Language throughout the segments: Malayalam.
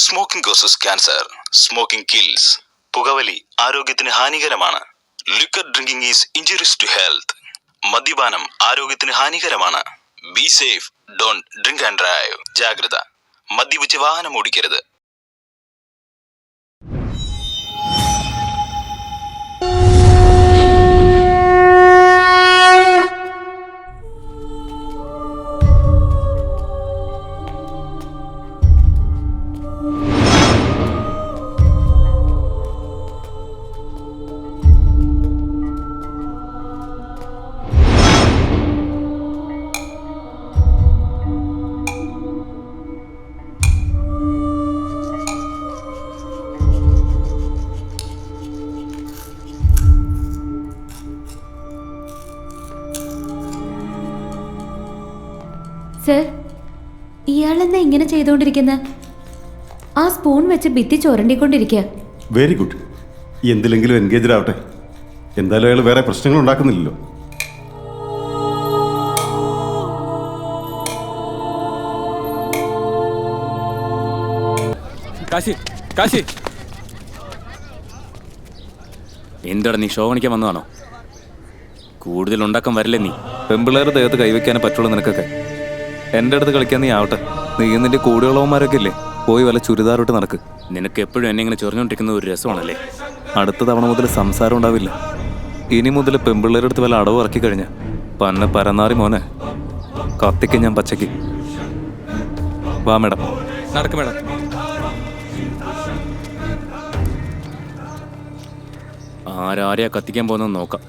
Smoking causes cancer. Smoking kills. പുകവലി ആരോഗ്യത്തിന് ഹാനികരമാണ്. Liquor drinking is injuries to health. മദ്യപാനം ആരോഗ്യത്തിന് ഹാനികരമാണ്. Be safe. Don't drink and drive. ജാഗ്രത, മദ്യപിച്ച് വാഹനം ഓടിക്കരുത്. സർ, ഇയാളെന്താ ഇങ്ങനെ ചെയ്തുകൊണ്ടിരിക്കുന്നത്? ആ സ്പൂൺ വെച്ച് ഭിത്തി ചുരണ്ടിക്കൊണ്ടിരിക്കുക. Very good. എന്തിലെങ്കിലും എൻഗേജഡ് ആവട്ടെ. എന്തായാലും അയാൾ വേറെ പ്രശ്നങ്ങൾ ഉണ്ടാക്കുന്നില്ലല്ലോ. കാശി, കാശി, എന്താണ് നീ ഷോ കാണിക്കാൻ വന്നതാണോ? കൂടുതൽ ഉണ്ടാക്കാൻ വരില്ലേ നീ? പെമ്പിള്ളേരുടെ ദേഹത്ത് കൈവയ്ക്കാനേ പറ്റുള്ളൂ നിനക്കൊക്കെ. എൻ്റെ അടുത്ത് കളിക്കാൻ നീ ആവട്ടെ. നീ നിന്റെ കൂടെയുള്ളവന്മാരൊക്കെ ഇല്ലേ, പോയി വല്ല ചുരിദാറിട്ട് നടക്ക്. നിനക്ക് എപ്പോഴും എന്നെ ഇങ്ങനെ ചൊറിഞ്ഞുകൊണ്ടിരിക്കുന്നത് ഒരു രസമാണല്ലേ? അടുത്ത തവണ മുതൽ സംസാരം ഉണ്ടാവില്ല. ഇനി മുതൽ പെമ്പിള്ളേരുടെ അടുത്ത് വല്ല അടവ് ഇറക്കി കഴിഞ്ഞ പന്ന പരന്നാറി മോനെ കത്തിക്ക് ഞാൻ പച്ചയ്ക്ക്. വാ മേഡം. നടക്ക് മേഡം. ആരാരെയാ കത്തിക്കാൻ പോകുന്നത് നോക്കാം.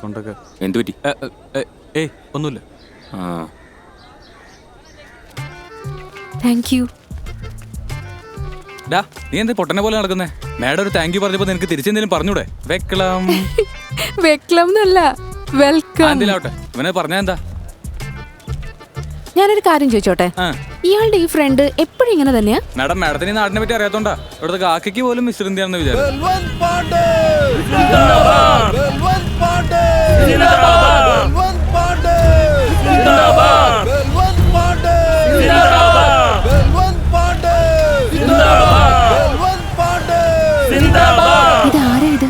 കൊണ്ടൊക്കെ എന്തു പറ്റി? ഏയ് ഒന്നുമില്ല. ആ, താങ്ക് യു. ഡാ, നീ എന്ത് പൊട്ടനെ പോലെ നടക്കുന്നേ? മാഡം ഒരു താങ്ക് യു പറഞ്ഞപ്പോ നിനക്ക് തിരിച്ചെന്തെങ്കിലും പറഞ്ഞൂടെ? വെക്കലാം വെക്കലാം എന്നല്ല, വെൽക്കം. എന്തിലാവട്ടെ, ഇവനെ പറഞ്ഞാ എന്താ? ഞാനൊരു കാര്യം ചോദിച്ചോട്ടെ, ഇയാളുടെ ഈ ഫ്രണ്ട് എപ്പോഴും ഇങ്ങനെ തന്നെയാ? മാഡം, മാഡത്തിന് ഈ നാടിനെ പറ്റി അറിയാത്തോണ്ടാ. ഇവിടുത്തെ കാക്കയ്ക്ക് പോലും മിസ്റ്റർ ഇന്ത്യയാണെന്ന് വിചാരിച്ചു. ഇതാരാ ഇത്?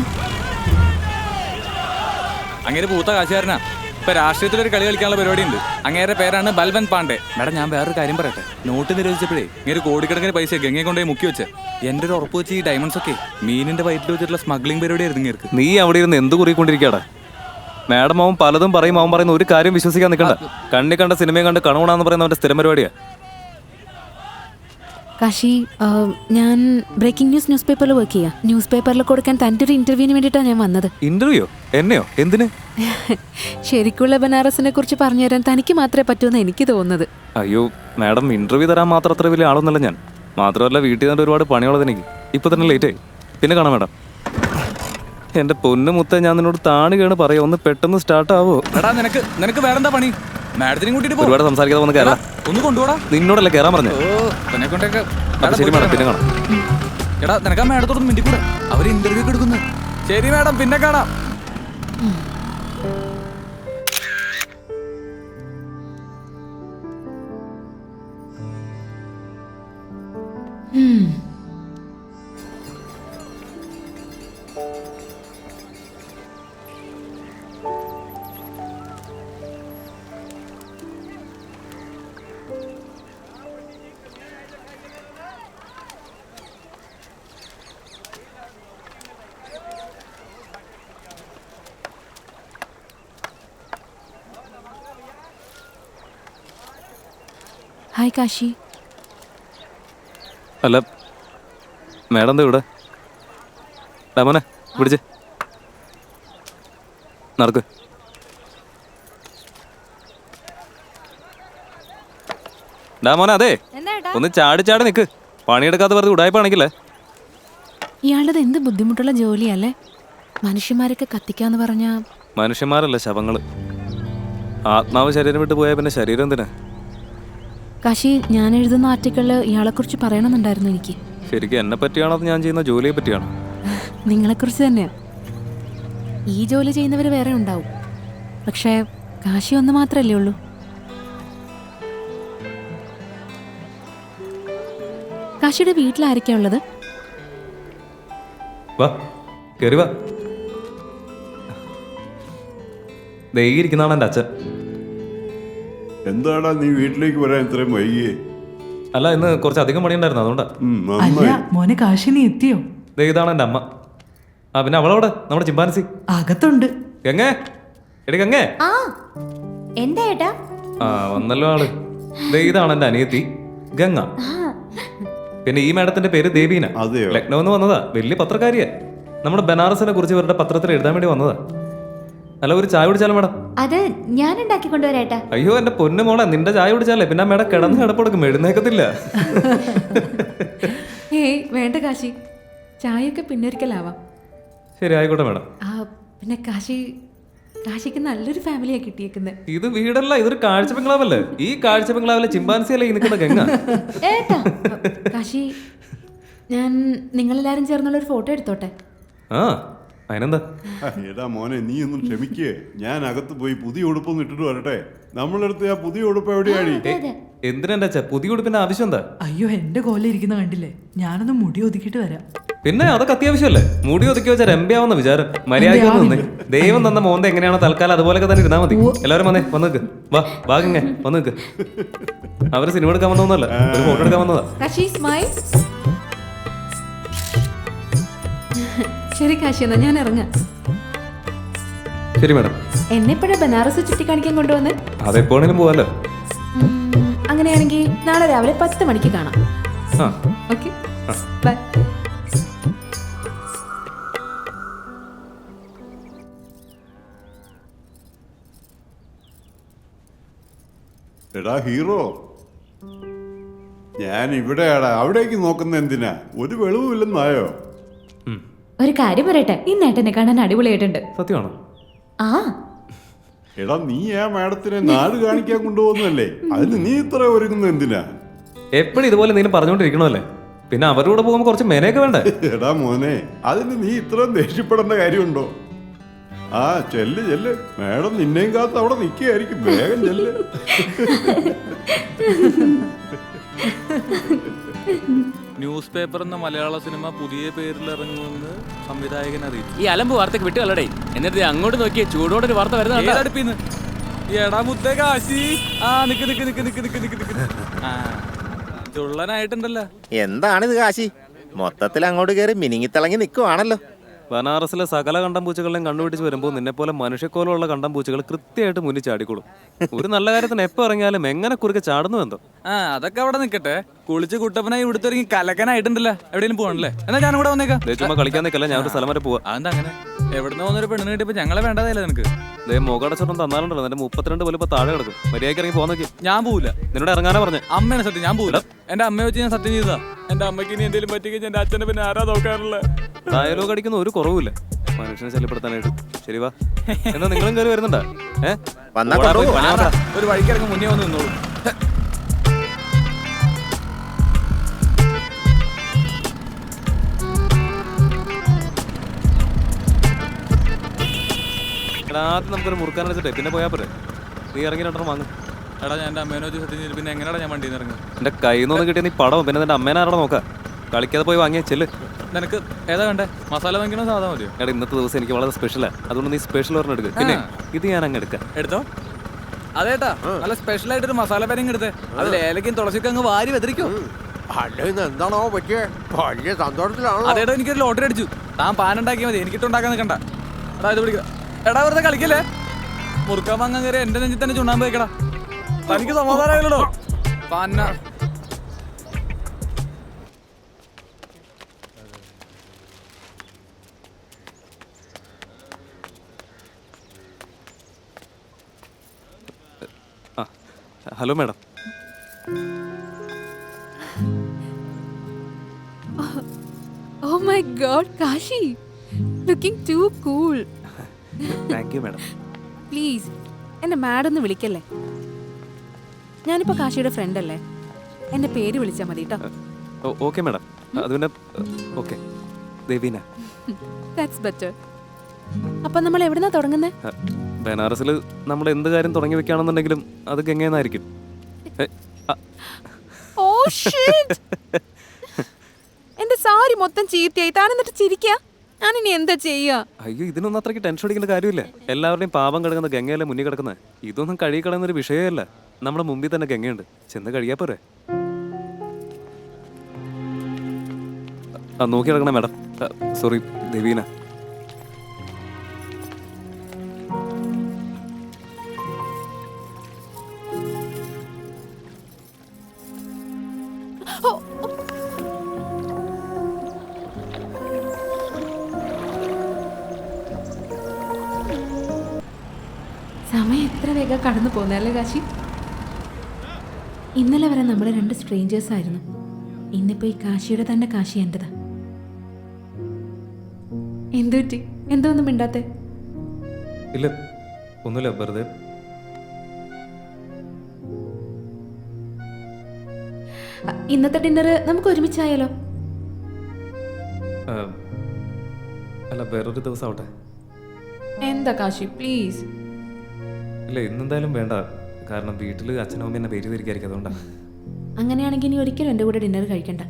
അങ്ങനെ പൂത്ത കാശുകാരനാ. ഇപ്പൊ രാഷ്ട്രീയത്തിലൊരു കളി കളിക്കാനുള്ള പരിപാടി ഉണ്ട്. അങ്ങേരുടെ പേരാണ് ബൽവന്ത് പാണ്ഡെ. മാഡം, ഞാൻ വേറൊരു കാര്യം പറയട്ടെ. നോട്ട് നിരോധിച്ചപ്പോഴേ ഇങ്ങനെ കോടിക്കണക്കിന് പൈസ ഗംഗയെ കൊണ്ടുപോയി മുക്കി വെച്ച്. എന്റെ ഒരു ഉറപ്പ് വെച്ച് ഈ ഡയമണ്ട്സ് ഒക്കെ മീനിന്റെ വയറ്റിൽ വെച്ചിട്ടുള്ള സ്മഗ്ലിംഗ് പരിപാടി ആയിരുന്നു ഇങ്ങനെ. നീ അവിടെ ഇരുന്ന് എന്ത് കുറിക്കൊണ്ടിരിക്കാടാ? മാഡം അവൻ പലതും പറയും. അവൻ പറയുന്ന ഒരു കാര്യം വിശ്വസിക്കാൻ നിൽക്കണ്ട. കണ്ണി കണ്ട സിനിമയും കണ്ട് കണവണാന്ന് പറയുന്ന അവന്റെ സ്ഥിരം പരിപാടിയാ. കാശി, ഞാൻ ബ്രേക്കിംഗ് ന്യൂസ് പേപ്പറിൽ വർക്ക് ചെയ്യാം. ന്യൂസ് പേപ്പറിൽ കൊടുക്കാൻ തൻ്റെ ഒരു ഇന്റർവ്യൂവിന് വേണ്ടിയിട്ടാണ് ഞാൻ വന്നത്. ഇന്റർവ്യൂ? എന്നെയോ? എന്തിന്? ശരിക്കുള്ള ബനാറസിനെ കുറിച്ച് പറഞ്ഞു തരാൻ തനിക്ക് മാത്രമേ പറ്റൂന്ന് എനിക്ക് തോന്നുന്നത്. അയ്യോ മാഡം, ഇന്റർവ്യൂ തരാൻ മാത്രം അത്ര വലിയ ആളൊന്നല്ല ഞാൻ. മാത്രമല്ല വീട്ടിൽ നിന്ന് ഒരുപാട് പണിയുള്ളത് എനിക്ക്. ഇപ്പൊ തന്നെ ലേറ്റ് ആയി. പിന്നെ കാണാം മാഡം. എന്റെ പൊന്നു മുത്ത, ഞാൻ നിന്നോട് താണു കേണ് പറയാം, ഒന്ന് പെട്ടെന്ന് സ്റ്റാർട്ട് ആവോ? നിനക്ക് വേറെന്താ പണി? മാഡത്തിനും കൂട്ടിട്ട് ഒരുപാട് സംസാരിക്കാതെ വന്ന് കയറാം. ഒന്ന് കൊണ്ടുപോടാ. നിന്നോടല്ലേ കയറാൻ പറഞ്ഞു. ശരി മാഡം, പിന്നെ കാണാം. എടാ, നിനക്ക് ആ മാഡത്തോടൊന്ന് മിണ്ടിക്കൂടെ? അവര് ഇന്റർവ്യൂ ഒക്കെ എടുക്കുന്നു. ശരി മാഡം, പിന്നെ കാണാം. ഹായ് കാശി. അല്ല മാഡം എന്താ ഇവിടെ? ഡാമോനെ പിടിച്ച് നടക്ക്. ഡാമോനെ, അതെ ഒന്ന് ചാടി ചാടി നിക്ക്. പണിയെടുക്കാതെ വെറുതെ ഉടായ്പാണെങ്കിലേ. ഇയാളുടെ എന്ത് ബുദ്ധിമുട്ടുള്ള ജോലിയല്ലേ? മനുഷ്യന്മാരൊക്കെ കത്തിക്കാന്ന് പറഞ്ഞാ. മനുഷ്യന്മാരല്ല, ശവങ്ങള്. ആത്മാവ് ശരീരം വിട്ട് പോയാൽ പിന്നെ ശരീരം എന്തിനാ? കാശി, ഞാൻ എഴുതുന്ന ആർട്ടിക്കിളിൽ ഇയാളെക്കുറിച്ച് പറയണമെന്നുണ്ടായിരുന്നു എനിക്ക്. ശരിക്കും എന്നെ പറ്റിയാണോ അത് ഞാൻ ചെയ്യുന്ന ജോലിയെ പറ്റിയാണോ? നിങ്ങളെക്കുറിച്ച് തന്നെയാ. ഈ ജോലി ചെയ്യുന്നവർ വേറെ ഉണ്ടാവും, പക്ഷേ കാശി ഒന്ന് മാത്രമല്ലേ ഉള്ളൂ. കാശിയുടെ വീട്ടിൽ ആരൊക്കെയാ ഉള്ളത്? വാ കയറി വാ. ദേ ഇരിക്കുന്നതാണ് എൻ്റെ അച്ഛൻ. എന്താടാ നീ വീട്ടിലേക്ക് വരാൻ ഇത്രയും വൈകിയേ? അല്ല ഇന്ന് കുറച്ച് അധികം പണിയുണ്ടായിരുന്നു അതുകൊണ്ടാ. അല്ല മോനെ കാശി നീ എത്തിയോ? ദേ ഇതാണ് എൻ്റെ അമ്മ. ആ പിന്നെ അവളവിടെ നമ്മുടെ ചിമ്പാൻസി അകത്തുണ്ട്. ഗംഗേ, എടി ഗംഗേ. ആ എന്താ ഏട്ടാ? ആ വന്നല്ലോ ആള്. ദേ ഇതാണ് എൻ്റെ അനിയത്തി ഗംഗ. പിന്നെ ഈ മാഡത്തിന്റെ പേര് ദേവീന. അതെയോ? ലക്നൗ എന്ന് വന്നതാ, വലിയ പത്രക്കാരിയാ. നമ്മുടെ ബനാറസിനെ കുറിച്ച് ഇവരുടെ പത്രത്തിൽ എഴുതാൻ വേണ്ടി വന്നതാ. അല്ല ഒരു ചായ കുടിച്ചാലോ മാഡം? അത് ഞാൻ ഉണ്ടാക്കി കൊണ്ടുവരാട്ടാ. അയ്യോ എന്റെ പൊന്നു മോളെ, നിന്റെ ചായ കുടിച്ചാലേ പിന്നെ മേഡം കിടന്ന് കിടപ്പെടുക്കും, എഴുന്നേക്കത്തില്ല. ഏയ് വേണ്ട കാശി, ചായയൊക്കെ പിന്നെ ഒരിക്കലാവാം. ശരി ആയിക്കോട്ടെ മേഡം. പിന്നെ കാശിക്ക് നല്ലൊരു ഫാമിലിയാ കിട്ടിയേക്കുന്നത്. ഇത് വീടല്ല, ഇതൊരു കാഴ്ച ബംഗ്ലാവല്ലേ. ഈ കാഴ്ച ബംഗ്ലാവിലെ ചിമ്പാൻസിയല്ലേ ഈ നിൽക്കുന്ന ഗംഗ. ഏട്ടാ കാശി, ഞാൻ നിങ്ങളെല്ലാരും ചേർന്നുള്ള ഒരു ഫോട്ടോ എടുത്തോട്ടെ? ആ അതിനെന്താ? എടാ മോനെ, നീ ഒന്നും ക്ഷമിക്കേ. ഞാൻ അകത്ത് പോയി പുതിയ ഉടുപ്പൊന്നും ഇട്ടിട്ട് വരട്ടെ. നമ്മളെടുത്ത് ആ പുതിയ ഉടുപ്പ് എവിടെയാടി? എന്തിനാ അച്ഛാ പുതിയ ഉടുപ്പിന്റെ ആവശ്യം എന്താ? അയ്യോ എന്റെ കോല ഇരിക്കുന്ന കണ്ടില്ലേ? ഞാനൊന്ന് മുടി ഒതുക്കിട്ട് വരാം. പിന്നെ അതൊക്കെ അത്യാവശ്യമല്ലേ. മുടി ഒതുക്കി വെച്ചാൽ രമ്യാവുന്ന വിചാരം. മര്യാദയ്ക്ക് വന്ന് ദൈവം തന്ന മോന്ത എങ്ങനെയാണോ തൽക്കാലം അതുപോലൊക്കെ തന്നെ ഇരുന്നാ മതി. എല്ലാവരും വന്നേ, വന്ന് നിൽക്ക്. വാ ഗംഗ വന്ന് നിൽക്ക്. അവര് സിനിമ എടുക്കാൻ വന്നതൊന്നുമല്ല, ഒരു ഫോട്ടോ എടുക്കാൻ വന്നതാ. കാശി സ്മൈൽ. ശരി കാശി, എന്നാ ഞാൻ ഇറങ്ങാം. ശരി മാഡം. എന്നെ ഇപ്പോഴേ ബനാറസ് ചുറ്റിക്കാണിക്കാൻ കൊണ്ടുവന്ന്. അതെപ്പോഴേലും പോവാലോ. അങ്ങനെയാണെങ്കിൽ നാളെ രാവിലെ 10 മണിക്ക് കാണാം. ആ ഓക്കെ ബൈ. എടാ ഹീറോ, ഞാൻ ഇവിടെയാടാ. അവിടേക്ക് നോക്കുന്ന എന്തിനാ? ഒരു വെളിവുമില്ലെന്നായോ? ഒരു കാര്യം പറയട്ടെ, ഇന്ന് ഏട്ടനെ കാണാൻ അടിപൊളിയായിട്ടുണ്ട്. സത്യമാണോ? ആ എടാ നീ ആ മാഡത്തിനെ നാട് കാണിക്കാൻ കൊണ്ടുപോകുന്നല്ലേ, അതിന് നീ ഇത്ര ഒരുങ്ങുന്ന എന്തിനാ? എപ്പോഴും ഇതുപോലെ എന്തെങ്കിലും പറഞ്ഞുകൊണ്ടിരിക്കണമല്ലേ. പിന്നെ അവരുടെ കൂടെ പോകുമ്പോൾ കുറച്ച് മെനയൊക്കെ വേണ്ടേ? എടാ മോനെ, അതിന് നീ ഇത്രയും ദേഷ്യപ്പെടേണ്ട കാര്യമുണ്ടോ? ആ ചെല്ല് ചെല്ല്, മാഡം നിന്നെയും കാത്ത് അവിടെ നിൽക്കുകയായിരിക്കും. വേഗം ചെല്ല്. ന്യൂസ് പേപ്പർ എന്ന മലയാള സിനിമ പുതിയ പേരിൽ ഇറങ്ങുമെന്ന് സംവിധായകൻ അറിയിച്ചു. ഈ അലമ്പ് വാർത്തക്ക് വിട്ടുകളടേ. എന്നിട്ട് ദേ അങ്ങോട്ട് നോക്കിയേ, ചൂടോടൊരു വാർത്ത വരുന്നുണ്ട്. ഏതടുപ്പിന്ന്? എടാ മുത്തേ കാശി. ആ നിക്ക് നിക്ക് നിക്ക് നിക്ക് നിക്ക് നിക്ക് നിക്ക്. ആ ചുള്ളനായിട്ടുണ്ടല്ലോ. എന്താണിത് കാശി? മൊത്തത്തിൽ അങ്ങോട്ട് കയറി മിനിങ്ങിത്തിളങ്ങി നിൽക്കുവാണല്ലോ. ബനാറസിലെ സകല കണ്ടംപൂച്ചകളെയും കണ്ടുപിടിച്ച് വരുമ്പോൾ നിന്നെപ്പോലെ മനുഷ്യക്കോലമുള്ള കണ്ടംപൂച്ചകൾ കൃത്യമായിട്ട് മുന്നിൽ ചാടിക്കോളും. ഒരു നല്ല കാര്യത്തിന് എപ്പോൾ ഇറങ്ങിയാലും എങ്ങനെ കുറുക്കെ ചാടുന്നു എന്തോ. ആ അതൊക്കെ അവിടെ നിക്കട്ടെ. കുളിച്ച് കുട്ടപ്പനായി ഇവിടുത്തെ കലക്കനായിട്ടുണ്ടല്ലോ. എവിടെയും പോകണല്ലേ? എന്നാ ഞാനും കൂടെ വന്നേക്കാം. ദേ ചുമ്മാ കളിക്കാൻ നിൽക്കല്ല, ഞാൻ ഒരു സ്ഥലം വരെ പോവാ. അതെന്താ അങ്ങനെ? എവിടുന്ന് വന്നൊരു പെണ്ണിന് കിട്ടിയപ്പോ ഞങ്ങളെ വേണ്ടതല്ലേ നിനക്ക്? ദേ മുഖടച്ചോട്ടം തന്നാലുണ്ടല്ലോ, എന്റെ 32 വലുപ്പം താഴെ കിടക്കും. മര്യാദയ്ക്ക് ഇറങ്ങി പോകാൻ നോക്കി. ഞാൻ പോവില്ല. നിന്നോട് ഇറങ്ങാനാ പറഞ്ഞേ. അമ്മയാണ് സത്യം, ഞാൻ പോവില്ല. എന്റെ അമ്മയെ വെച്ച് ഞാൻ സത്യം ചെയ്തതാ. എന്റെ അമ്മയ്ക്ക് ഇനി എന്തെങ്കിലും പറ്റിക്കഴിഞ്ഞാൽ എന്റെ അച്ഛനെ പിന്നെ ആരാ നോക്കാറുള്ളത്? ഡയലോഗ് അടിക്കുന്ന ഒരു കുറവുമില്ല മനുഷ്യനെ ശല്യപ്പെടുത്താനായിട്ട്. ശരി വാ, എന്നാ നിങ്ങളും കയറി വരുന്നുണ്ടാ? വന്നാ കറു. ഒരു വഴിക്കിറങ്ങി മുന്നേ വന്ന് നിന്നോളൂ. ആദ്യം നമുക്കൊരു മുറുക്കാൻ വെച്ചിട്ടേ പിന്നെ പോയാ പോരെ. നീ ഇറങ്ങി രണ്ടെണ്ണം വാങ്ങും. എടാ ഞാൻ എന്റെ അമ്മേനെ വെച്ച് സത്യം ചെയ്തു. പിന്നെ എങ്ങനെയാ ഞാൻ വണ്ടിയിൽ നിന്ന് ഇറങ്ങും? എന്റെ കയ്യിൽ നിന്ന് കിട്ടിയ നീ പടവും പിന്നെ നിന്റെ അമ്മേനെ ആരുടെ നോക്കാം. കളിക്കാതെ പോയി വാങ്ങിയ ചെല്ല്. നിനക്ക് ഏതാ വേണ്ടേ? മസാല വാങ്ങിക്കണോ സാധാ മതിയോ? എടാ ഇന്നത്തെ ദിവസം എനിക്ക് വളരെ സ്പെഷ്യലാണ്, അതുകൊണ്ട് നീ സ്പെഷ്യൽ ഒരെണ്ണം എടുക്കുക. പിന്നെ ഇത് ഞാൻ അങ്ങ് എടുക്കാം. എടുത്തോ. അതേട്ടാ നല്ല സ്പെഷ്യൽ ആയിട്ടൊരു മസാല പാനിങ് എടുത്തേ. അതിൽ ഏലക്കും തുളസിക്കും അങ്ങ് വാരി വെതിരിക്കോ. എന്താണോ പറ്റിയ വലിയ സന്തോഷത്തിലാണോ? അതേട്ടാ എനിക്കൊരു ലോട്ടറി അടിച്ചു. താൻ പാൻ ഉണ്ടാക്കിയാൽ മതി, എനിക്കിട്ടുണ്ടാക്കാൻ നിൽക്കണ്ട. എടാ ഇത് പിടിക്കുക. എടാ വെറുതെ കളിക്കല്ലേ. മുറുക്കാൻ വാങ്ങാൻ കയറി എന്റെ നെഞ്ചിൽ തന്നെ ചുണ്ണാമ്പ് വെക്കടാ. തനിക്ക് സമാധാനമായില്ലടോ പാന്ന. Hello madam. Oh my god, Kashi, looking too cool. Thank you madam. Please എന്നെ മാഡം എന്ന് വിളിക്കല്ലേ. ഞാനിപ്പോ കാശിയുടെ ഫ്രണ്ട് അല്ലേ, എന്റെ പേര് വിളിച്ചാൽ മതി കേട്ടോ. Okay madam. അത് പിന്നെ ഓക്കെ. ദേവീന. That's better. അപ്പൊ നമ്മൾ എവിടുന്നാ തുടങ്ങുന്നേ? ബനാറസിൽ നമ്മൾ എന്ത് കാര്യം തുടങ്ങി വെക്കുകയാണെന്നുണ്ടെങ്കിലും അത് ഗംഗയെന്നായിരിക്കും. Oh shit. കാര്യം മൊത്തം ചീത്തയായി. താൻ എന്നിട്ട് ചിരിക്കുക. ഞാനിനി എന്താ ചെയ്യാ? അയ്യോ, ഇതിനൊന്നും അത്രയ്ക്ക് ടെൻഷൻ അടിക്കേണ്ട കാര്യമില്ല. എല്ലാവരുടെയും പാപം കിടക്കുന്ന ഗംഗയല്ലേ മുന്നിൽ കിടക്കുന്നത്. ഇതൊന്നും കഴുകിക്കളയുന്ന ഒരു വിഷയമല്ല. നമ്മുടെ മുമ്പിൽ തന്നെ ഗംഗയുണ്ട്, ചെന്ന് കഴിയാ പോരെ. നോക്കി കിടക്കണം മാഡം. സോറി, ദേവീന. സമയം എത്ര വേഗം കടന്നു പോന്നല്ലേ കാശി. ഇന്നലെ വരെ നമ്മൾ 2 സ്ട്രേഞ്ചേഴ്സ് ആയിരുന്നു. ഇന്നിപ്പോ ഈ കാശിയുടെ തന്നെ കാശി എന്റേതാ. എന്തു പറ്റി? എന്തോ ഒന്നും മിണ്ടാത്തെ? ഇല്ല, ഒന്നുമില്ല, വെറുതെ. ഇന്നത്തെ ഡിന്നർ നമുക്ക് ഒരുമിച്ചായാലോ? അല്ല, വേറൊരു ദിവസം ആവട്ടെ. എന്താ കാശി, പ്ലീസ്. ഇല്ല, ഇന്നെന്തായാലും വേണ്ട. കാരണം വീട്ടിൽ അച്ഛനും അമ്മ എന്നെ പേര് തിരിക്കായിരിക്കും, അതുകൊണ്ടാണ്. അങ്ങനെയാണെങ്കിൽ ഇനി ഒരിക്കലും എൻ്റെ കൂടെ ഡിന്നർ കഴിക്കണ്ട.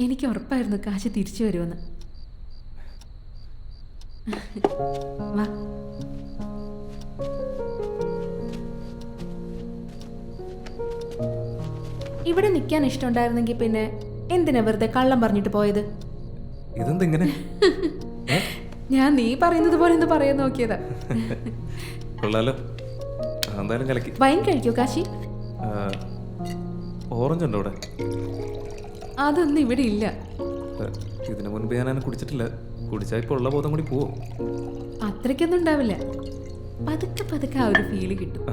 എനിക്ക് ഉറപ്പായിരുന്നു കാശി തിരിച്ചു വരുമെന്ന്. വാ. ഇവിടെ നിൽക്കാൻ ഇഷ്ടമുണ്ടായിരുന്നെങ്കിൽ പിന്നെ എന്തിനാ വെറുതെ കള്ളം പറഞ്ഞിട്ട് പോയത്? ഇതെന്തിങ്ങനെ? ഞാൻ നീ പറയുന്നത് പോലെ ഒന്ന് പറയാൻ നോക്കിയതാ. കൊള്ളാലോ, എന്തായാലും കലക്കി. വൈൻ കഴിക്കോ കാശി? ഓറഞ്ച് ഉണ്ടോ ഇവിടെ? അതൊന്നും ഇവിടെ ഇല്ല. ഇതിനു മുൻപ് ഞാൻ കുടിച്ചിട്ടില്ല. കുടിച്ചാൽ ഇപ്പോൾ ഉള്ള ബോധം കൂടി പോവോ? അത്രയ്ക്കൊന്നും ഉണ്ടാവില്ല. പതുക്കെ പതുക്കെ ആ ഒരു ഫീല് കിട്ടും.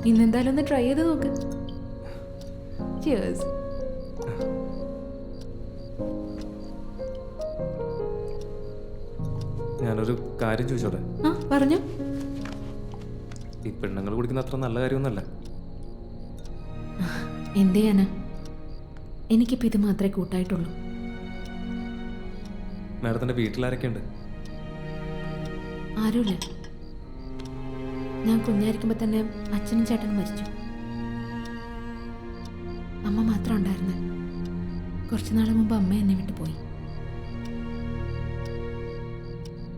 ഇന്നെന്തായാലും ഒന്ന് ട്രൈ ചെയ്ത് നോക്ക്. Cheers. ഞാനൊരു കാര്യം ചോദിച്ചോട്ടെ? ആ, പറഞ്ഞു. ഈ പെണ്ണുങ്ങൾ കുടിക്കുന്ന അത്ര നല്ല കാര്യമൊന്നുമല്ല. എന്ത് ചെയ്യാനാ? എനിക്കിപ്പോൾ ഇത് മാത്രമേ കൂട്ടായിട്ടുള്ളൂ. മാഡത്തിൻ്റെ വീട്ടിലാരൊക്കെയുണ്ട്? ആരുമില്ല. ഞാൻ കുഞ്ഞായിരിക്കുമ്പോൾ തന്നെ അച്ഛനും ചേട്ടനും മരിച്ചു. അമ്മ മാത്രം ഉണ്ടായിരുന്നു. കുറച്ച് നാൾ മുമ്പ് അമ്മ എന്നെ വിട്ടു പോയി.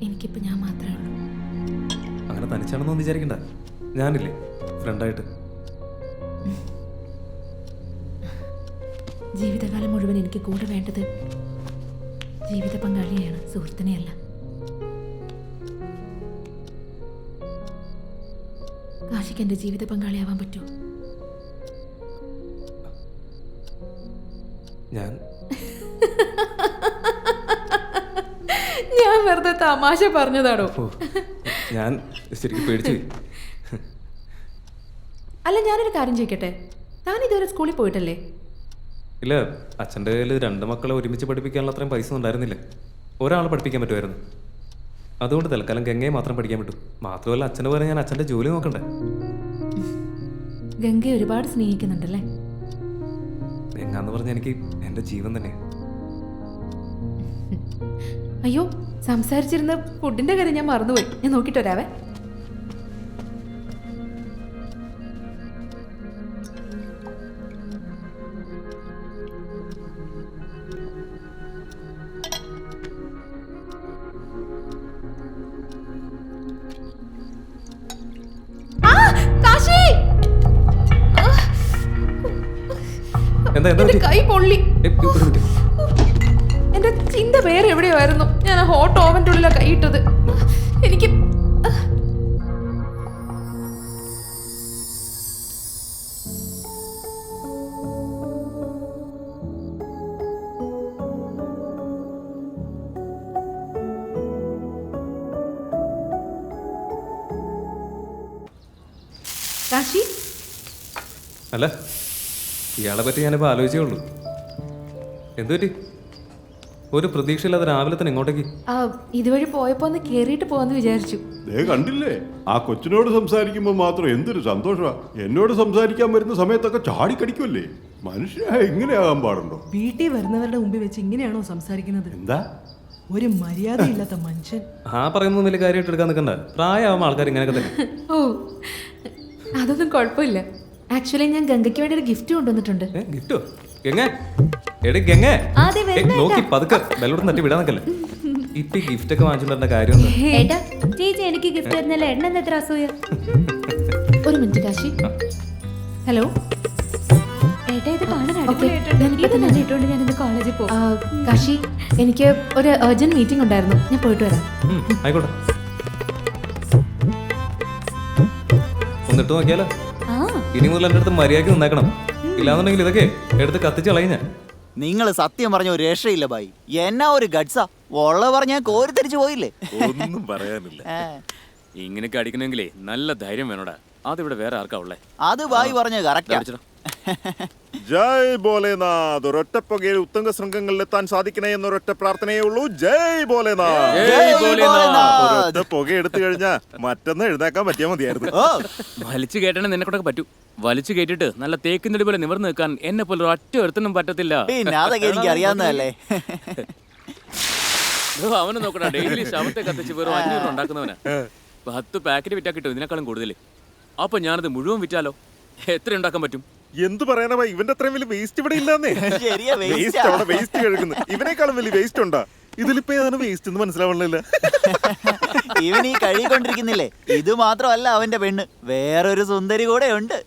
എനിക്കിപ്പോൾ ഞാൻ മാത്രമേ ഉള്ളൂ. അങ്ങനെ തനിച്ചാണെന്നൊന്നും വിചാരിക്കണ്ട. ഞാനില്ലേ ഫ്രണ്ടായിട്ട്. ജീവിതകാലം മുഴുവൻ എനിക്ക് കൂടെ വേണ്ടത് ജീവിത പങ്കാളിയാണ്, സുഹൃത്തിനെയല്ല. കാശിക്ക് എൻ്റെ ജീവിത പങ്കാളിയാവാൻ പറ്റുമോ? ഞാൻ വെറുതെ തമാശ പറഞ്ഞതാണോ? ഞാൻ ശരിക്കും പേടിച്ചു. അല്ല, ഞാനൊരു കാര്യം ചോദിക്കട്ടെ, താൻ ഇതുവരെ സ്കൂളിൽ പോയിട്ടല്ലേ? ഇല്ല, അച്ഛൻ്റെ കയ്യിൽ 2 മക്കളെ ഒരുമിച്ച് പഠിപ്പിക്കാനുള്ള അത്രയും പൈസ ഉണ്ടായിരുന്നില്ല. ഒരാളെ പഠിപ്പിക്കാൻ പറ്റുമായിരുന്നു. അതുകൊണ്ട് തൽക്കാലം ഗംഗയെ മാത്രം പഠിക്കാൻ പറ്റും. മാത്രമല്ല, അച്ഛന് പോലെ ഞാൻ അച്ഛൻ്റെ ജോലി നോക്കണ്ടേ. ഗംഗയെ ഒരുപാട് സ്നേഹിക്കുന്നുണ്ടല്ലേ? ഗംഗ എന്ന് പറഞ്ഞാൽ എനിക്ക് എൻ്റെ ജീവൻ തന്നെയാണ്. അയ്യോ, സംസാരിച്ചിരുന്ന ഫുഡിന്റെ കാര്യം ഞാൻ മറന്നുപോയി. ഞാൻ നോക്കിട്ട് വരാവേ. കൈ പൊള്ളി. എന്റെ ചിന്ത വേറെ എവിടെയായിരുന്നു. ഞാൻ ഹോട്ട് ഓവന്റെ ഉള്ളിലാ കൈയിട്ടത്. എനിക്ക് കാശി, അല്ല ഇയാളെ പറ്റി ഞാനിപ്പോൾ ആലോചിച്ചേ ഉള്ളൂ. എന്തു പറ്റി? ഒരു പ്രതീക്ഷയില്ലാതെ രാവിലെ തന്നെ ഇങ്ങോട്ടേക്ക്. ഇതുവഴി പോയപ്പോ ഒന്ന് കേറിയിട്ട് പോവാന്ന് വിചാരിച്ചു. ദേ കണ്ടില്ലേ, ആ കൊച്ചിനോട് സംസാരിക്കുമ്പോൾ മാത്രം എന്തൊരു സന്തോഷമാ. എന്നോട് സംസാരിക്കാൻ വരുന്ന സമയത്തൊക്കെ ചാടിക്കടിക്കുമല്ലേ. മനുഷ്യ ഇങ്ങനെയാകാൻ പാടുണ്ടോ? വീട്ടിൽ വരുന്നവരുടെ മുമ്പിൽ വെച്ച് ഇങ്ങനെയാണോ സംസാരിക്കുന്നത്? എന്താ ഒരു മര്യാദയില്ലാത്ത മനുഷ്യൻ. ആ പറയുന്ന വലിയ കാര്യമായിട്ട് എടുക്കാൻ നിൽക്കണ്ട. പ്രായമാകുമ്പോൾ ആൾക്കാർ ഇങ്ങനെയൊക്കെ തന്നെ. ഓ, അതൊന്നും കുഴപ്പമില്ല. ആക്ച്വലി ഞാൻ ഗംഗയ്ക്ക് വേണ്ടി ഒരു ഗിഫ്റ്റ് കൊണ്ടുവന്നിട്ടുണ്ട്. ഗിഫ്റ്റോ? ഗംഗ എടി ഗംഗ, അതെ, വരുന്നു നോക്കി പതുക്കെ ബെല്ലോട് തട്ടി വിടാൻ നിൽക്കല്ലേ. ഇപ്പൊ ഗിഫ്റ്റ് ഒക്കെ വാങ്ങിച്ചിട്ടുണ്ട കാര്യം ഏട്ടാ, ചേച്ചി എനിക്ക് ഗിഫ്റ്റ് തരുന്നല്ല എണ്ണ എത്ര അസൂയ. ഒരു മിനിറ്റ് കാശി. ഹലോ ഏട്ടാ, ഇത് കാണാൻ ഇട്ടുകൊണ്ട് ഞാനിന്ന് കോളേജിൽ പോകും. കാശി, എനിക്ക് ഒരു അർജന്റ് മീറ്റിംഗ് ഉണ്ടായിരുന്നു. ഞാൻ പോയിട്ട് വരാം. ആയിക്കോട്ടെ, ഒന്നിട്ട് നോക്കിയാലോ. ഇനി മുതൽ എൻ്റെ അടുത്ത് മര്യാദയ്ക്ക് നിന്നേക്കണം. ഇല്ലാന്നുണ്ടെങ്കിൽ ഇതൊക്കെ എടുത്ത് കത്തിച്ച് കളയും ഞാൻ. നിങ്ങൾ സത്യം പറഞ്ഞ ഒരു രക്ഷയില്ല ബായി. എന്നാ ഒരു ഗഡ്സാ. ഉള്ള പറഞ്ഞ കോരി തിരിച്ചു പോയില്ലേ. ഒന്നും പറയാനില്ല. ഇങ്ങനെയൊക്കെ അടിക്കണമെങ്കിലേ നല്ല ധൈര്യം വേണോടാ. അതിവിടെ വേറെ ആർക്കാ ഉള്ളേ? അത് ബായി പറഞ്ഞ കറക്റ്റാ. ജയ് ഭോലേനാഥ്. ഒരൊറ്റ പുകയിൽ ഉത്തങ്ക ശൃംഗങ്ങളിലെത്താൻ സാധിക്കണേ എന്നൊരൊറ്റ പ്രാർത്ഥനയേ ഉള്ളൂ. ജയ് ഭോലേനാഥ്. ഒരൊറ്റ പുക എടുത്തു കഴിഞ്ഞാ മറ്റൊന്ന് എഴുന്നേക്കാൻ പറ്റിയാ മതിയായിരുന്നു. വലിച്ചു കേട്ടണേ നിന്നെ കൊണ്ടൊക്കെ പറ്റൂ. വലിച്ചു കേട്ടിട്ട് നല്ല തേക്കിനടി പോലെ നിവർന്ന് നിൽക്കാൻ എന്നെ പോലെ ഒറ്റ ഒരുത്തനും പറ്റത്തില്ല. പിന്നെ അതൊക്കെ എനിക്ക് അറിയാവുന്നതല്ലേ. അവനെ നോക്കടാ, ഡെയിലി ശവത്തെ കത്തിച്ച് വെറും 500 ഉണ്ടാക്കുന്നവനാ. 10 പാക്കറ്റ് വിറ്റാ കിട്ടും ഇതിനേക്കാളും കൂടുതൽ. അപ്പൊ ഞാനത് മുഴുവൻ വിറ്റാലോ? എത്ര ഉണ്ടാക്കാൻ പറ്റും? എന്ത് പറയാനാ, ഇവന്റെ അത്രയും വലിയ വേസ്റ്റ് ഇവിടെ ഇല്ലാന്നേ. വേസ്റ്റ് അവിടെ വേസ്റ്റ് കഴുകുന്നു. ഇവനേക്കാളും വലിയ വേസ്റ്റ് ഉണ്ടാ. ഇതിലിപ്പോ ഏതാണ് വേസ്റ്റ് എന്ന് മനസ്സിലാവണില്ല. ഇവൻ ഈ കഴുകിക്കൊണ്ടിരിക്കുന്നില്ലേ, ഇത് മാത്രമല്ല അവന്റെ പെണ്ണ്, വേറൊരു സുന്ദരി കൂടെ ഉണ്ട്.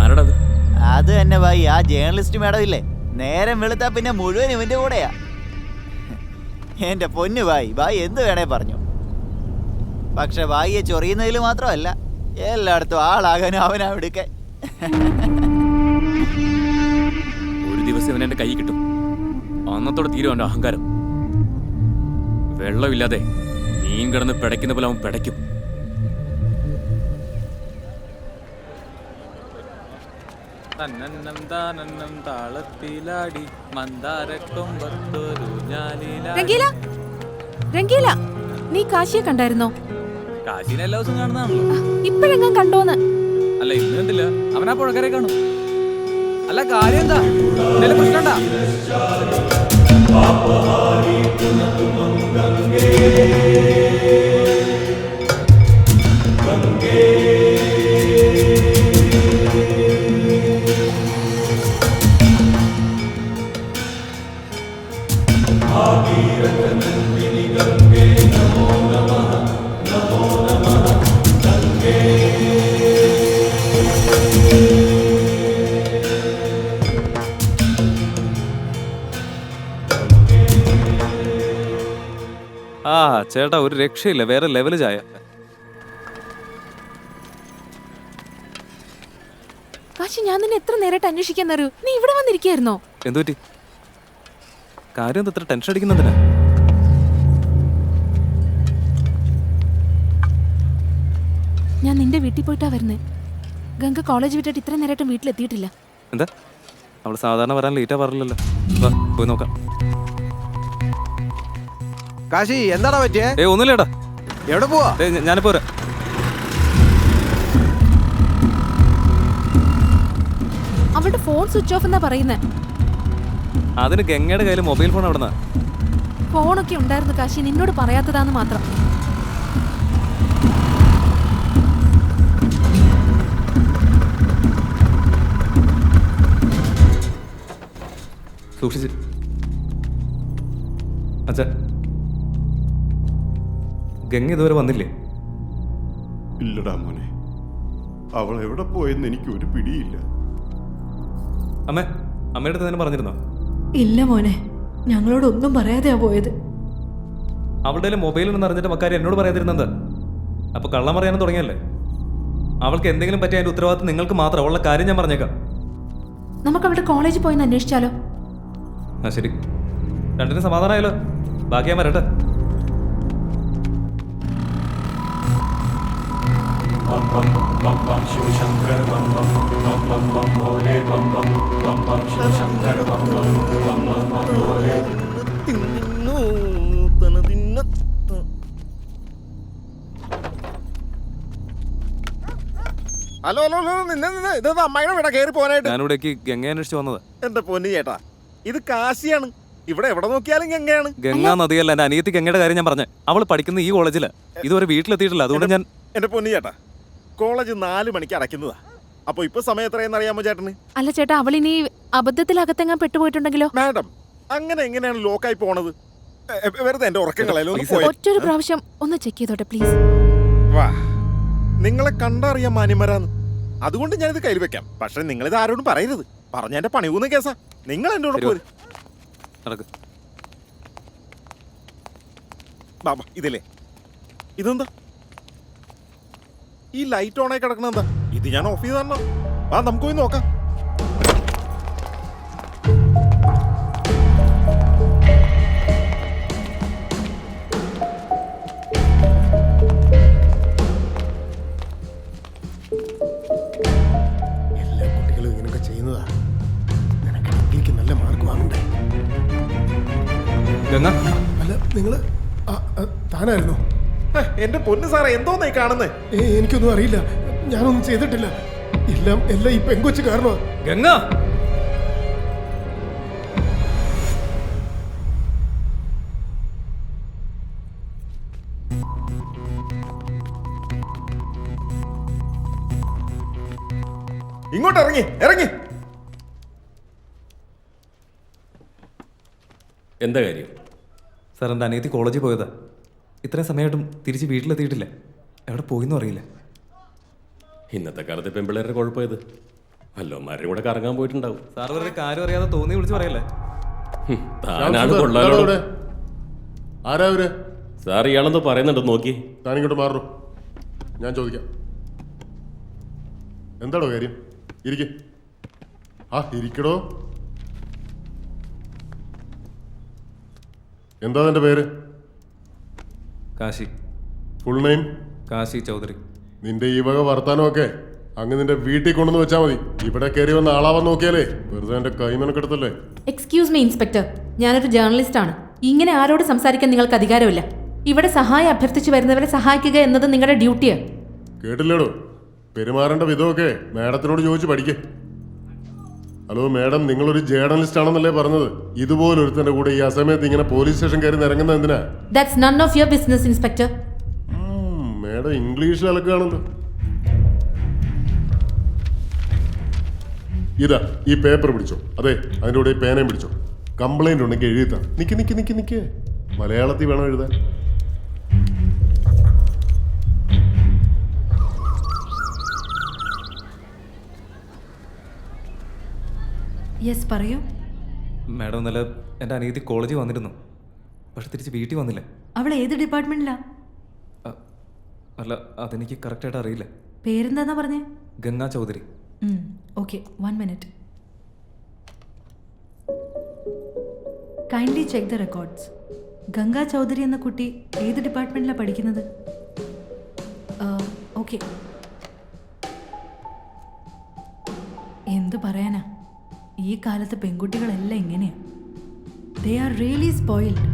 ആരടത്? അത് തന്നെ ഭായി, ആ ജേർണലിസ്റ്റ് മേഡം ഇല്ലേ, നേരം വെളുത്താ പിന്നെ മുഴുവൻ ഇവന്റെ കൂടെയാ. എന്റെ പൊന്നു ഭായി, ഭായി എന്ത് വേണേ പറഞ്ഞു. പക്ഷെ ഭായിയെ ചൊറിയുന്നതിൽ മാത്രമല്ല, എല്ലായിടത്തും ആളാകാനും അവനവിടുക്കെ. ഒരു ദിവസം ഇവൻ എന്റെ കൈ കിട്ടും. അന്നത്തോടെ തീരുവാൻ്റെ അഹങ്കാരം. വെള്ളമില്ലാതെ മീൻ കിടന്ന് പിടയ്ക്കുന്ന പോലെ അവൻ പിടയ്ക്കും. രംഗീല, രംഗീല, നീ കാശിയെ കണ്ടായിരുന്നോ? കാശിനെ എല്ലാ ദിവസവും കാണുന്നതാണല്ലോ. ഇപ്പോഴെങ്ങാൻ കണ്ടോന്ന്? അല്ല, ഇന്ന് കണ്ടില്ല. അവനാ പുഴക്കരെ കാണും. അല്ല, കാര്യം എന്താ? എന്തെങ്കിലും പ്രശ്നമുണ്ടാ? ആ ചേട്ടാ, ഒരു രക്ഷയില്ല. വേറെ ലെവല് ചായ. കാശി, ഞാൻ നിന്നെ എത്ര നേരമായിട്ട് അന്വേഷിക്കാൻ അറിയൂ. നീ ഇവിടെ വന്നിരിക്കായിരുന്നോ? എന്തു പറ്റി? കാര്യം എന്താ ഇത്ര ടെൻഷൻ അടിക്കുന്നതിനാ? ഞാൻ നിന്റെ വീട്ടിൽ പോയിട്ടാ വരുന്നേ. ഗംഗ കോളേജ് വിട്ടിട്ട് ഇത്ര നേരമായിട്ടും വീട്ടിലെത്തിയിട്ടില്ല. എന്താ? അവള് സാധാരണ വരാൻ ലേറ്റാ പറഞ്ഞില്ലല്ലോ. വാ, പോയി നോക്കാം. കാശി, എന്താടാ പറ്റിയേ? ഒന്നുമില്ലേടാ. എവിടെ പോവാ? ഞാനിപ്പോ വരാം. അവളുടെ ഫോൺ സ്വിച്ച് ഓഫ് എന്നാ പറയുന്നേ. അതിന് ഗംഗയുടെ കയ്യിൽ മൊബൈൽ ഫോൺ എവിടെന്നാ? ഫോണൊക്കെ ഉണ്ടായിരുന്നു കാശി, നിന്നോട് പറയാത്തതാന്ന് മാത്രം. സൂക്ഷിച്ച്. അച്ഛാ, ഗംഗ ഇതുവരെ വന്നില്ലേ? ഇല്ലടാ മോനെ, അവൾ എവിടെ പോയെന്ന് എനിക്ക് ഒരു പിടിയില്ല. അമ്മയുടെ അടുത്ത് തന്നെ പറഞ്ഞിരുന്നോ? ഇല്ല മോനെ, ഞങ്ങളോടൊന്നും പറയാതെയാ പോയത്. അവളുടെ മൊബൈൽ ഉണ്ടെന്ന് അറിഞ്ഞിട്ട് മക്കാരി എന്നോട് പറയാതിരുന്നത്. അപ്പൊ കള്ളം പറയാനും തുടങ്ങിയല്ലേ? അവൾക്ക് എന്തെങ്കിലും പറ്റിയ അതിന്റെ ഉത്തരവാദിത്തം നിങ്ങൾക്ക് മാത്രം. ഉള്ള കാര്യം ഞാൻ പറഞ്ഞേക്കാം. നമുക്ക് അവിടെ കോളേജിൽ പോയെന്ന് അന്വേഷിച്ചാലോ? ആ ശരി, രണ്ടിനും സമാധാനമായല്ലോ. ബാക്കി ഞാൻ വരട്ടെ. ഹലോ ഹലോ ഹലോ നിന്നെ ഇത് അമ്മായിയുടെ വീടാ കയറി പോകാനായിട്ട്. ഞാനിവിടേക്ക് ഗംഗ അന്വേഷിച്ച് വന്നത്. എന്റെ പൊന്നു ചേട്ടാ, ഇത് കാശിയാണ്. ഇവിടെ എവിടെ നോക്കിയാലും ഗംഗയാണ്. ഗംഗാ നദിയല്ല, എന്റെ അനിയത്തി ഗംഗയുടെ കാര്യം ഞാൻ പറഞ്ഞത്. അവൾ പഠിക്കുന്ന ഈ കോളേജില് ഇതുവരെ വീട്ടിലെത്തിയിട്ടില്ല. അതുകൊണ്ട് ഞാൻ എന്റെ പൊന്നു ചേട്ടാ, കോളേജ് 4 മണിക്ക് അടയ്ക്കുന്നതാ. അപ്പൊ ഇപ്പൊ സമയം എത്രയെന്ന് അറിയാമോ ചേട്ടന്? അല്ല ചേട്ടാ, അവളിനി അബദ്ധത്തിലകത്തെങ്ങാൻ പെട്ടുപോയിട്ടുണ്ടെങ്കിലോ? മാഡം, അങ്ങനെ എങ്ങനെയാണ് ലോക്കായി പോണത്? വെറുതെ എന്റെ ഉറക്കം കളയല്ലോ. ഒന്ന് പോയി ഒറ്റൊരു പ്രാവശ്യം ഒന്ന് ചെക്ക് ചെയ്തോട്ടെ പ്ലീസ്. വാ, നിങ്ങളെ കണ്ടറിയാൻ മാന്യന്മാരാന്ന്. അതുകൊണ്ട് ഞാനിത് കയ്യിൽ വെക്കാം. പക്ഷെ നിങ്ങളിത് ആരോടും പറയരുത്. പറഞ്ഞ എന്റെ പണി ഊന്ന കേസാ. നിങ്ങൾ എന്റെ കൂടെ പോര്. നടക്ക്. ബാബാ, ഇതില്ലേ ഇതെന്താ ഈ ലൈറ്റ് ഓണായി കിടക്കണ എന്താ? ഇത് ഞാൻ ഓഫ് ചെയ്ത് തരണം. ആ, നമുക്ക് പോയി നോക്കാം. എല്ലാ കുട്ടികളും ഇങ്ങനെയൊക്കെ ചെയ്യുന്നതാ. നിനക്ക് ഡിഗ്രിക്ക് നല്ല മാർക്ക് വാങ്ങണ്ടേ? ഗംഗ, അല്ല നിങ്ങള് താനായിരുന്നോ? എന്റെ പൊന്നു സാറേ, എന്തോന്നാ ഈ കാണുന്നേ? എനിക്കൊന്നും അറിയില്ല. ഞാനൊന്നും ചെയ്തിട്ടില്ല. എല്ലാം ഈ പെങ്കൊച്ച് കാരണമാ. ഗംഗ, ഇങ്ങോട്ട് ഇറങ്ങി. എന്താ കാര്യം? സാർ, എൻ്റെ അനിയത്തി കോളേജിൽ പോയതാ. ഇത്രയും സമയമായിട്ടും തിരിച്ച് വീട്ടിലെത്തിയിട്ടില്ല. എവിടെ പോയിന്നും അറിയില്ല. ഇന്നത്തെ കാലത്ത് പെൺപിള്ളേരുടെ കുഴപ്പമായത് വല്ലവന്മാരുടെ കൂടെ കറങ്ങാൻ പോയിട്ടുണ്ടാവും. സാർ വെറുതെ കാര്യം അറിയാതെ തോന്നി വിളിച്ച് പറയല്ലേ. താനാണ് കൊള്ളാലോ. ആരാ അവര്? സാർ ഇയാളെന്തോ പറയുന്നുണ്ടോ നോക്കി. താനിങ്ങോട്ട് മാറൂ, ഞാൻ ചോദിക്കാം. എന്താടോ കാര്യം? ഇരിക്ക്. ഇരിക്കടോ. എന്താ നിന്റെ പേര്? കാശി. Full name? കാശി ചൗധരി. നിന്റെ ഈ വക വർത്താനമൊക്കെ അങ്ങ് നിന്റെ വീട്ടിൽ കൊണ്ടുവന്ന് വെച്ചാൽ മതി. ഇവിടെ കയറി വന്ന ആളാവാൻ നോക്കിയാലേ വെറുതെ എന്റെ കൈമനക്കെടുത്തല്ലേ. എക്സ്ക്യൂസ് മീ ഇൻസ്പെക്ടർ, ഞാനൊരു ജേർണലിസ്റ്റ് ആണ്. ഇങ്ങനെ ആരോട് സംസാരിക്കാൻ നിങ്ങൾക്ക് അധികാരമില്ല. ഇവിടെ സഹായം അഭ്യർത്ഥിച്ചു വരുന്നവരെ സഹായിക്കുക എന്നത് നിങ്ങളുടെ ഡ്യൂട്ടിയാണ്. കേട്ടില്ലേടോ? പെരുമാറേണ്ട വിധമൊക്കെ മാഡത്തിനോട് ചോദിച്ച് പഠിക്കേ. ഹലോ മാഡം, നിങ്ങളൊരു ജേർണലിസ്റ്റ് ആണെന്നല്ലേ പറഞ്ഞത്? ഇതുപോലൊരുത്തന്റെ കൂടെ ഈ അസമയത്ത് ഇങ്ങനെ പോലീസ് സ്റ്റേഷൻ കയറി നിരങ്ങുന്നത് എന്തിനാ? That's none of your business inspector. Madam ഇംഗ്ലീഷിൽ അലക്കുകയാണല്ലോ. ഇതാ ഈ പേപ്പർ പിടിച്ചോ. അതെ, അതിൻ്റെ കൂടെ ഈ പേനയും പിടിച്ചോ. കംപ്ലൈന്റ് ഉണ്ടെങ്കിൽ എഴുതിത്താ. നിക്ക് മലയാളത്തിൽ വേണം എഴുതാൻ. യെസ് പറയൂ. മാഡം, ഇന്നലെ എൻ്റെ അനിയത്തി കോളേജിൽ വന്നിരുന്നു. പക്ഷെ തിരിച്ച് വീട്ടിൽ വന്നില്ല. അവൾ ഏത് ഡിപ്പാർട്ട്മെന്റിലാ? അല്ല, അതെനിക്ക് കറക്റ്റായിട്ട് അറിയില്ല. പേരെന്താന്നാ പറഞ്ഞേ? Ganga Chaudhary. Okay, 1 minute. Kindly check the records. Ganga Chaudhary എന്ന കുട്ടി ഏത് ഡിപ്പാർട്ട്മെന്റിലാണ് പഠിക്കുന്നത്? ഓക്കെ. എന്തു പറയാനാ, ഈ കാലത്ത് പെൺകുട്ടികളെല്ലാം ഇങ്ങനെയാ. They are really spoiled.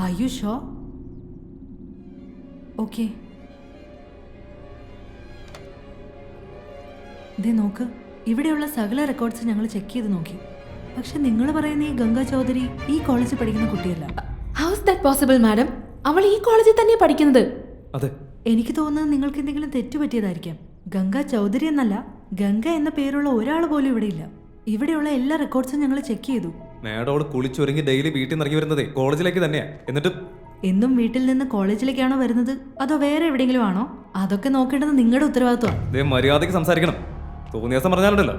Are you sure? Okay. ദേ നോക്ക്, ഇവിടെയുള്ള സകല റെക്കോർഡ്സ് ഞങ്ങൾ ചെക്ക് ചെയ്ത് നോക്കി. പക്ഷെ നിങ്ങൾ പറയുന്ന ഈ ഗംഗാ ചൗധരി ഈ കോളേജിൽ പഠിക്കുന്ന കുട്ടിയല്ല. How is that possible madam? അവൾ ഈ കോളേജിൽ തന്നെയാണ് പഠിക്കുന്നത്. അതെ. എനിക്ക് തോന്നുന്നത് നിങ്ങൾക്ക് എന്തെങ്കിലും തെറ്റുപറ്റിയതായിരിക്കാം. ഗംഗാ ചൗധരി എന്നല്ല, ഗംഗ എന്ന പേരുള്ള ഒരാൾ പോലും ഇവിടെ ഇല്ല. ഇവിടെയുള്ള എല്ലാ റെക്കോർഡ്സും ഞങ്ങൾ ചെക്ക് ചെയ്തു. മാഡം അവൾ കുളിച്ചൊരുങ്ങി ഡെയിലി വീട്ടിൽ നിന്ന് ഇറങ്ങി വരുന്നതേ കോളേജിലേക്ക് തന്നെയാ. എന്നിട്ട് എന്നും വീട്ടിൽ നിന്ന് കോളേജിലേക്കാണോ വരുന്നത്, അതോ വേറെ എവിടെയെങ്കിലും ആണോ? അതൊക്കെ നോക്കേണ്ടത് നിങ്ങളുടെ ഉത്തരവാദിത്വമാണ്. മര്യാദയ്ക്ക് സംസാരിക്കണം. തോന്നിയ ദിവസം പറഞ്ഞാലുണ്ടല്ലോ,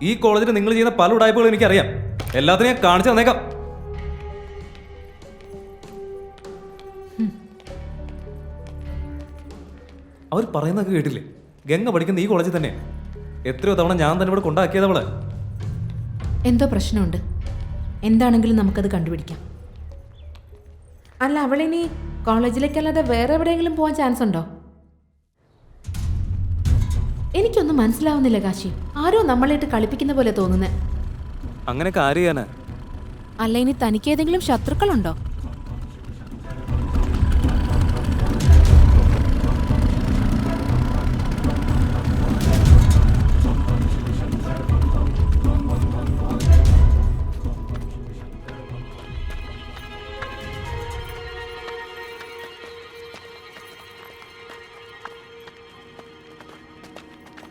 ഈ കോളേജിൽ നിങ്ങൾ ചെയ്യുന്ന പല ഉടായ്പകളും എനിക്കറിയാം. എല്ലാത്തിനും ഞാൻ കാണിച്ചു തന്നേക്കാം. അവർ പറയുന്നതൊക്കെ കേട്ടില്ലേ? ഗംഗ പഠിക്കുന്ന ഈ കോളേജിൽ തന്നെ. എത്രയോ തവണ ഞാൻ തന്നെ ഇവിടെ കൊണ്ടാക്കിയതവള്. എന്തോ പ്രശ്നമുണ്ട്. എന്താണെങ്കിലും നമുക്കത് കണ്ടുപിടിക്കാം. അല്ല, അവളിനി കോളേജിലേക്കല്ലാതെ വേറെ എവിടെയെങ്കിലും പോകാൻ ചാൻസ് ഉണ്ടോ? എനിക്കൊന്നും മനസ്സിലാവുന്നില്ല കാശി. ആരോ നമ്മളായിട്ട് കളിപ്പിക്കുന്ന പോലെ തോന്നുന്നേ. അങ്ങനെ കാര്യം ചെയ്യാനാ? അല്ല, ഇനി തനിക്ക് ഏതെങ്കിലും ശത്രുക്കളുണ്ടോ?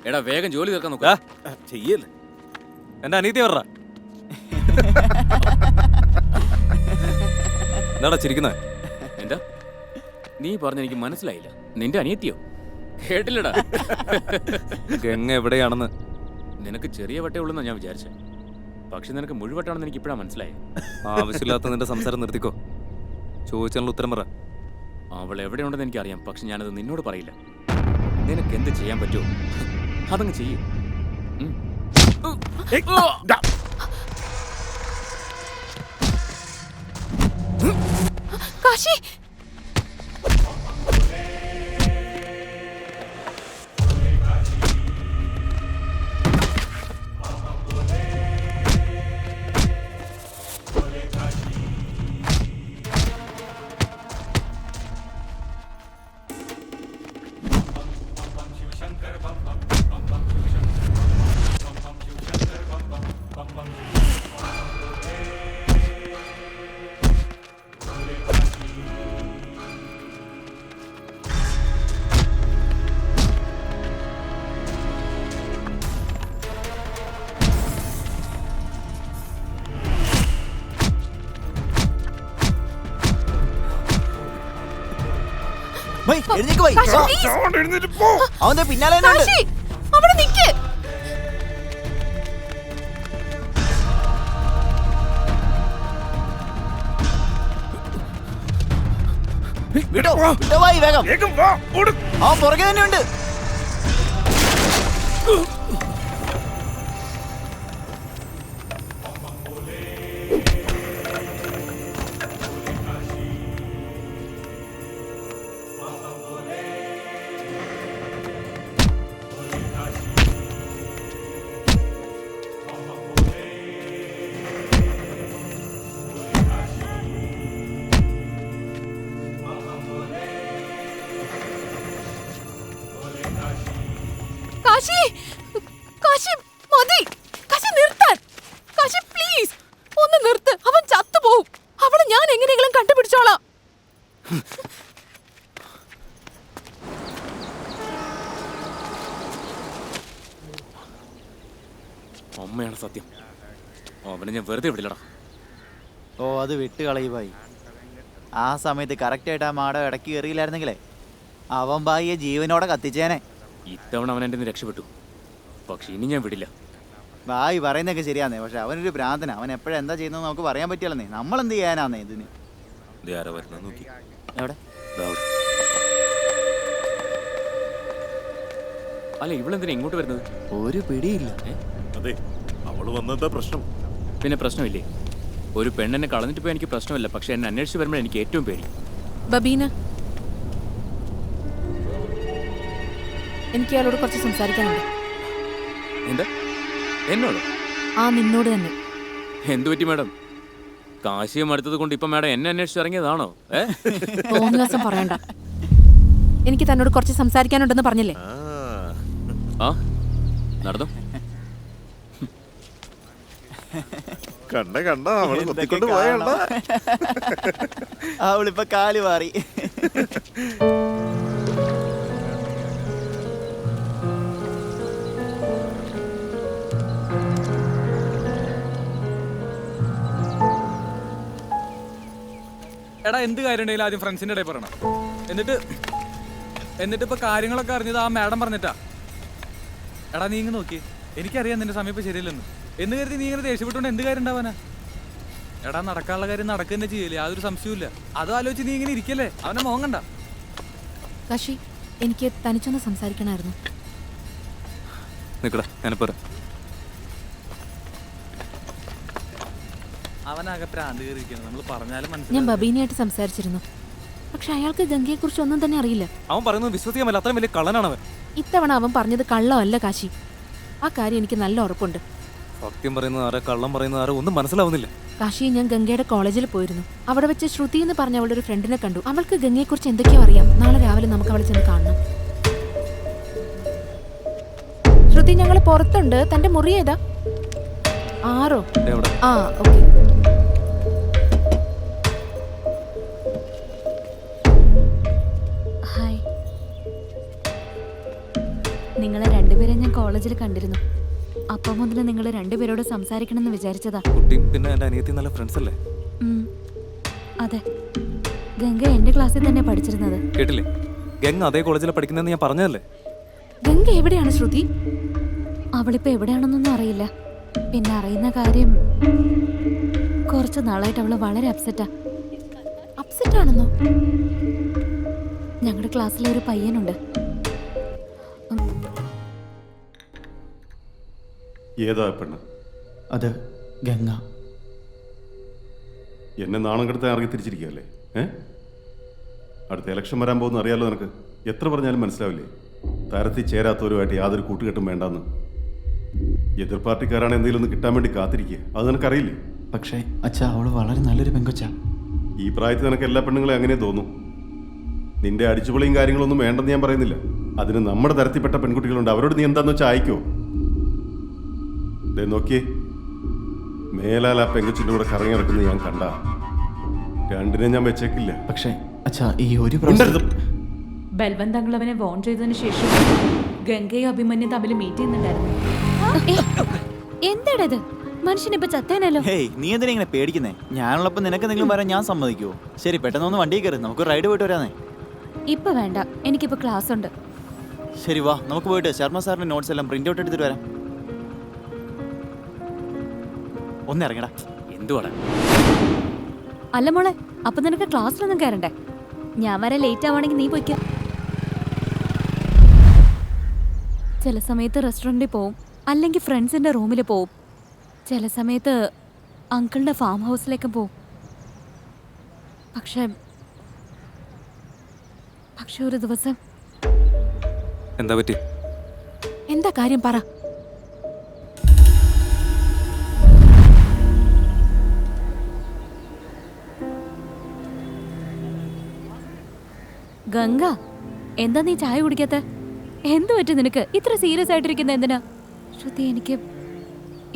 എടാ വേഗം ജോലി തീർക്കാൻ നോക്കാ. ചെയ്യല്ലേ എന്റെ അനീതി പറ. എന്താടാ ചിരിക്കുന്നത്? എന്താ നീ പറഞ്ഞ എനിക്ക് മനസ്സിലായില്ല. നിന്റെ അനിയത്തിയോ? കേട്ടില്ലടാ. ഗംഗ എവിടെയാണെന്ന് നിനക്ക് ചെറിയ വട്ടേ ഉള്ളൂന്നാ ഞാൻ വിചാരിച്ചേ. പക്ഷെ നിനക്ക് മുഴുവട്ടാണെന്ന് എനിക്ക് ഇപ്പോഴാണ് മനസ്സിലായത്. ആവശ്യമില്ലാത്ത നിന്റെ സംസാരം നിർത്തിക്കോ. ചോദിച്ചാലുള്ള ഉത്തരം പറ. അവൾ എവിടെയുണ്ടെന്ന് എനിക്കറിയാം, പക്ഷെ ഞാനത് നിന്നോട് പറയില്ല. നിനക്ക് എന്ത് ചെയ്യാൻ പറ്റുമോ അതങ്ങ് ചെയ്യും. കാശി, അവന്റെ പിന്നാലെ അവിടെ നിക്ക്. വിട്ടോ വേഗം. അവൻ പുറകെ തന്നെ ഉണ്ട്. കാശി, കാശി മതി. കാശി നിർത്താൻ. കാശി പ്ലീസ് ഒന്ന് നിർത്ത്. അവൻ ചത്തുപോകും. അവളെ ഞാൻ എങ്ങനെയെങ്കിലും കണ്ടുപിടിച്ചോളാം. അമ്മയാണ് സത്യം. അവനെ ഞാൻ വെറുതെ വിടില്ലടാ. ഓ, അത് വിട്ട് കളയുവായി. ആ സമയത്ത് കറക്റ്റായിട്ട് ആ മാടം ഇടയ്ക്ക് കയറിയില്ലായിരുന്നെങ്കിലേ അവൻ ബായിയെ ജീവനോടെ കത്തിച്ചേനെ. ഇത്തവണ അവൻ എൻ്റെ നിന്ന് രക്ഷപ്പെട്ടു. പക്ഷെ ഇനി ഞാൻ വിടില്ല. ബായി പറയുന്നതൊക്കെ ശരിയാന്നേ, പക്ഷെ അവനൊരു ഭ്രാന്തന. അവൻ എപ്പോഴും എന്താ ചെയ്യുന്നത് നമുക്ക് പറയാൻ പറ്റില്ലെന്നേ. നമ്മളെന്ത് ചെയ്യാനാന്നേ ഇതിന്. എവിടെ? അല്ല, ഇവളെന്തിനാ ഇങ്ങോട്ട് വരുന്നത്? ഒരു പിടിയില്ല. അതെ, അവള് വന്നതാ പ്രശ്നം. പിന്നെ പ്രശ്നമില്ലേ? ഒരു പെണ്ണെന്നെ കളഞ്ഞിട്ട് പോയി എനിക്ക് പ്രശ്നമില്ല, പക്ഷെ എന്നെ അന്വേഷിച്ച് വരുമ്പോൾ എനിക്ക് ഏറ്റവും പേടി. ബബീന, എനിക്ക് അയാളോട് കുറച്ച് സംസാരിക്കാനുണ്ട്. എന്താ? എന്നോട്? ആ, നിന്നോട് തന്നെ. എന്തു പറ്റി മാഡം? കാശിയും അടുത്തത് കൊണ്ട് ഇപ്പൊ മാഡം എന്നെ അന്വേഷിച്ച് ഇറങ്ങിയതാണോ? തോന്നിവാസം പറയണ്ട. എനിക്ക് തന്നോട് കുറച്ച് സംസാരിക്കാനുണ്ടെന്ന് പറഞ്ഞില്ലേ? ആ, നടന്നു. കണ്ട അവള് കൊത്തിക്കൊണ്ട് പോയണ്ട. അവളിപ്പോ കാല് മാറി. എടാ, എന്ത് കാര്യം ഉണ്ടെങ്കിലും ആദ്യം ഫ്രണ്ട്സിന്റെ ഇടയിൽ പറയണം. എന്നിട്ട് ഇപ്പൊ കാര്യങ്ങളൊക്കെ അറിഞ്ഞത് ആ മാഡം പറഞ്ഞിട്ടാ. എടാ, നീ ഇങ്ങ് നോക്കി. എനിക്കറിയാം നിന്റെ സമീപം ശരിയല്ലെന്ന്. എന്ന് കരുതി നീ ഇങ്ങനെ ദേഷ്യപ്പെട്ടുകൊണ്ട് എന്ത് കാര്യം ഉണ്ടാവാനാ? എടാ, നടക്കാനുള്ള കാര്യം നടക്കുക തന്നെ ചെയ്യില്ലേ, യാതൊരു സംശയവും. അത് ആലോചിച്ച് നീ ഇങ്ങനെ ഇരിക്കല്ലേ? അവനെ മോഹം കണ്ട. കാശി, എനിക്ക് തനിച്ചൊന്ന് സംസാരിക്കണമായിരുന്നു. നിക്കടാ, ഞാനിപ്പോ അവനാകെ പ്രാന്ത് കയറിയിരിക്കുന്നു. നമ്മൾ പറഞ്ഞാലും ഞാൻ മനസ്സിലാവില്ല. ബബീനയായിട്ട് സംസാരിച്ചിരുന്നു. പക്ഷെ അയാൾക്ക് ഗംഗയെക്കുറിച്ച് ഒന്നും തന്നെ അറിയില്ല. അവൻ പറയുന്നത് വിശ്വസിക്കാൻ പറ്റില്ല, അത്രയും വലിയ കള്ളനാണ് അവൻ. ഇത്തവണ അവൻ പറഞ്ഞത് കള്ളമല്ല കാശി. ആ കാര്യം എനിക്ക് നല്ല ഉറപ്പുണ്ട്. സത്യം പറയുന്നത് ആരാ കള്ളം പറയുന്നത് ആരോ ഒന്നും മനസ്സിലാവുന്നില്ല. കാശി, ഞാൻ ഗംഗയുടെ കോളേജിൽ പോയിരുന്നു. അവിടെ വെച്ച് ശ്രുതി എന്ന് പറഞ്ഞ അവളുടെ ഒരു ഫ്രണ്ടിനെ കണ്ടു. അവൾക്ക് ഗംഗയെക്കുറിച്ച് എന്തൊക്കെയോ അറിയാം. നാളെ രാവിലെ നമുക്ക് അവളെ ചെന്ന് കാണണം. ശ്രുതി, ഞങ്ങൾ പുറത്തുണ്ട്. തന്റെ മുറി ഏതാ? 6 എവിടെ? ആ, ഓക്കെ. ഹായ്. നിങ്ങളെ രണ്ടുപേരെ ഞാൻ കോളേജിൽ കണ്ടിരുന്നു. അപ്പം മുതൽ നിങ്ങൾ രണ്ടുപേരോട് സംസാരിക്കണമെന്ന് വിചാരിച്ചതാ. കുട്ടിയും പിന്നെ എൻ്റെ അനിയത്തി നല്ല ഫ്രണ്ട്സ് അല്ലേ? അതെ, ഗംഗ എന്റെ ക്ലാസ്സിൽ തന്നെ പഠിച്ചിരുന്നത്. കേട്ടില്ലേ, ഗംഗ അതേ കോളേജിൽ പഠിക്കുന്നതെന്ന് ഞാൻ പറഞ്ഞതല്ലേ. ഗംഗ എവിടെയാണ് ശ്രുതി? അവളിപ്പോ എവിടെയാണെന്നൊന്നും അറിയില്ല. പിന്നെ അറിയുന്ന കാര്യം, കുറച്ച് നാളായിട്ട് അവള് വളരെ അപ്സെറ്റാ. അപ്സെറ്റ് ആണെന്നോ? ഞങ്ങളുടെ ക്ലാസ്സിലെ ഒരു പയ്യനുണ്ട്. ഏതാ പെണ്ണ്? അത് ഗംഗ. എന്നെ നാണം കെടുത്താൻ ഇറങ്ങി തിരിച്ചിരിക്കുകയല്ലേ? അടുത്ത ഇലക്ഷൻ വരാൻ പോകുന്ന അറിയാലോ നിനക്ക്. എത്ര പറഞ്ഞാലും മനസ്സിലാവില്ലേ? തരത്തിൽ ചേരാത്തവരുമായിട്ട് യാതൊരു കൂട്ടുകെട്ടും വേണ്ടാന്ന്. എതിർ പാർട്ടിക്കാരാണ് എന്തെങ്കിലും ഒന്ന് കിട്ടാൻ വേണ്ടി കാത്തിരിക്കുക. അത് നിനക്കറിയില്ലേ? പക്ഷേ അച്ഛാ, അവള് വളരെ നല്ലൊരു പെങ്കൊച്ച. ഈ പ്രായത്തിൽ നിനക്ക് എല്ലാ പെണ്ണുങ്ങളെ അങ്ങനെ തോന്നും. നിന്റെ അടിച്ചുപൊളിയും കാര്യങ്ങളൊന്നും വേണ്ടെന്ന് ഞാൻ പറയുന്നില്ല. അതിന് നമ്മുടെ തരത്തിൽപ്പെട്ട പെൺകുട്ടികളുണ്ട്. അവരോട് നീ എന്താന്ന് വെച്ചാൽ അയക്കോ? നോക്കിയേ, മേലാൽ ആ പെങ്കുച്ചിൻ്റെ കൂടെ കറങ്ങി നടക്കുന്നത് ഞാൻ കണ്ട. രണ്ടിനെ ഞാൻ വെച്ചേക്കില്ല. പക്ഷേ അച്ഛാ, ഈ ഒരു ബൽവന്ത് അങ്കിൾ അവനെ വോൺ ചെയ്തതിനു ശേഷം ഗംഗയും അഭിമന്യു തമ്മിൽ മീറ്റ് ചെയ്യുന്നുണ്ടായിരുന്നു. എന്താടത്? മനുഷ്യനിപ്പോ ചത്തേനല്ലോ. ഹേയ്, നീ എന്തിനാ ഇങ്ങനെ പേടിക്കുന്നേ? ഞാനുള്ളപ്പോ നിനക്ക് എന്തെങ്കിലും വരാൻ ഞാൻ സമ്മതിക്കുവോ? ശരി, പെട്ടെന്ന് വണ്ടി കയറി, നമുക്ക് റൈഡ് പോയിട്ട് വരാന്നേ. ഇപ്പൊ വേണ്ട, എനിക്കിപ്പോ ക്ലാസ് ഉണ്ട്. ശരി, വാ, നമുക്ക് പോയിട്ട് ശർമ്മ സാറിന്റെ നോട്ട്സ് എല്ലാം പ്രിന്റ് ഔട്ട് എടുത്തിട്ട് വരാം. ഒന്ന് ഇറങ്ങടാ. എന്തുവാടാ? അല്ല മോളെ, അപ്പൊ നിനക്ക് ക്ലാസ്സിലൊന്നും കയറണ്ടേ? ഞാൻ വരെ ലേറ്റ് ആവുകയാണെങ്കിൽ നീ പോയിക്ക. ചില സമയത്ത് റെസ്റ്റോറൻറ്റിൽ പോവും, അല്ലെങ്കിൽ ഫ്രണ്ട്സിന്റെ റൂമിൽ പോവും. ചില സമയത്ത് അങ്കിളിന്റെ ഫാം ഹൗസിലേക്ക് പോവും. പക്ഷെ ഒരു ദിവസം. എന്താ പറ്റി? എന്താ കാര്യം പറ. ഗംഗ, എന്താ നീ ചായ കുടിക്കാത്ത? എന്തു പറ്റി നിനക്ക്? ഇത്ര സീരിയസ് ആയിട്ടിരിക്കുന്ന എന്തിനാ? ശ്രുതി,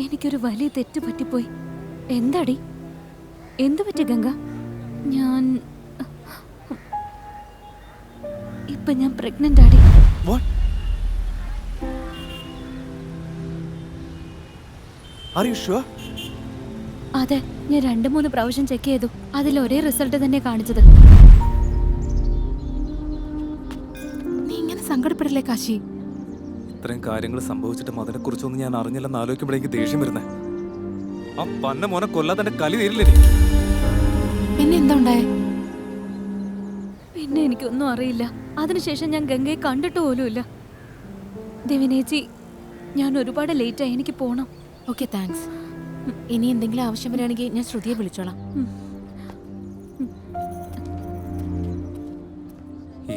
എനിക്കൊരു വലിയ തെറ്റ് പറ്റിപ്പോയി. എന്താടി? എന്തു പറ്റി ഗംഗ? ഇപ്പൊ ഞാൻ പ്രഗ്നന്റ് ആടി. അതെ, ഞാൻ 2-3 പ്രാവശ്യം ചെക്ക് ചെയ്തു. അതിൽ ഒരേ റിസൾട്ട് തന്നെ കാണിച്ചത്. സങ്കടപ്പെടില്ലേ കാശി? ഇത്രയും കാര്യങ്ങൾ സംഭവിച്ചിട്ടും അതിനെക്കുറിച്ചൊന്നും ഞാൻ അറിഞ്ഞില്ലെന്ന് ആലോചിക്കുമ്പോഴേക്ക് ദേഷ്യം വരുന്നേ. ആ പന്ന മോനെ കൊല്ലാതെ എന്റെ കലി തീരില്ലേ? പിന്നെ എന്താ ഉണ്ടായേ? പിന്നെ എനിക്കൊന്നും അറിയില്ല. അതിനുശേഷം ഞാൻ ഗംഗയെ കണ്ടിട്ട് പോലുമില്ല. ദേവിനേച്ചി, ഞാൻ ഒരുപാട് ലേറ്റായി, എനിക്ക് പോണം. Okay, thanks. ഇനി എന്തെങ്കിലും ആവശ്യം വരികയാണെങ്കിൽ ഞാൻ ശ്രുതിയെ വിളിച്ചോളാം.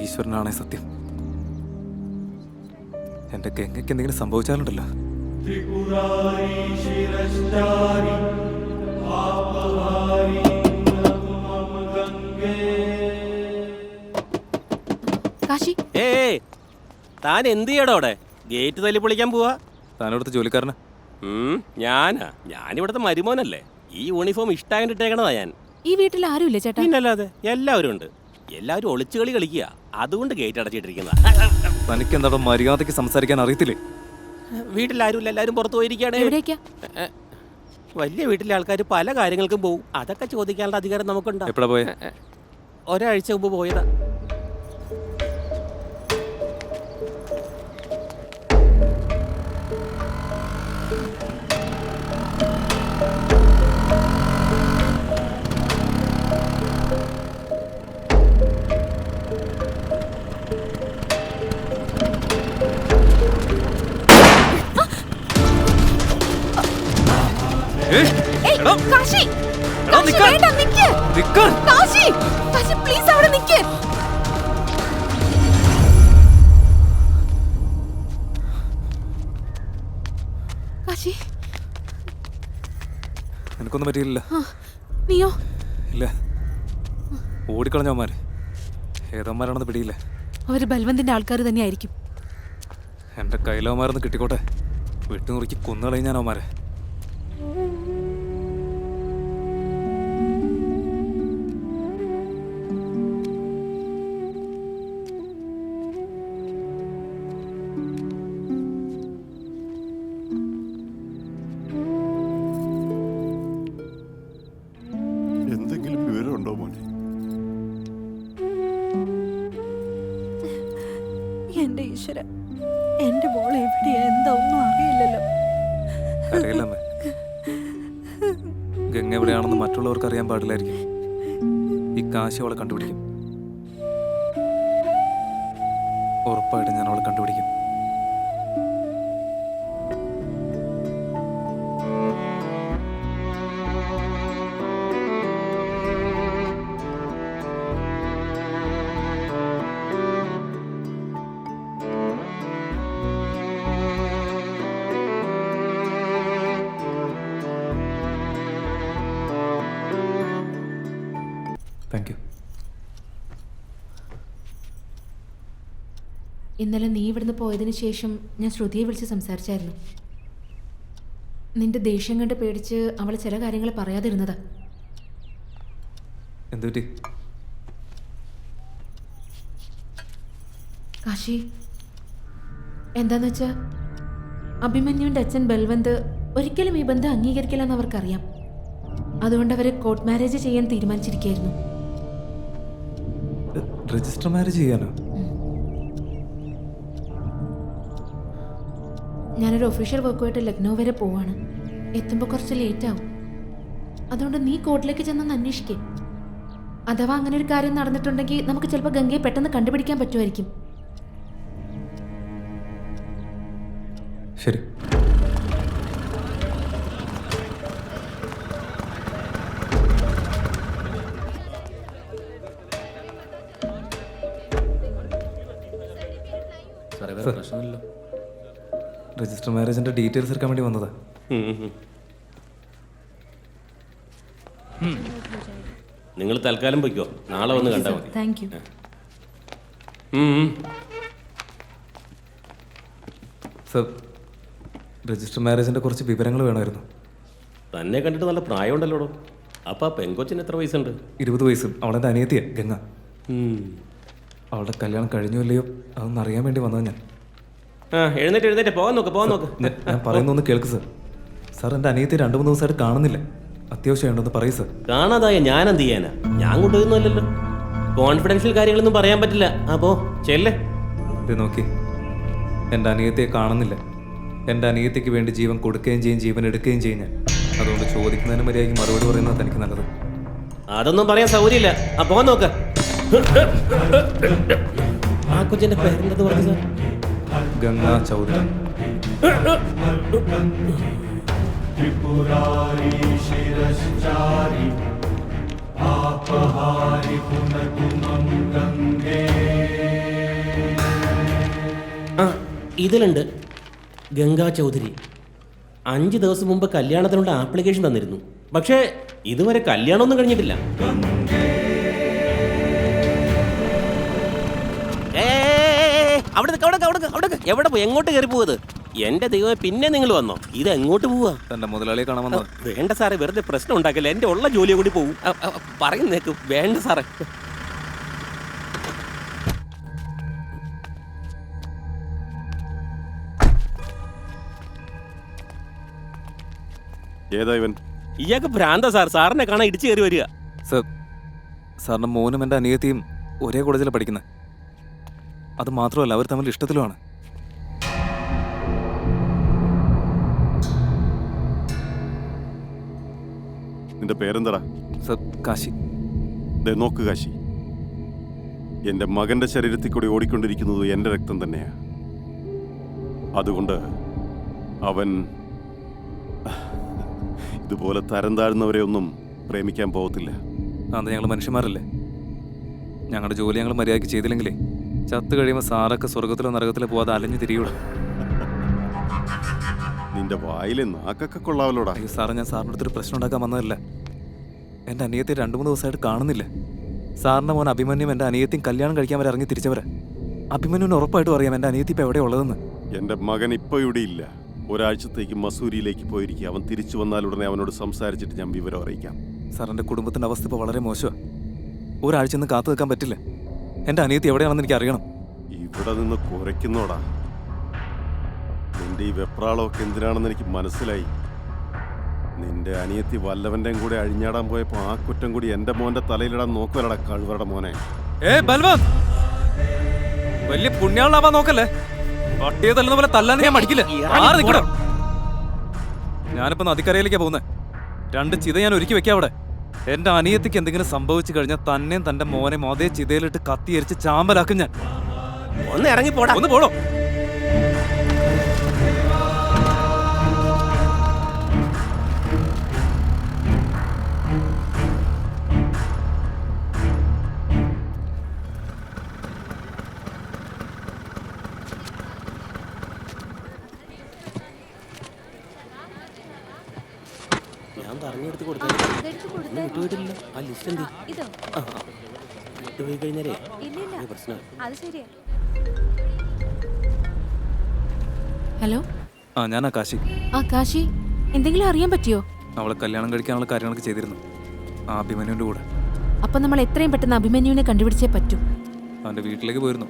ഈശ്വരനാണേ സത്യം. എന്റെ ഗംഗയ്ക്ക് എന്തെങ്കിലും സംഭവിച്ചാലുണ്ടല്ലോ. കാശി, താൻ എന്ത് ചെയ്യടോ അവിടെ? ഗേറ്റ് തല്ലി പൊളിക്കാൻ പോവാ? താനോടത്ത് ജോലിക്കാരനാ? ഞാനിവിടുത്തെ മരുമോനല്ലേ. ഈ യൂണിഫോം ഇഷ്ടായിട്ടേക്കണതാ ഞാൻ. ഈ വീട്ടിൽ ആരുമില്ലേ ചേട്ടാ? പിന്നല്ലാതെ എല്ലാവരും ഉണ്ട്. എല്ലാവരും ഒളിച്ചുകളി കളിക്കുക, അതുകൊണ്ട് ഗേറ്റ് അടച്ചിട്ടിരിക്കുന്ന. തനിക്ക് എന്താ മര്യാദയ്ക്ക് സംസാരിക്കാൻ അറിയത്തില്ലേ? വീട്ടിലാരുമില്ല, എല്ലാവരും പുറത്തു പോയിരിക്കുകയാണ്. വലിയ വീട്ടിലെ ആൾക്കാർ പല കാര്യങ്ങൾക്കും പോകും. അതൊക്കെ ചോദിക്കാനുള്ള അധികാരം നമുക്കുണ്ടോ? എപ്പോഴാ പോയെ? ഒരാഴ്ച മുമ്പ് പോയതാ. കാശി, വേണ്ട, നിക്ക്. കാശി, കാശി, please അവിടെ നിക്ക്. കാശി, എനിക്കൊന്നും പറ്റിയില്ല. നീയോ? ഇല്ല, ഓടിക്കളഞ്ഞവന്മാര് ഏതവന്മാരാണെന്ന് പിടിയില്ല. അവര് ബൽവന്തിന്റെ ആൾക്കാർ തന്നെയായിരിക്കും. എൻ്റെ കയ്യിലവന്മാരൊന്ന് കിട്ടിക്കോട്ടെ, വെട്ടുനുറുക്കി കൊന്നുകളയും ഞാൻ അവന്മാരെ. എന്തെങ്കിലും വിവരമുണ്ടോ മോനെ? എന്റെ ഈശ്വര, എന്റെ മോൾ എവിടെയാ എന്താ ഒന്നും അറിയില്ലല്ലോ. അറിയില്ലമ്മേ, ഗംഗ എവിടെയാണെന്ന് മറ്റുള്ളവർക്ക് അറിയാൻ പാടില്ലായിരിക്കും. ഈ കാശി അവളെ കണ്ടുപിടിക്കും. ഉറപ്പായിട്ടും ഞാൻ അവളെ കണ്ടുപിടിക്കും. Thank you. ഇന്നലെ നീ ഇവിടുന്ന് പോയതിനു ശേഷം ഞാൻ ശ്രുതിയെ വിളിച്ച് സംസാരിച്ചായിരുന്നു. നിന്റെ ദേഷ്യം കണ്ട് പേടിച്ച് അവൾ ചില കാര്യങ്ങൾ പറയാതിരുന്നതാ. എന്തുപറ്റി? കാശി, എന്താന്ന് വെച്ചാ അഭിമന്യുവിൻ്റെ അച്ഛൻ ബൽവന്ത് ഒരിക്കലും ഈ ബന്ധം അംഗീകരിക്കില്ല എന്ന് അവർക്കറിയാം. അതുകൊണ്ട് അവരെ കോർട്ട് മാരേജ് ചെയ്യാൻ തീരുമാനിച്ചിരിക്കുകയായിരുന്നു. രജിസ്റ്റർ മാരേജ് ചെയ്യാനോ? ഞാനൊരു ഒഫീഷ്യൽ വർക്കുമായിട്ട് ലക്നൗ വരെ പോവാണ്. എത്തുമ്പോൾ കുറച്ച് ലേറ്റ് ആവും. അതുകൊണ്ട് നീ കോർട്ടിലേക്ക് ചെന്നൊന്ന് അന്വേഷിക്കേ. അഥവാ അങ്ങനെ ഒരു കാര്യം നടന്നിട്ടുണ്ടെങ്കിൽ നമുക്ക് ചിലപ്പോൾ ഗംഗയെ പെട്ടെന്ന് കണ്ടുപിടിക്കാൻ പറ്റുമായിരിക്കും. ശരി. പ്രശ്നമില്ലല്ലോ. രജിസ്റ്റർ മാരേജിന്റെ ഡീറ്റെയിൽസ് എടുക്കാൻ വേണ്ടി വന്നതാ. നിങ്ങൾ തൽക്കാലം പൊയ്ക്കോ, നാളെ വന്ന് കണ്ടാൽ മതി. Thank you. സർ, രജിസ്റ്റർ മാരേജിന്റെ കുറച്ച് വിവരങ്ങൾ വേണമായിരുന്നു. തന്നെ കണ്ടിട്ട് നല്ല പ്രായമുണ്ടല്ലോടോ. അപ്പൊ ആ പെങ്കൊച്ചിന് എത്ര വയസ്സുണ്ട്? 20 വയസ്സ്. അവളെൻ്റെ അനിയത്തിയാ ഗംഗ. അവളുടെ കല്യാണം കഴിഞ്ഞോ ഇല്ലയോ അതൊന്നും അറിയാൻ വേണ്ടി വന്നത് ഞാൻ. എഴുന്നേറ്റ് പോകാൻ നോക്ക്. ഞാൻ പറയുന്നൊന്ന് കേൾക്ക് സർ. സാർ, എൻ്റെ അനിയത്തി 2-3 ദിവസമായിട്ട് കാണുന്നില്ല. അത്യാവശ്യമുണ്ടെന്ന് പറയൂ സർ. കാണാതായ ഞാൻ എന്ത് ചെയ്യാനാ? ഞാൻ കൊണ്ടുപോകുന്നല്ലോ. കോൺഫിഡൻഷ്യൽ കാര്യങ്ങളൊന്നും പറയാൻ പറ്റില്ല. അപ്പോ ചെല്ലേ. ഇത് നോക്കി, എൻ്റെ അനിയത്തിയെ കാണുന്നില്ല. എൻ്റെ അനിയത്തിക്ക് വേണ്ടി ജീവൻ കൊടുക്കുകയും ചെയ്യും, ജീവൻ എടുക്കുകയും ചെയ്യും ഞാൻ. അതുകൊണ്ട് ചോദിക്കുന്നതിന് മര്യാദയ്ക്ക് മറുപടി പറയുന്നത് എനിക്ക് നല്ലത്. അതൊന്നും പറയാൻ സൗകര്യമില്ല. പോകാൻ നോക്ക്. ആ കൊച്ചിന്റെ പേരെന്ത് പറഞ്ഞു സാർ? ഗംഗാ ചൗധരി. ഇതിലുണ്ട് ഗംഗാ ചൗധരി. 5 ദിവസം മുമ്പ് കല്യാണത്തിനുള്ള ആപ്ലിക്കേഷൻ തന്നിരുന്നു. പക്ഷേ ഇതുവരെ കല്യാണമൊന്നും കഴിഞ്ഞിട്ടില്ല. എവിടെ പോയി? എങ്ങോട്ട് കയറി പോയത്? എന്റെ ദൈവമേ, പിന്നെ നിങ്ങൾ വന്നോ? ഇത് എങ്ങോട്ട് പോവാ? തന്റെ മുതലാളിയെ കാണാൻ വന്നത്. വേണ്ട സാറേ, വെറുതെ പ്രശ്നം ഉണ്ടാക്കില്ല. എന്റെ ഉള്ള ജോലിയെ കൂടി പോവും. പറയുന്നേക്ക്. വേണ്ട സാറേ. ഏതാ ഇവൻ? ഇയാൾക്ക് ഭ്രാന്ത സാർ. സാറിനെ കാണാൻ ഇടിച്ചു കയറി വരിക. സർ, സാറിന്റെ മോനും എൻ്റെ അനിയത്തിയും ഒരേ കോളേജിലാണ് പഠിക്കുന്നത്. അത് മാത്രമല്ല, അവർ തമ്മിൽ ഇഷ്ടത്തിലുമാണ്. നിന്റെ പേരെന്താടാ? സർ, കാശി. നോക്ക് കാശി, എൻ്റെ മകന്റെ ശരീരത്തിൽ കൂടി ഓടിക്കൊണ്ടിരിക്കുന്നത് എൻ്റെ രക്തം തന്നെയാ. അതുകൊണ്ട് അവൻ ഇതുപോലെ തരം താഴ്ന്നവരെ ഒന്നും പ്രേമിക്കാൻ പോകത്തില്ല. അന്ന് ഞങ്ങൾ മനുഷ്യന്മാരല്ലേ? ഞങ്ങളുടെ ജോലി ഞങ്ങൾ മര്യാദയ്ക്ക് ചെയ്തില്ലെങ്കിലേ ചത്ത് കഴിയുമ്പോൾ സാറൊക്കെ സ്വർഗത്തിലോ നരകത്തിലോ പോവാതെ അലഞ്ഞു തിരിയൂടെ. നിന്റെ വായിലെ നാക്കൊക്കെ കൊള്ളാവല്ലോടാ. അയ്യോ സാറേ, ഞാൻ സാറിൻ്റെ അടുത്തൊരു പ്രശ്നം ഉണ്ടാക്കാൻ വന്നതല്ല. എൻ്റെ അനിയത്തെ 2-3 ദിവസമായിട്ട് കാണുന്നില്ല. സാറിൻ്റെ മോൻ അഭിമന്യും എൻ്റെ അനിയത്തിയും കല്യാണം കഴിക്കാൻ വരെ ഇറങ്ങി തിരിച്ചവരെ. അഭിമന്യുവിന് ഉറപ്പായിട്ടും അറിയാം എൻ്റെ അനിയത്തി ഇപ്പോൾ എവിടെ ഉള്ളതെന്ന്. എൻ്റെ മകൻ ഇപ്പോൾ ഇവിടെ ഇല്ല. ഒരാഴ്ചത്തേക്ക് മസൂരിയിലേക്ക് പോയിരിക്കും. അവൻ തിരിച്ചു വന്നാലുടനെ അവനോട് സംസാരിച്ചിട്ട് ഞാൻ വിവരം അറിയിക്കാം. സാർ, എൻ്റെ കുടുംബത്തിൻ്റെ അവസ്ഥ ഇപ്പോൾ വളരെ മോശമാണ്. ഒരാഴ്ച ഒന്നും കാത്തു നിൽക്കാൻ പറ്റില്ല. എൻ്റെ അനിയത്തി എവിടെയാണെന്ന് എനിക്ക് അറിയണം. ഇവിടെ നിന്ന് കുരയ്ക്കുന്നോടാ. നിന്റെ ഈ വെപ്രാളമൊക്കെ എന്തിനാണെന്ന് എനിക്ക് മനസ്സിലായി. നിന്റെ അനിയത്തി വല്ലവൻ്റെയും കൂടെ അഴിഞ്ഞാടാൻ പോയപ്പോൾ ആ കുറ്റം കൂടി എൻ്റെ മോൻ്റെ തലയിലിടാൻ നോക്കുവല്ലടാ കഴിവരുടെ മോനെ. വലിയ പുണ്യാളാവാൻ നോക്കല്ലേ? പട്ടിയെ തല്ലുന്ന പോലെ തല്ലാൻ ഞാൻ മടിക്കില്ല. ഞാനിപ്പോ നദിക്കരയിലേക്കാ പോകുന്നത്. 2 ചിത ഞാൻ ഒരുക്കി വെക്കാം അവിടെ. എന്റെ അനിയത്തിക്ക് എന്തെങ്കിലും സംഭവിച്ചു കഴിഞ്ഞാൽ തന്നെയും തന്റെ മോനെ അതേ ചിതയിലിട്ട് കത്തിയരിച്ച് ചാമ്പലാക്കും ഞാൻ. ഒന്ന് ഇറങ്ങി പോടാ. ഒന്ന് പോടോ. ഞാൻ പറഞ്ഞെടുത്ത് കൊടുത്തു. വിട്ടുപോയിട്ടില്ല. ആ ലിസ്റ്റ് എന്ത് വിട്ടുപോയി കഴിഞ്ഞാലേ പ്രശ്നം. ഹലോ. ഞാനാ കാശി. കാശി, എന്തെങ്കിലും അറിയാൻ പറ്റിയോ? അവളെ കല്യാണം കഴിക്കാനുള്ള കാര്യങ്ങളൊക്കെ ചെയ്തിരുന്നു ആ അഭിമന്യുവിന്റെ കൂടെ. അപ്പൊ നമ്മൾ എത്രയും പെട്ടെന്ന് അഭിമന്യുവിനെ കണ്ടുപിടിച്ചേ പറ്റൂ. അവന്റെ വീട്ടിലേക്ക് പോയിരുന്നു.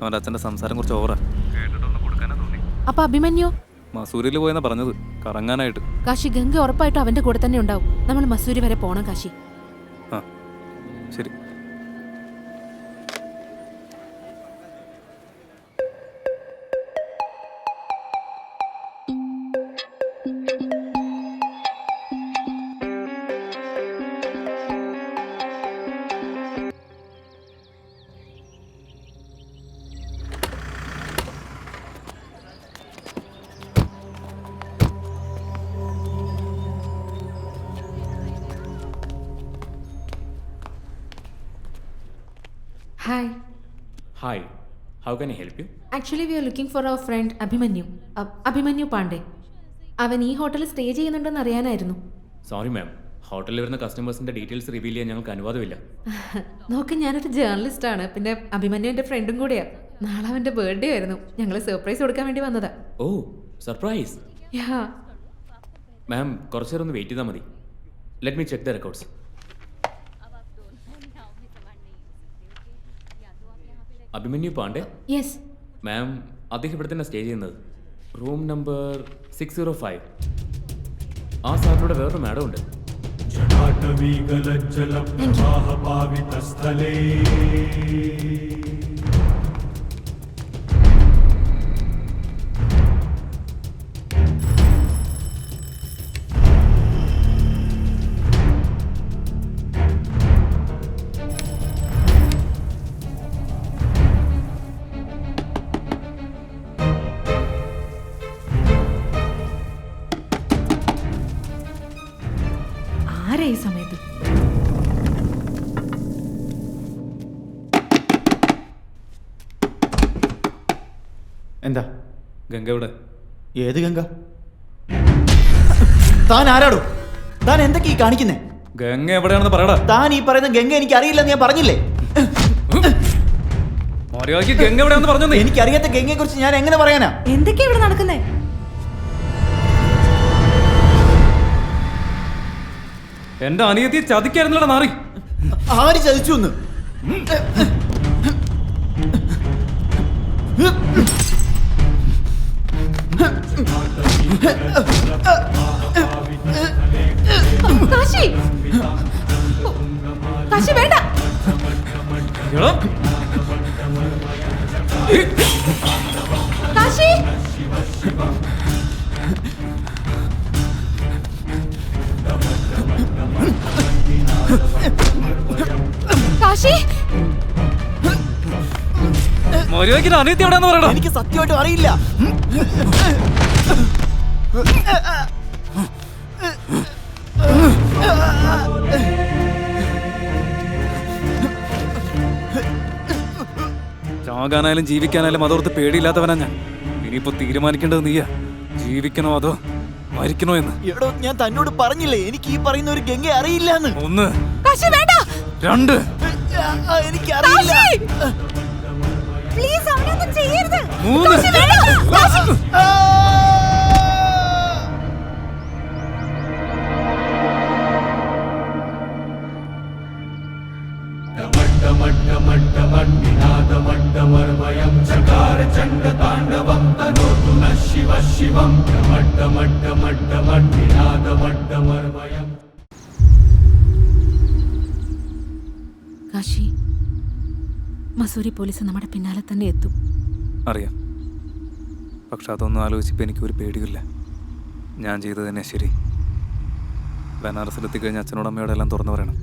അവന്റെ അച്ഛന്റെ സംസാരം കുറച്ച് ഓവറാ. അപ്പൊ അഭിമന്യു മസൂരിയിൽ പോയെന്നാ പറഞ്ഞത്, കറങ്ങാനായിട്ട്. കാശി, ഗംഗ ഉറപ്പായിട്ടും അവന്റെ കൂടെ തന്നെ ഉണ്ടാവും. നമ്മൾ മസൂരി വരെ പോണം കാശി. ആ ശരി. Hi. Hi, how can I help you? Actually we are looking for our friend Abhimanyu. Abhimanyu Pandey. അവൻ ഈ ഹോട്ടലിൽ സ്റ്റേ ചെയ്യുന്നുണ്ടെന്ന് അറിയാനായിരുന്നു. സോറി മാം, ഹോട്ടലിൽ വരുന്ന കസ്റ്റമേഴ്സിന്റെ ഡീറ്റെയിൽസ് റിവീൽ ചെയ്യാൻ ഞങ്ങൾക്ക് അനുവാദമില്ല. നോക്ക്, ഞാനൊരു ജേർണലിസ്റ്റ് ആണ്. പിന്നെ അഭിമന്യു എൻ്റെ ഫ്രണ്ടും കൂടെയാണ്. നാളെ അവൻ്റെ ബർത്ത്ഡേ ആയിരുന്നു. ഞങ്ങൾ സർപ്രൈസ് കൊടുക്കാൻ വേണ്ടി വന്നതാ. ഓ, സർപ്രൈസ്. മാം, കുറച്ചു നേരം ഒന്ന് വെയിറ്റ് ചെയ്താൽ മതി. Let me check the records. Abhimanyu Pandey? Yes ma'am, അദ്ദേഹം ഇവിടെ തന്നെ സ്റ്റേ ചെയ്യുന്നത്. Room number 605. ആ സാറിലൂടെ വേറൊരു മാഡം ഉണ്ട്. ആരാ ഈ സമയത്ത്? എന്താ? ഗംഗ എവിടെ? ഏത് ഗംഗ? താൻ ആരാടോ? താൻ എന്തൊക്കെ ഈ കാണിക്കുന്നേ? ഗംഗ എവിടെയാണെന്ന് പറയടാ. താൻ ഈ പറയുന്ന ഗംഗ എനിക്ക് അറിയില്ലെന്ന് ഞാൻ പറഞ്ഞില്ലേ? ഗംഗ എവിടെയാണെന്ന് പറഞ്ഞു. എനിക്കറിയാത്ത ഗംഗയെ കുറിച്ച് ഞാൻ എങ്ങനെ പറയാനാ? എന്തൊക്കെയാ ഇവിടെ നടക്കുന്നേ? എന്റെ അനിയത്തിയെ ചതിക്കായിരുന്നല്ലോ നാറി. ആര് ചതിച്ചു? കാശി, കാശി വേണ്ട. കാശി, കാശി, മര്യാദയ്ക്ക് അനിയത്തി എവിടെയാന്ന് പറയടാ. എനിക്ക് സത്യമായിട്ടും അറിയില്ല. ചാകാനായാലും ജീവിക്കാനായാലും അതോർത്ത് പേടിയില്ലാത്തവനാ ഞാൻ. ഇനിയിപ്പോ തീരുമാനിക്കേണ്ടത് നീയാ, ജീവിക്കണോ അതോ മരിക്കണോ എന്ന്. എടോ, ഞാൻ തന്നോട് പറഞ്ഞില്ലേ എനിക്ക് ഈ പറയുന്ന ഒരു ഗംഗ അറിയില്ലെന്ന്. 1 കാശി വേണ്ട. 2 എനിക്ക് അറിയില്ല. പ്ലീസ് അവനൊന്നും ചെയ്യരുത്. 3 കാശി വേണ്ട. കാശി. കാശി, മസൂരി പോലീസ് നമ്മുടെ പിന്നാലെ തന്നെ എത്തും. അറിയാം. പക്ഷെ അതൊന്നും ആലോചിച്ചപ്പോൾ എനിക്കൊരു പേടിയില്ല. ഞാൻ ചെയ്തത് തന്നെ ശരി. ബനാറസിലെത്തിക്കഴിഞ്ഞാൽ അച്ഛനോടും അമ്മയോടും എല്ലാം തുറന്നു പറയണം.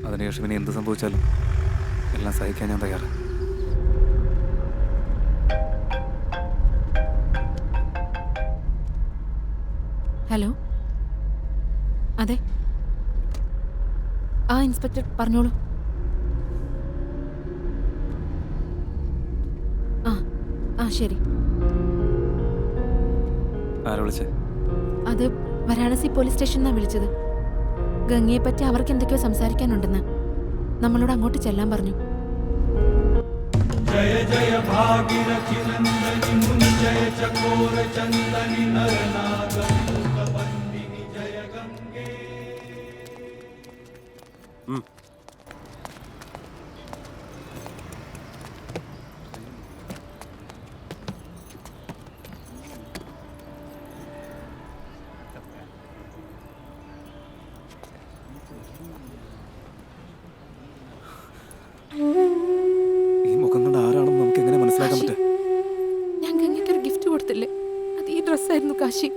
അതിനുശേഷം ഇനി എന്ത് സംഭവിച്ചാലും എല്ലാം സഹിക്കാൻ ഞാൻ തയ്യാറാണ്. ഹലോ, അതെ, ആ ഇൻസ്പെക്ടർ പറഞ്ഞോളൂ. ആ ശരി. ആരാ വിളിച്ചേ? അത് വാരാണസി പോലീസ് സ്റ്റേഷനിലാണ് വിളിച്ചത്. ഗംഗയെ പറ്റി അവർക്ക് എന്തൊക്കെയോ സംസാരിക്കാനുണ്ടെന്ന്. നമ്മളോട് അങ്ങോട്ട് ചെല്ലാൻ പറഞ്ഞു. ജയ ജയ ഭാഗീരഥി നന്ദനി മുഞ്ജയ ചകോര ചന്ദനി നരനാഗ വന്ദിനി ജയ ഗംഗേ. ഈ മുഖം കണ്ട് ആരാണെന്ന് നമുക്ക് എങ്ങനെ മനസ്സിലാക്കാൻ പറ്റുക? ഞാൻ ഗംഗയ്ക്കൊരു ഗിഫ്റ്റ് കൊടുത്തില്ലേ, അത് ഈ ഡ്രസ്സായിരുന്നു കാശി.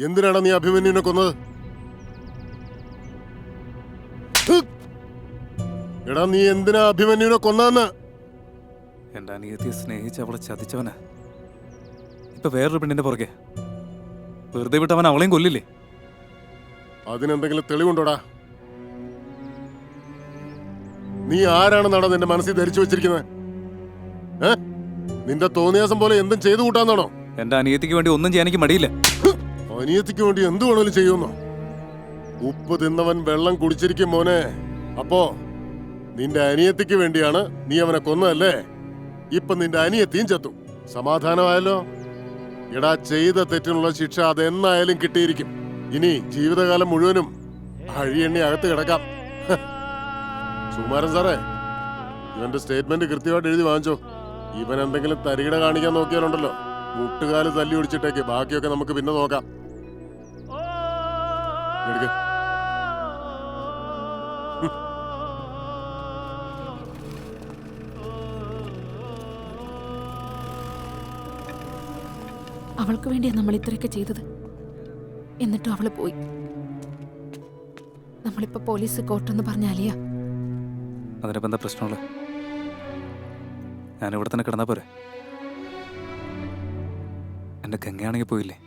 എന്തിനാണ് നീ അഭിമന്യുവിനെ കൊന്നത്? എടാ, നീ എന്തിനാ അഭിമന്യുവിനെ കൊന്നതെന്ന്? എന്റെ അനിയത്തിയെ സ്നേഹിച്ച് അവളെ ചതിച്ചവനാ ഇപ്പൊ വേറൊരു പെണ്ണിന്റെ പുറകെ. വെറുതെ വിട്ട് അവൻ അവളെയും കൊല്ലില്ലേ? അതിനെന്തെങ്കിലും തെളിവുണ്ടോടാ? നീ ആരാണെന്നാണോ നിന്റെ മനസ്സിൽ ധരിച്ചു വെച്ചിരിക്കുന്നത്? നിന്റെ തോന്നിയാസം പോലെ എന്തും ചെയ്തു കൂട്ടാന്നാണോ? എന്റെ അനിയത്തിക്ക് വേണ്ടി ഒന്നും ചെയ്യാൻ എനിക്ക് മടിയില്ല. അനിയത്തിക്ക് വേണ്ടി എന്ത് വേണേലും ചെയ്യുന്നോ? ഉപ്പ് തിന്നവൻ വെള്ളം കുടിച്ചിരിക്കും മോനെ. അപ്പോ നിന്റെ അനിയത്തിക്ക് വേണ്ടിയാണ് നീ അവനെ കൊന്നതല്ലേ? ഇപ്പൊ നിന്റെ അനിയത്തിയും ചത്തു. സമാധാനമായല്ലോ? എടാ, ചെയ്ത തെറ്റിനുള്ള ശിക്ഷ അതെന്നായാലും കിട്ടിയിരിക്കും. ഇനി ജീവിതകാലം മുഴുവനും അഴിയെണ്ണി അകത്ത് കിടക്കാം. സുകുമാരൻ സാറേ, ഇവന്റെ സ്റ്റേറ്റ്മെന്റ് കൃത്യമായിട്ട് എഴുതി വാങ്ങിച്ചോ. ഇവൻ എന്തെങ്കിലും തരികിട കാണിക്കാൻ നോക്കിയാലുണ്ടല്ലോ, മുട്ടുകാല് തല്ലി ഒടിച്ചിട്ടേക്ക്. ബാക്കിയൊക്കെ നമുക്ക് പിന്നെ നോക്കാം. എടുക്ക്. അവൾക്ക് വേണ്ടിയാണ് നമ്മൾ ഇത്രയൊക്കെ ചെയ്തത്. എന്നിട്ടും അവള് പോയി. നമ്മളിപ്പോ പോലീസ് കോർട്ടെന്ന് പറഞ്ഞാലിയാ. അതിനിപ്പോ എന്താ പ്രശ്നമുള്ളത്? ഞാനിവിടെ തന്നെ കിടന്നാ പോരെ? എന്റെ ഗംഗയാണെങ്കിൽ പോയില്ലേ?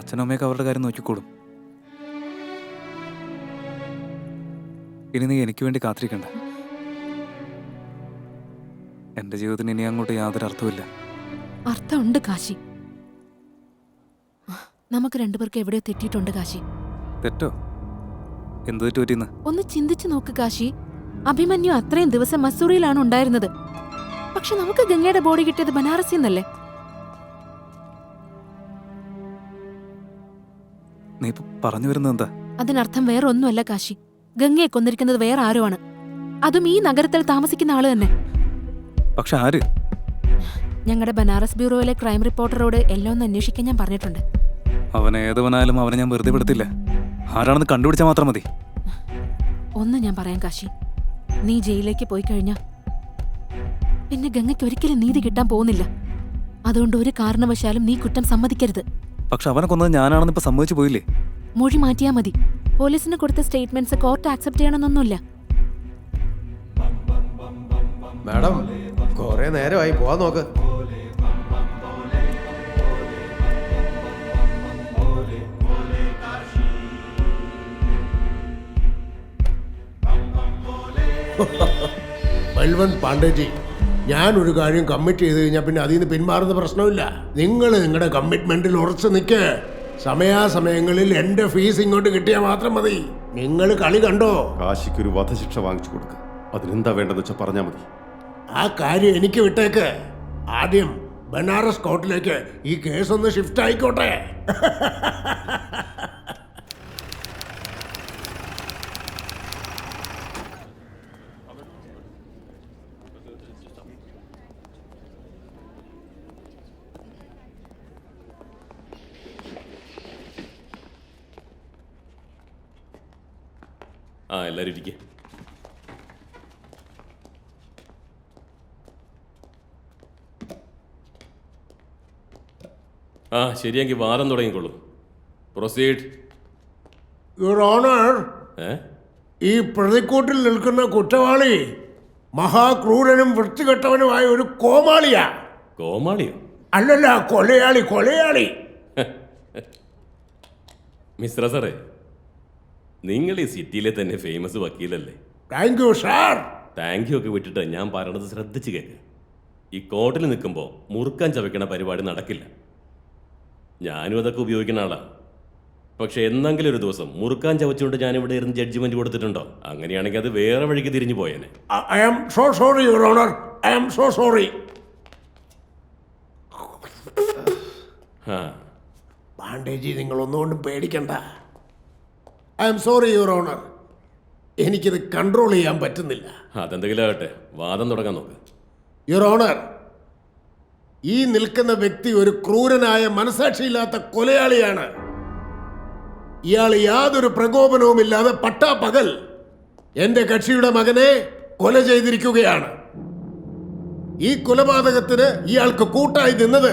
അച്ഛനും അമ്മയൊക്കെ അവരുടെ കാര്യം നോക്കിക്കോളും. ഇനി നീ എനിക്ക് വേണ്ടി കാത്തിരിക്കണ്ട. എന്റെ ജീവിതത്തിന് ഇനി അങ്ങോട്ട് യാതൊരു അർത്ഥമില്ല. അർത്ഥമുണ്ട് കാശി. നമുക്ക് രണ്ടുപേർക്ക് എവിടെയോ തെറ്റിയിട്ടുണ്ട് കാശി. തെറ്റോ? എന്ത് തെറ്റ് പറ്റിയെന്ന് ഒന്ന് ചിന്തിച്ചു നോക്ക് കാശി. അഭിമന്യു അത്രയും ദിവസം മസൂറിയിലാണ് ഉണ്ടായിരുന്നത്. പക്ഷെ നമുക്ക് ഗംഗയുടെ ബോഡി കിട്ടിയത് ബനാറസിൽ നിന്നല്ലേ? നീ ഇപ്പൊ പറഞ്ഞു വരുന്നത് എന്താ? അതിനർത്ഥം വേറെ ഒന്നുമല്ല കാശി. ഗംഗയെ കൊന്നിരിക്കുന്നത് വേറെ ആരോ ആണ്. അതും ഈ നഗരത്തിൽ താമസിക്കുന്ന ആള് തന്നെ. പക്ഷെ ആര്? ഞങ്ങളുടെ ബനാറസ് ബ്യൂറോയിലെ ക്രൈം റിപ്പോർട്ടറോട് എല്ലാം ഒന്ന് അന്വേഷിക്കാൻ ഞാൻ പറഞ്ഞിട്ടുണ്ട്. അവൻ ഏതവനായാലും അവനെ ഞാൻ വെറുതെ വിടത്തില്ല. ആരാണെന്ന് കണ്ടുപിടിച്ചാൽ മാത്രം മതി. ഒന്ന് ഞാൻ പറയാം കാശി, നീ ജയിലിലേക്ക് പോയി കഴിഞ്ഞാ പിന്നെ ഗംഗയ്ക്ക് ഒരിക്കലും നീതി കിട്ടാൻ പോകുന്നില്ല. അതുകൊണ്ട് ഒരു കാരണവശാലും നീ കുറ്റം സമ്മതിക്കരുത്. പക്ഷെ അവനെ കൊന്നത് ഞാനാണെന്ന് ഇപ്പൊ സമ്മതിച്ചു പോയില്ലേ? മൊഴി മാറ്റിയാ മതി. പോലീസിന് കൊടുത്ത സ്റ്റേറ്റ്മെന്റ്സ് കോർട്ട് ആക്സെപ്റ്റ് ചെയ്യണമെന്നൊന്നുമില്ല. മാഡം, കൊറേ നേരമായി, പോവാൻ നോക്ക്. ബൽവന്ത് പാണ്ഡേജി, ഞാനൊരു കാര്യം കമ്മിറ്റ് ചെയ്ത് കഴിഞ്ഞാൽ പിന്നെ അതിൽ നിന്ന് പിന്മാറുന്ന പ്രശ്നമില്ല. നിങ്ങൾ നിങ്ങളുടെ കമ്മിറ്റ്മെന്റിൽ ഉറച്ചു നിൽക്ക്. സമയാസമയങ്ങളിൽ എന്റെ ഫീസ് ഇങ്ങോട്ട് കിട്ടിയാൽ മാത്രം മതി. നിങ്ങൾ കളി കണ്ടോ? കാശിക്കൊരു വധശിക്ഷ വാങ്ങിച്ചു കൊടുക്കുക. അതിനെന്താ വേണ്ടെന്ന് വെച്ചാൽ പറഞ്ഞാൽ മതി. ആ കാര്യം എനിക്ക് വിട്ടേക്ക്. ആദ്യം ബനാറസ് കോർട്ടിലേക്ക് ഈ കേസ് ഒന്ന് ഷിഫ്റ്റ് ആയിക്കോട്ടെ. ആ എല്ലാവരും ഇരിക്കുക. ആ ശരിയെങ്കിൽ വാദം തുടങ്ങിക്കോളൂ. പ്രൊസീഡ്. യുവർ ഓണർ, ഈ പ്രതിക്കൂട്ടിൽ നിൽക്കുന്ന കുറ്റവാളി മഹാക്രൂരനും വൃത്തികെട്ടവനുമായ ഒരു കോമാളിയാ. കോമാളിയോ? അല്ലല്ല, കൊലയാളി. കൊലയാളി. മിസ്റ്റർ സാറേ, നിങ്ങൾ ഈ സിറ്റിയിലെ തന്നെ ഫേമസ് വക്കീലല്ലേ? Thank you sir. Thank you ഒക്കെ വിട്ടിട്ട് ഞാൻ പറയണത് ശ്രദ്ധിച്ച് കേൾക്ക്. ഈ കോർട്ടിൽ നിൽക്കുമ്പോൾ മുറുക്കാൻ ചവയ്ക്കണ പരിപാടി നടക്കില്ല. ഞാനും അതൊക്കെ ഉപയോഗിക്കുന്ന ആളാണ്. പക്ഷെ എന്നെങ്കിലും ഒരു ദിവസം മുറുക്കാൻ ചവച്ചുകൊണ്ട് ഞാനിവിടെ ഇരുന്ന് ജഡ്ജ്മെന്റ് കൊടുത്തിട്ടുണ്ടോ? അങ്ങനെയാണെങ്കിൽ അത് വേറെ വഴിക്ക് തിരിഞ്ഞു പോയേനെ. I am so sorry your honour. I am so sorry. Pandeyji, നിങ്ങൾ ഒന്നുകൊണ്ടും പേടിക്കണ്ട. I am sorry your honour. എനിക്കിത് കൺട്രോൾ ചെയ്യാൻ പറ്റുന്നില്ല. അതെന്തെങ്കിലും ആകട്ടെ, വാദം തുടങ്ങാൻ നോക്ക്. യുവർ ഓണർ, ഈ നിൽക്കുന്ന വ്യക്തി ഒരു ക്രൂരനായ മനസാക്ഷിയില്ലാത്ത കൊലയാളിയാണ്. ഇയാൾ യാതൊരു പ്രകോപനവുമില്ലാതെ പട്ടാപ്പകൽ എന്റെ കക്ഷിയുടെ മകനെ കൊല ചെയ്തിരിക്കുകയാണ്. ഈ കൊലപാതകത്തിന് ഇയാൾക്ക് കൂട്ടായി നിന്നത്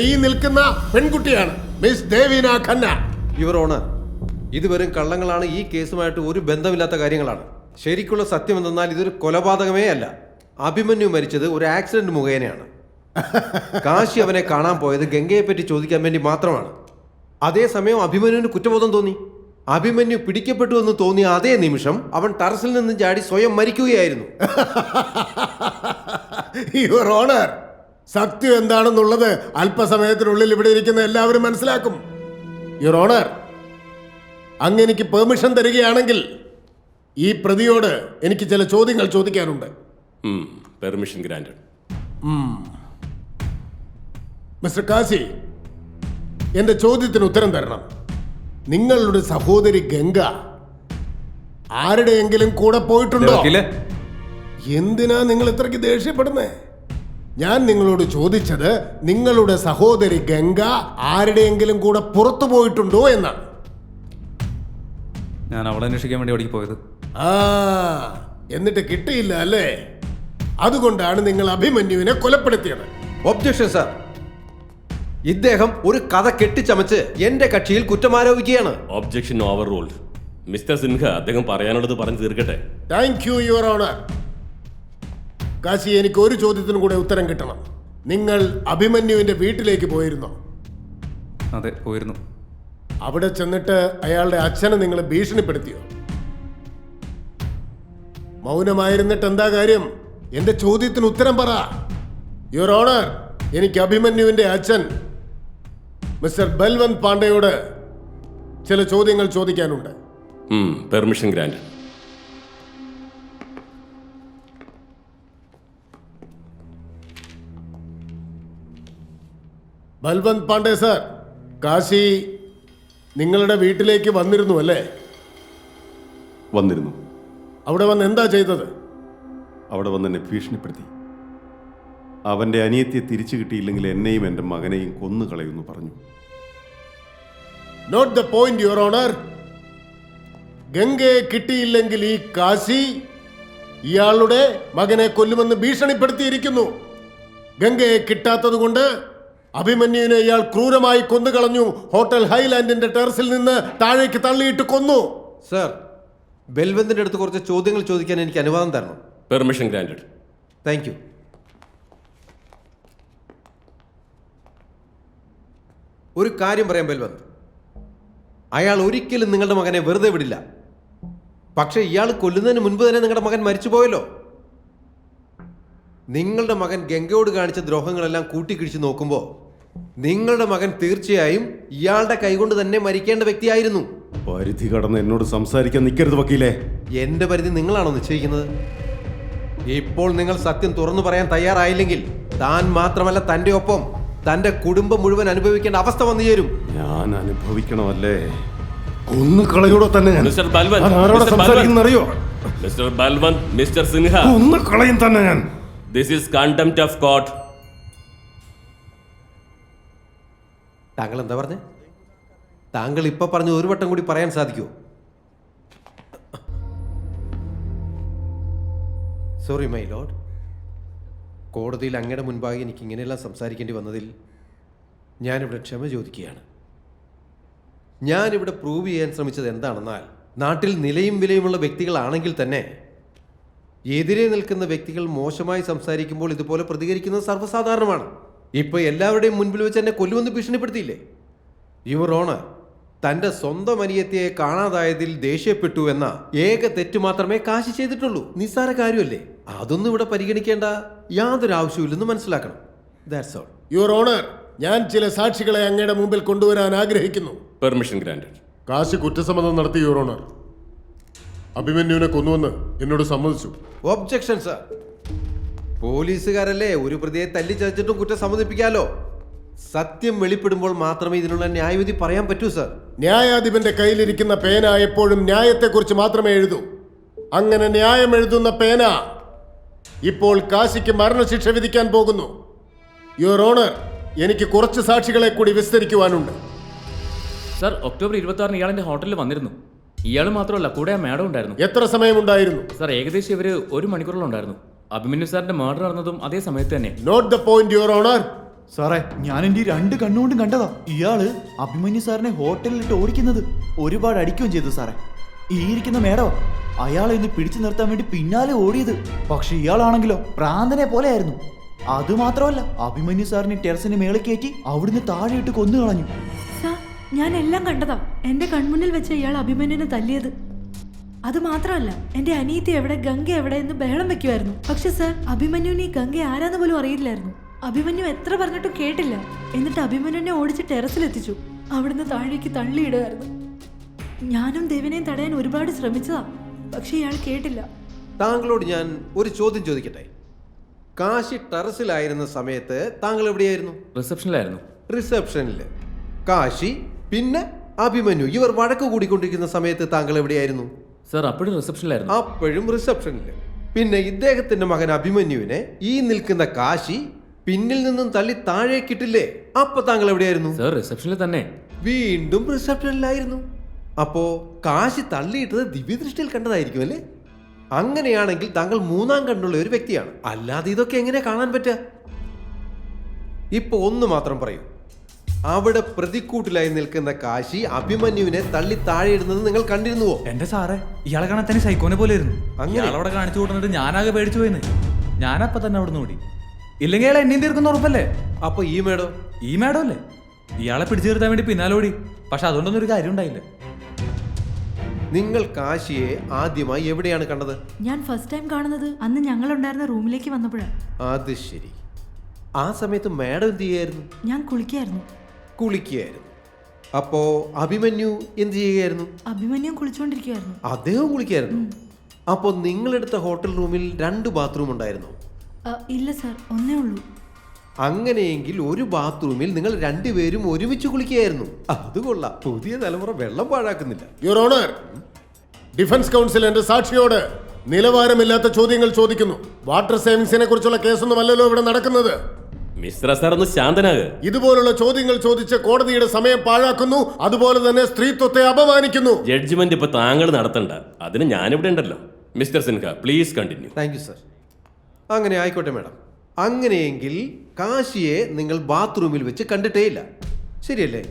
ഈ നിൽക്കുന്ന പെൺകുട്ടിയാണ്, മിസ് ദേവീന ഖന്ന. യുവർ ഓണർ, ഇത് വെറും കള്ളങ്ങളാണ്. ഈ കേസുമായിട്ട് ഒരു ബന്ധമില്ലാത്ത കാര്യങ്ങളാണ്. ശരിക്കുള്ള സത്യം എന്തെന്നാൽ ഇതൊരു കൊലപാതകമേ അല്ല. അഭിമന്യു മരിച്ചത് ഒരു ആക്സിഡന്റ് മുഖേനയാണ്. കാശി അവനെ കാണാൻ പോയത് ഗംഗയെ പറ്റി ചോദിക്കാൻ വേണ്ടി മാത്രമാണ്. അതേസമയം അഭിമന്യുവിന് കുറ്റബോധം തോന്നി. അഭിമന്യു പിടിക്കപ്പെട്ടു എന്ന് തോന്നിയ അതേ നിമിഷം അവൻ ടെറസിൽ നിന്ന് ചാടി സ്വയം മരിക്കുകയായിരുന്നു. യുവർ ഓണർ, സത്യം എന്താണെന്നുള്ളത് അല്പസമയത്തിനുള്ളിൽ ഇവിടെ ഇരിക്കുന്ന എല്ലാവരും മനസ്സിലാക്കും. യുവർ ഓണർ, അങ്ങ് എനിക്ക് പെർമിഷൻ തരികയാണെങ്കിൽ ഈ പ്രതിയോട് എനിക്ക് ചില ചോദ്യങ്ങൾ ചോദിക്കാനുണ്ട്. Permission granted. മിസ്റ്റർ കാശി, എന്റെ ചോദ്യത്തിന് ഉത്തരം തരണം. നിങ്ങളുടെ സഹോദരി ഗംഗ ആരുടെയെങ്കിലും കൂടെ പോയിട്ടുണ്ടോ? എന്തിനാ നിങ്ങൾ ഇത്രയ്ക്ക് ദേഷ്യപ്പെടുന്നേ? ഞാൻ നിങ്ങളോട് ചോദിച്ചത് നിങ്ങളുടെ സഹോദരി ഗംഗ ആരുടെയെങ്കിലും കൂടെ പുറത്തു പോയിട്ടുണ്ടോ എന്നാണ്. ഞാൻ അവളെ അന്വേഷിക്കാൻ വേണ്ടി അവിടേക്ക് പോയത്. എന്നിട്ട് കിട്ടിയില്ല അല്ലേ? അതുകൊണ്ടാണ് നിങ്ങൾ അഭിമന്യുവിനെ കൊലപ്പെടുത്തിയത്. Objection sir. ഇദ്ദേഹം ഒരു കഥ കെട്ടിച്ചമച്ച് എന്റെ കക്ഷിയിൽ കുറ്റമാരോപിക്കുകയാണ്. Objection overruled. Mister Sinha, അദ്ദേഹം പറയാനുള്ളത് പറഞ്ഞു തീർക്കട്ടെ. Thank you your honour. Kashi, എനിക്ക് ഒരു ചോദ്യത്തിനും കൂടെ ഉത്തരം കിട്ടണം. നിങ്ങൾ അഭിമന്യുവിന്റെ വീട്ടിലേക്ക് പോയിരുന്നോ? അതെ, പോയിരുന്നു. അവിടെ ചെന്നിട്ട് അയാളുടെ അച്ഛനെ നിങ്ങൾ ഭീഷണിപ്പെടുത്തിയോ? മൗനമായിരുന്നിട്ട് എന്താ കാര്യം? എന്റെ ചോദ്യത്തിന് ഉത്തരം പറ. യുവർ ഓണർ, എനിക്ക് അഭിമന്യുവിന്റെ അച്ഛൻ മിസ്റ്റർ ബൽവന്ത് പാണ്ഡെയോട് ചില ചോദ്യങ്ങൾ ചോദിക്കാനുണ്ട്. Permission grant. Balwant Pandey sir, Kashi നിങ്ങളുടെ വീട്ടിലേക്ക് വന്നിരുന്നു അല്ലേ? വന്നിരുന്നു. അവിടെ വന്ന് എന്താ ചെയ്തത്? അവിടെ വന്ന് എന്നെ ഭീഷണിപ്പെടുത്തി. അവൻ്റെ അനിയത്തിയെ തിരിച്ചു കിട്ടിയില്ലെങ്കിൽ എന്നെയും എൻ്റെ മകനെയും കൊന്നുകളയുമെന്ന് പറഞ്ഞു. Note the point your honour. ഗംഗയെ കിട്ടിയില്ലെങ്കിൽ ഈ കാശി ഇയാളുടെ മകനെ കൊല്ലുമെന്ന് ഭീഷണിപ്പെടുത്തിയിരിക്കുന്നു. ഗംഗയെ കിട്ടാത്തത് കൊണ്ട് അഭിമന്യുവിനെ ഇയാൾ ക്രൂരമായി കൊന്നുകളഞ്ഞു. ഹോട്ടൽ ഹൈലാൻഡിന്റെ ടെറസിൽ നിന്ന് താഴേക്ക് തള്ളിയിട്ട് കൊന്നു. സർ, ബൽവന്തിന്റെ അടുത്ത് കുറച്ച് ചോദ്യങ്ങൾ ചോദിക്കാൻ എനിക്ക് അനുവാദം തരണം. Permission granted. Thank U. ഒരു കാര്യം പറയാം ബൽവന്ത്, അയാൾ ഒരിക്കലും നിങ്ങളുടെ മകനെ വെറുതെ വിടില്ല. പക്ഷെ ഇയാൾ കൊല്ലുന്നതിന് മുൻപ് തന്നെ നിങ്ങളുടെ മകൻ മരിച്ചുപോയല്ലോ. നിങ്ങളുടെ മകൻ ഗംഗയോട് കാണിച്ച ദ്രോഹങ്ങളെല്ലാം കൂട്ടിക്കിഴിച്ച് നോക്കുമ്പോൾ നിങ്ങളുടെ മകൻ തീർച്ചയായും ഇയാളുടെ കൈകൊണ്ട് തന്നെ മരിക്കേണ്ട വ്യക്തിയായിരുന്നു. പരിധി കടന്ന് എന്നോട് സംസാരിക്കാൻ നിൽക്കരുത് വക്കീലേ. എന്റെ പരിധി നിങ്ങളാണോ നിശ്ചയിക്കുന്നത്? ഇപ്പോൾ നിങ്ങൾ സത്യം തുറന്നു പറയാൻ തയ്യാറായില്ലെങ്കിൽ താൻ മാത്രമല്ല തന്റെ ഒപ്പം തന്റെ കുടുംബം മുഴുവൻ അനുഭവിക്കേണ്ട അവസ്ഥ വന്നു ചേരും. ഞാൻ അനുഭവിക്കണമല്ലേ? ഒന്ന് കളയോടെ തന്നെ ഞാൻ. മിസ്റ്റർ ബൽവൻ, ഞാൻ ആരോട് മിസ്റ്റർ സംസാരിക്കുന്ന അറിയോ? മിസ്റ്റർ ബൽവൻ, മിസ്റ്റർ സിൻഹ, ഒന്ന് കളയും തന്നെ ഞാൻ. This is contempt of court. താങ്കൾ എന്താ പറഞ്ഞേ? താങ്കൾ ഇപ്പൊ പറഞ്ഞ ഒരു വട്ടം കൂടി പറയാൻ സാധിക്കുമോ? സോറി മൈ ലോർഡ്, കോടതിയിൽ അങ്ങയുടെ മുൻപാകെ എനിക്ക് ഇങ്ങനെയെല്ലാം സംസാരിക്കേണ്ടി വന്നതിൽ ഞാനിവിടെ ക്ഷമ ചോദിക്കുകയാണ്. ഞാനിവിടെ പ്രൂവ് ചെയ്യാൻ ശ്രമിച്ചത് എന്താണെന്നാൽ, നാട്ടിൽ നിലയും വിലയുമുള്ള വ്യക്തികളാണെങ്കിൽ തന്നെ എതിരെ നിൽക്കുന്ന വ്യക്തികൾ മോശമായി സംസാരിക്കുമ്പോൾ ഇതുപോലെ പ്രതികരിക്കുന്നത് സർവ്വസാധാരണമാണ്. ഇപ്പൊ എല്ലാവരുടെയും മുൻപിൽ വെച്ച് എന്നെ കൊല്ലുമെന്ന് ഭീഷണിപ്പെടുത്തിയില്ലേ? യുവർ ഓണർ, തന്റെ സ്വന്തം അനിയത്തിയെ കാണാതായതിൽ ദേഷ്യപ്പെട്ടു എന്ന ഏക തെറ്റ് മാത്രമേ കാശി ചെയ്തിട്ടുള്ളൂ. നിസ്സാര കാര്യമല്ലേ? അതൊന്നും ഇവിടെ പരിഗണിക്കേണ്ട യാതൊരു ആവശ്യമില്ലെന്ന് മനസ്സിലാക്കണം. That's all. യുവർ ഓണർ, ഞാൻ ചില സാക്ഷികളെ അങ്ങയുടെ മുമ്പിൽ കൊണ്ടുവരാൻ ആഗ്രഹിക്കുന്നു. Permission granted. കാശി കുറ്റസമ്മതം നടത്തി യുവർ ഓണർ. അഭിമന്യുവിനെ കൊന്നുവെന്ന് എന്നോട് സമ്മതിച്ചു. Objection sir. പോലീസുകാരല്ലേ, ഒരു പ്രതിയെ തല്ലിച്ചതച്ചിട്ടും കുറ്റം സമ്മതിപ്പിക്കാലോ. സത്യം വെളിപ്പെടുമ്പോൾ മാത്രമേ ഇതിനുള്ള ന്യായവിധി പറയാൻ പറ്റൂ സർ. ന്യായാധിപന്റെ കയ്യിലിരിക്കുന്ന പേന എപ്പോഴും ന്യായത്തെക്കുറിച്ച് മാത്രമേ എഴുതൂ. അങ്ങനെ ന്യായം എഴുതുന്ന പേന ഇപ്പോൾ കാശിക്ക് മരണശിക്ഷ വിധിക്കാൻ പോകുന്നു. യുവർ ഓണർ, എനിക്ക് കുറച്ച് സാക്ഷികളെ കൂടി വിസ്തരിക്കുവാനുണ്ട്. സർ, ഒക്ടോബർ 26 ഇയാളെന്റെ ഹോട്ടലിൽ വന്നിരുന്നു. ഇയാൾ മാത്രമല്ല, കൂടെ ആ മാഡം ഉണ്ടായിരുന്നു. എത്ര സമയമുണ്ടായിരുന്നു? സർ, ഏകദേശം ഇവര് 1 മണിക്കൂറോളം ഉണ്ടായിരുന്നു. അഭിമന്യു സാറിന്റെ മർഡർ നടന്നതും അതേ സമയത്ത് തന്നെ. Note the point your honour. സാറേ, ഞാൻ എൻ്റെ 2 കണ്ണുകൊണ്ടും കണ്ടതാ. ഇയാള് അഭിമന്യു സാറിനെ ഹോട്ടലിലിട്ട് ഓടിക്കുന്നത്, ഒരുപാട് അടിക്കുകയും ചെയ്തു സാറേ. ഈ ഇരിക്കുന്ന മേഡം അയാളെ ഇന്ന് പിടിച്ചു നിർത്താൻ വേണ്ടി പിന്നാലെ ഓടിയത്. പക്ഷെ ഇയാളാണെങ്കിലോ പ്രാന്തനെ പോലെ ആയിരുന്നു. അതുമാത്രമല്ല, അഭിമന്യു സാറിനെ ടെറസിന് മേളിൽ കയറ്റി അവിടുന്ന് താഴെയിട്ട് കൊന്നു കളഞ്ഞു. ഞാൻ എല്ലാം കണ്ടതാ. എന്റെ കൺമുന്നിൽ വെച്ച് ഇയാൾ അഭിമന്യുവിനെ തല്ലിയത്. അത് മാത്രമല്ല, എന്റെ അനിയത്തി എവിടെ, ഗംഗ എവിടെ എന്ന് ബഹളം വെക്കുമായിരുന്നു. പക്ഷെ സർ, അഭിമന്യുവിന് ഈ ഗംഗ ആരാന്ന് പോലും അറിയില്ലായിരുന്നു. അഭിമന്യു എത്ര പറഞ്ഞിട്ടും കേട്ടില്ല. എന്നിട്ട് അഭിമന്യുവിനെ ഓടിച്ച് ടെറസിലെത്തിച്ചു. അവിടുന്ന് താഴേക്ക് തള്ളിയിടുകയായിരുന്നു. ഞാനും ദേവിനെയും തടയാൻ ഒരുപാട് ശ്രമിച്ചതാ, പക്ഷെ ഇയാൾ കേട്ടില്ല. താങ്കളോട് ഞാൻ ഒരു ചോദ്യം ചോദിക്കട്ടെ? കാശി ടെറസിലായിരുന്ന സമയത്ത് താങ്കൾ എവിടെയായിരുന്നു? റിസപ്ഷനിലായിരുന്നു. റിസപ്ഷനിൽ കാശി പിന്നെ അഭിമന്യു ഇവർ വഴക്ക് കൂടിക്കൊണ്ടിരിക്കുന്ന സമയത്ത് താങ്കൾ എവിടെയായിരുന്നു? സർ, അപ്പോഴും റിസപ്ഷനിലായിരുന്നു. അപ്പോഴും റിസപ്ഷനിൽ. പിന്നെ ഇദ്ദേഹത്തിന്റെ മകൻ അഭിമന്യുവിനെ ഈ നിൽക്കുന്ന കാശി പിന്നിൽ നിന്നും തള്ളി താഴേക്കിട്ടില്ലേ? അപ്പൊ താങ്കൾ എവിടെയായിരുന്നു? സർ, റിസപ്ഷനിൽ തന്നെ. വീണ്ടും റിസപ്ഷനിലായിരുന്നു. അപ്പോ കാശി തള്ളിയിട്ടത് ദിവ്യദൃഷ്ടിയിൽ കണ്ടതായിരിക്കും അല്ലേ? അങ്ങനെയാണെങ്കിൽ താങ്കൾ 3-ാം കണ്ണുള്ള ഒരു വ്യക്തിയാണ്. അല്ലാതെ ഇതൊക്കെ എങ്ങനെ കാണാൻ പറ്റുക? ഇപ്പൊ ഒന്ന് മാത്രം പറയൂ, അവിടെ പ്രതിക്കൂട്ടിലായി നിൽക്കുന്ന കാശി അഭിമന്യുവിനെ തള്ളി താഴെയിടുന്നത് നിങ്ങൾ കണ്ടിരുന്നുവോ? എന്റെ സാറേ, ഇയാളെ കാണാൻ തന്നെ സൈക്കോനെ പോലെ ഇരുന്നു. ഇയാളവിടെ കാണിച്ചു കൊടുത്തിട്ട് ഞാനാകെ പേടിച്ചു പോയെന്ന്. ഞാനപ്പ തന്നെ അവിടെ നിന്ന് ഓടി. ഇല്ലെങ്കിൽ അയാൾ എന്നെയും തീർക്കുന്ന ഉറപ്പല്ലേ? അപ്പൊ ഈ മേഡം അല്ലേ ഇയാളെ പിടിച്ചു നിർത്താൻ വേണ്ടി പിന്നാലെ ഓടി. പക്ഷെ അതുകൊണ്ടൊന്നും ഒരു കാര്യം ഉണ്ടായില്ല. നിങ്ങൾ കാശിയെ ആദ്യമായി എവിടെയാണ് കണ്ടത്? ഞാൻ ഫസ്റ്റ് ടൈം കാണുന്നത് അന്ന് ഞങ്ങളുണ്ടായിരുന്ന റൂമിലേക്ക് വന്നപ്പോഴാണ്. അത് ശരി. ആ സമയത്ത് മാഡം എന്ത് ചെയ്യായിരുന്നു? ഞാൻ കുളിക്കായിരുന്നു. അപ്പോ അഭിമന്യു എന്ത് ചെയ്യുകയായിരുന്നു? അഭിമന്യു കുളിച്ചുകൊണ്ടിരിക്കുകയായിരുന്നു. അദ്ദേഹം കുളിക്കായിരുന്നു. അപ്പോ നിങ്ങളെടുത്ത ഹോട്ടൽ റൂമിൽ 2 ബാത്റൂം ഉണ്ടായിരുന്നു? ഇല്ല സർ, ഒന്നേ ഉള്ളൂ. അങ്ങനെയെങ്കിൽ ഒരു ബാത്റൂമിൽ നിങ്ങൾ 2 പേരും ഒരുമിച്ച് കുളിക്കുകയായിരുന്നു. അത് കൊള്ളാം. പുതിയ തലമുറ വെള്ളം പാഴാക്കുന്നില്ല. യുവർ ഓണർ, ഡിഫൻസ് കൗൺസിൽ എന്റെ സാക്ഷിയോട് നിലവാരമില്ലാത്ത ചോദ്യങ്ങൾ ചോദിക്കുന്നു. വാട്ടർ സേവിങ്സിനെ കുറിച്ചുള്ള കേസൊന്നുമല്ലല്ലോ ഇവിടെ നടക്കുന്നത്. മിസ്റ്റർ സാർ, ഒന്ന് ശാന്തനാകുക. ഇതുപോലുള്ള ചോദ്യങ്ങൾ ചോദിച്ച് കോടതിയുടെ സമയം പാഴാക്കുന്നു. അതുപോലെ തന്നെ സ്ത്രീത്വത്തെ അപമാനിക്കുന്നു. ജഡ്ജ്മെന്റ് ഇപ്പൊ താങ്കൾ നടത്തണ്ട, അതിന് ഞാനിവിടെ ഉണ്ടല്ലോ. Mister Sinha, please continue. Thank you sir. അങ്ങനെ ആയിക്കോട്ടെ മാഡം. അങ്ങനെയെങ്കിൽ കാശിയെ നിങ്ങൾ ബാത്റൂമിൽ വെച്ച് കണ്ടിട്ടേയില്ല, ശരിയല്ലേ?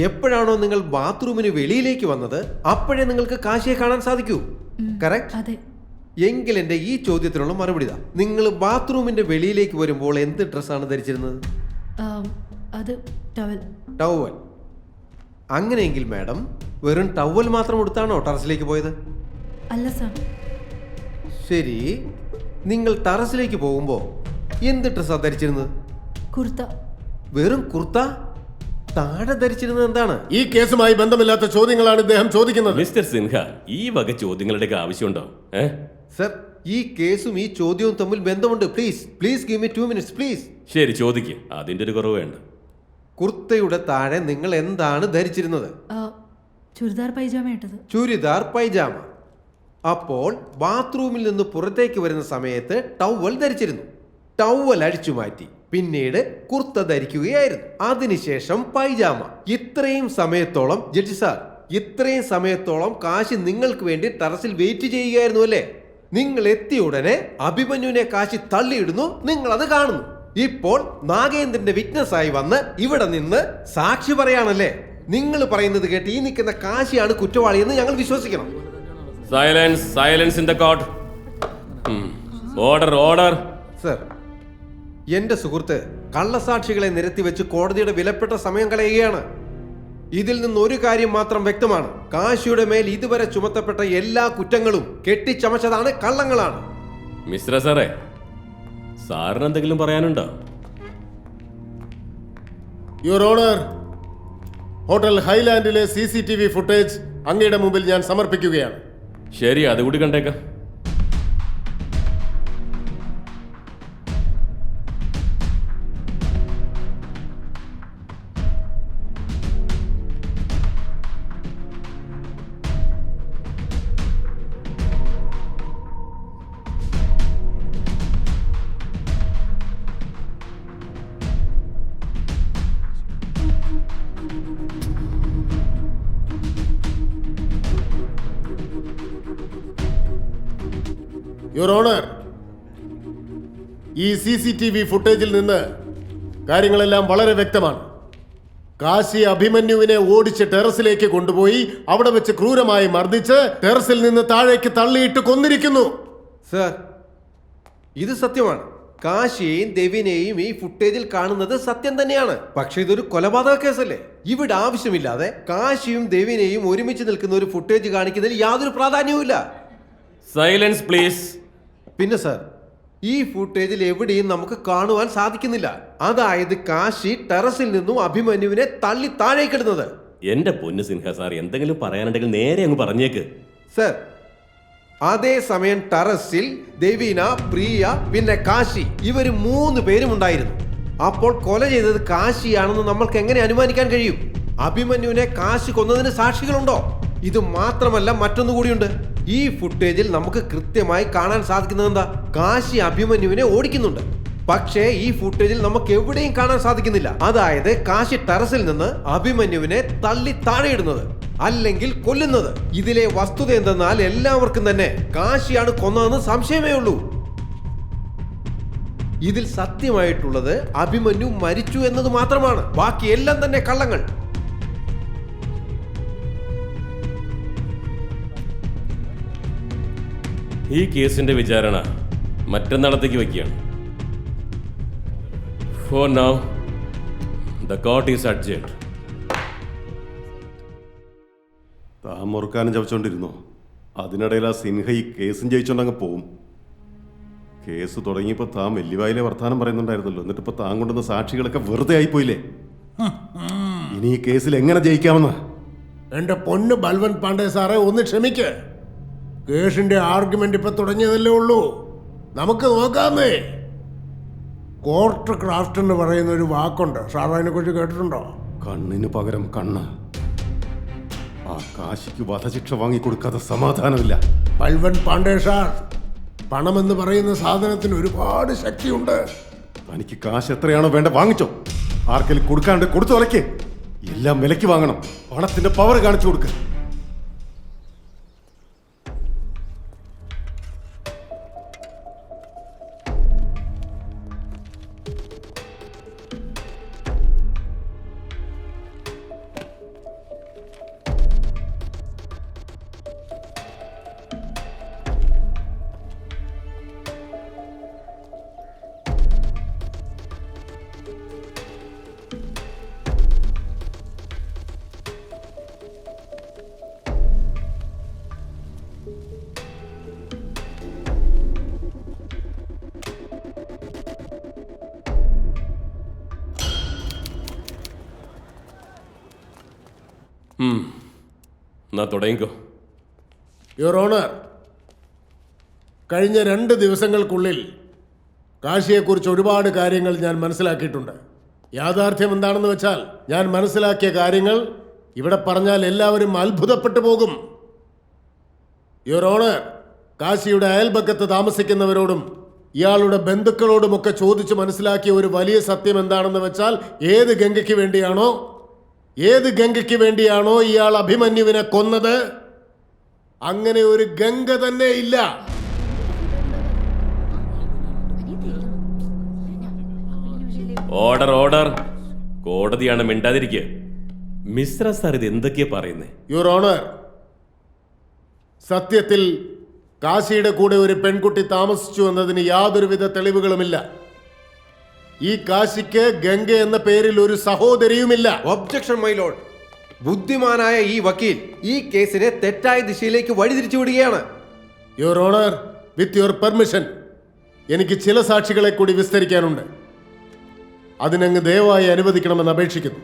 എപ്പോഴാണോ നിങ്ങൾ ബാത്റൂമിന് വെളിയിലേക്ക് വന്നത് അപ്പോഴേ നിങ്ങൾക്ക് കാശിയെ കാണാൻ സാധിക്കൂ. കറക്റ്റ്? അതെ. എങ്കിൽ എൻ്റെ ഈ ചോദ്യത്തിനുള്ള മറുപടി ഇതാ. നിങ്ങൾ ബാത്റൂമിന്റെ വെളിയിലേക്ക് വരുമ്പോൾ എന്ത് ഡ്രസ്സാണ് ധരിച്ചിരുന്നത്? അത് ടവൽ. അങ്ങനെയെങ്കിൽ മാഡം വെറും ടവൽ മാത്രം എടുത്താണോ ടെറസിലേക്ക് പോയത്? അല്ല സാർ. ശരി, നിങ്ങൾ ടെറസിലേക്ക് പോകുമ്പോൾ എന്ത് ഡ്രസ്സാ ധരിച്ചിരുന്നത്? കുർത്ത. വെറും കുർത്ത? താഴെ ധരിച്ചിരുന്നത് എന്താണ്? ഈ കേസുമായി ബന്ധമില്ലാത്ത ചോദ്യങ്ങളാണ് ഇദ്ദേഹം ചോദിക്കുന്നത്. മിസ്റ്റർ സിൻഹ, ഈ വക ചോദ്യങ്ങളുടെ ആവശ്യമുണ്ടോ? സർ, ഈ കേസും ഈ ചോദ്യവും തമ്മിൽ ബന്ധമുണ്ട്. Please give me 2 minutes please. ശരി, ചോദിക്കുക. അതിന്റെ ഒരു കുറവ് വേണ്ട. കുർത്തയുടെ താഴെ നിങ്ങൾ എന്താണ് ധരിച്ചിരുന്നത്? ചുരിദാർ പൈജാമ ഇട്ടത്. ചുരിദാർ പൈജാമ. അപ്പോൾ ബാത്റൂമിൽ നിന്ന് പുറത്തേക്ക് വരുന്ന സമയത്ത് ടവൽ ധരിച്ചിരുന്നു. ടവൽ അഴിച്ചു മാറ്റി പിന്നീട് കുർത്ത ധരിക്കുകയായിരുന്നു. അതിനുശേഷം പൈജാമ. ഇത്രയും സമയത്തോളം ജഡ്ജി സാർ, ഇത്രയും സമയത്തോളം കാശി നിങ്ങൾക്ക് വേണ്ടി ടെറസിൽ വെയിറ്റ് ചെയ്യുകയായിരുന്നു അല്ലേ? നിങ്ങൾ എത്തിയ ഉടനെ അഭിമന്യുവിനെ കാശി തള്ളിയിടുന്നു, നിങ്ങൾ അത് കാണുന്നു. ഇപ്പോൾ നാഗേന്ദ്രന്റെ വിറ്റ്നസ് ആയി വന്ന് ഇവിടെ നിന്ന് സാക്ഷി പറയാണല്ലേ? നിങ്ങൾ പറയുന്നത് കേട്ട് ഈ നിൽക്കുന്ന കാശിയാണ് കുറ്റവാളിയെന്ന് ഞങ്ങൾ വിശ്വസിക്കണം. Silence in the court. Order. Sir, എന്റെ സുഹൃത്ത് കള്ളസാക്ഷികളെ നിരത്തി വെച്ച് കോടതിയുടെ വിലപ്പെട്ട സമയം കളയുകയാണ്. ഇതിൽ നിന്ന് ഒരു കാര്യം മാത്രം വ്യക്തമാണ്: കാശിയുടെ മേൽ ഇതുവരെ ചുമത്തപ്പെട്ട എല്ലാ കുറ്റങ്ങളും കെട്ടിച്ചമച്ചതാണ്, കള്ളങ്ങളാണ്. മിസ്റ്റർ സാറേ, സാറിന് എന്തെങ്കിലും പറയാനുണ്ടോ? യുവർ ഓണർ, ഹോട്ടൽ ഹൈലാൻഡിലെ CCTV ഫുട്ടേജ് അങ്ങയുടെ മുമ്പിൽ ഞാൻ സമർപ്പിക്കുകയാണ്. ശരി, അതുകൂടി കണ്ടേക്കാം. യുവർ ഓണർ, ഈ CCTV ഫുട്ടേജിൽ നിന്ന് കാര്യങ്ങളെല്ലാം വളരെ വ്യക്തമാണ്. കാശി അഭിമന്യുവിനെ ഓടിച്ച് ടെറസിലേക്ക് കൊണ്ടുപോയി അവിടെ വെച്ച് ക്രൂരമായി മർദ്ദിച്ച് ടെറസിൽ നിന്ന് താഴേക്ക് തള്ളിയിട്ട് കൊന്നിരിക്കുന്നു. സർ, ഇത് സത്യമാണ്. കാശിയെയും ദേവിനെയും ഈ ഫുട്ടേജിൽ കാണുന്നത് സത്യം തന്നെയാണ്. പക്ഷെ ഇതൊരു കൊലപാതക കേസല്ലേ? ഇവിടെ ആവശ്യമില്ലാതെ കാശിയും ദേവിനെയും ഒരുമിച്ച് നിൽക്കുന്ന ഒരു ഫുട്ടേജ് കാണിക്കുന്നതിൽ യാതൊരു പ്രാധാന്യവുമില്ല. Silence please. പിന്നെ സർ, ഈ ഫുട്ടേജിൽ എവിടെയും നമുക്ക് കാണുവാൻ സാധിക്കുന്നില്ല. അതായത് കാശി ടെറസിൽ നിന്നും അഭിമന്യുവിനെ തള്ളി താഴേക്കിടുന്നത്. എന്റെ പൊന്നു സിൻഹ സാർ, എന്തെങ്കിലും പറയാനുണ്ടെങ്കിൽ നേരെ അങ്ങ് പറഞ്ഞേക്ക്. സർ, അതേ സമയം ടെറസിൽ ദേവീന, പ്രിയ, പിന്നെ കാശി, ഇവര് 3 പേരും ഉണ്ടായിരുന്നു. അപ്പോൾ കൊല ചെയ്തത് കാശിയാണെന്ന് നമ്മൾക്ക് എങ്ങനെ അനുമാനിക്കാൻ കഴിയും? അഭിമന്യുവിനെ കാശി കൊന്നതിന് സാക്ഷികളുണ്ടോ? ഇത് മാത്രമല്ല, മറ്റൊന്നുകൂടിയുണ്ട്. ഈ ഫുട്ടേജിൽ നമുക്ക് കൃത്യമായി കാണാൻ സാധിക്കുന്നത് എന്താ? കാശി അഭിമന്യുവിനെ ഓടിക്കുന്നുണ്ട്. പക്ഷേ ഈ ഫുട്ടേജിൽ നമുക്ക് എവിടെയും കാണാൻ സാധിക്കുന്നില്ല. അതായത് കാശി ടെറസിൽ നിന്ന് അഭിമന്യുവിനെ തള്ളി താഴെയിടുന്നത് അല്ലെങ്കിൽ കൊല്ലുന്നത്. ഇതിലെ വസ്തുത എന്തെന്നാൽ എല്ലാവർക്കും തന്നെ കാശിയാണ് കൊന്നതെന്ന് സംശയമേ ഉള്ളൂ. ഇതിൽ സത്യമായിട്ടുള്ളത് അഭിമന്യു മരിച്ചു എന്നത് മാത്രമാണ്. ബാക്കി എല്ലാം തന്നെ കള്ളങ്ങൾ. ഈ കേസിന്റെ വിചാരണ മറ്റന്നാളത്തേക്ക് വയ്ക്കുകയാണ്. For now, the court is adjourned. താൻ മുറുക്കാനും ചവച്ചോണ്ടിരുന്നോ? അതിനിടയിൽ ആ സിൻഹ ഈ കേസും ജയിച്ചോണ്ടങ്ങ് പോവും. കേസ് തുടങ്ങിയപ്പോൾ താൻ വെല്ലുവായിലെ വർത്താനം പറയുന്നുണ്ടായിരുന്നല്ലോ. എന്നിട്ട് ഇപ്പൊ താൻ കൊണ്ടുവന്ന സാക്ഷികളൊക്കെ വെറുതെ ആയിപ്പോയില്ലേ? ഇനി ഈ കേസിൽ എങ്ങനെ ജയിക്കാമെന്ന്? എന്റെ പൊന്ന് ബൽവൻ പാണ്ഡെ സാറേ, ഒന്ന് ക്ഷമിക്ക്. കേസിന്റെ ആർഗ്യുമെന്റ് ഇപ്പൊ തുടങ്ങിയതല്ലേ ഉള്ളൂ. നമുക്ക് നോക്കാന്നേ. കോർട്ട് ക്രാഫ്റ്റ് എന്ന് പറയുന്ന ഒരു വാക്കുണ്ട്. സാർ അതിനെ കുറിച്ച് കേട്ടിട്ടുണ്ടോ? കണ്ണിന് പകരം കണ്ണ്. ആ കാശിക്ക് വധശിക്ഷ വാങ്ങിക്കൊടുക്കാതെ സമാധാനമില്ല. ബൽവൻ പാണ്ഡെ സാർ, പണമെന്ന് പറയുന്ന സാധനത്തിന് ഒരുപാട് ശക്തിയുണ്ട്. തനിക്ക് കാശ് എത്രയാണോ വേണ്ട വാങ്ങിച്ചോ. ആർക്കെങ്കിലും കൊടുക്കാണ്ട് കൊടുത്തു വലയ്ക്ക്. എല്ലാം വിലയ്ക്ക് വാങ്ങണം. പണത്തിന്റെ പവർ കാണിച്ചു കൊടുക്കുക. എന്നാ തുടങ്ങിക്കോ. യുവർ ഓണർ, കഴിഞ്ഞ 2 ദിവസങ്ങൾക്കുള്ളിൽ കാശിയെക്കുറിച്ച് ഒരുപാട് കാര്യങ്ങൾ ഞാൻ മനസ്സിലാക്കിയിട്ടുണ്ട്. യാഥാർത്ഥ്യം എന്താണെന്ന് വെച്ചാൽ, ഞാൻ മനസ്സിലാക്കിയ കാര്യങ്ങൾ ഇവിടെ പറഞ്ഞാൽ എല്ലാവരും അത്ഭുതപ്പെട്ടു പോകും. യുവർ ഓണർ, കാശിയുടെ അയൽപക്കത്ത് താമസിക്കുന്നവരോടും ഇയാളുടെ ബന്ധുക്കളോടുമൊക്കെ ചോദിച്ച് മനസ്സിലാക്കിയ ഒരു വലിയ സത്യം എന്താണെന്ന് വെച്ചാൽ, ഏത് ഗംഗയ്ക്ക് വേണ്ടിയാണോ ഇയാൾ അഭിമന്യുവിനെ കൊന്നത്, അങ്ങനെ ഒരു ഗംഗ തന്നെ ഇല്ല. Order order. കോടതിയാണ്, മിണ്ടാതിരിക്കുക. മിശ്ര സാർ ഇത് എന്തൊക്കെയാ പറയുന്നേ? യുവർ ഓണർ, സത്യത്തിൽ കാശിയുടെ കൂടെ ഒരു പെൺകുട്ടി താമസിച്ചു എന്നതിന് യാതൊരുവിധ തെളിവുകളുമില്ല. ഈ കാശിക്ക് ഗംഗ എന്ന പേരിൽ ഒരു സഹോദരിയുമില്ല. Objection my Lord. ബുദ്ധിമാനായ ഈ വക്കീൽ ഈ കേസിനെ തെറ്റായ ദിശയിലേക്ക് വഴിതിരിച്ചു വിടുകയാണ്. Your honour, with your permission, എനിക്ക് ചില സാക്ഷികളെ കൂടി വിസ്തരിക്കാനുണ്ട്. അതിനങ്ങ് ദയവായി അനുവദിക്കണമെന്ന് അപേക്ഷിക്കുന്നു.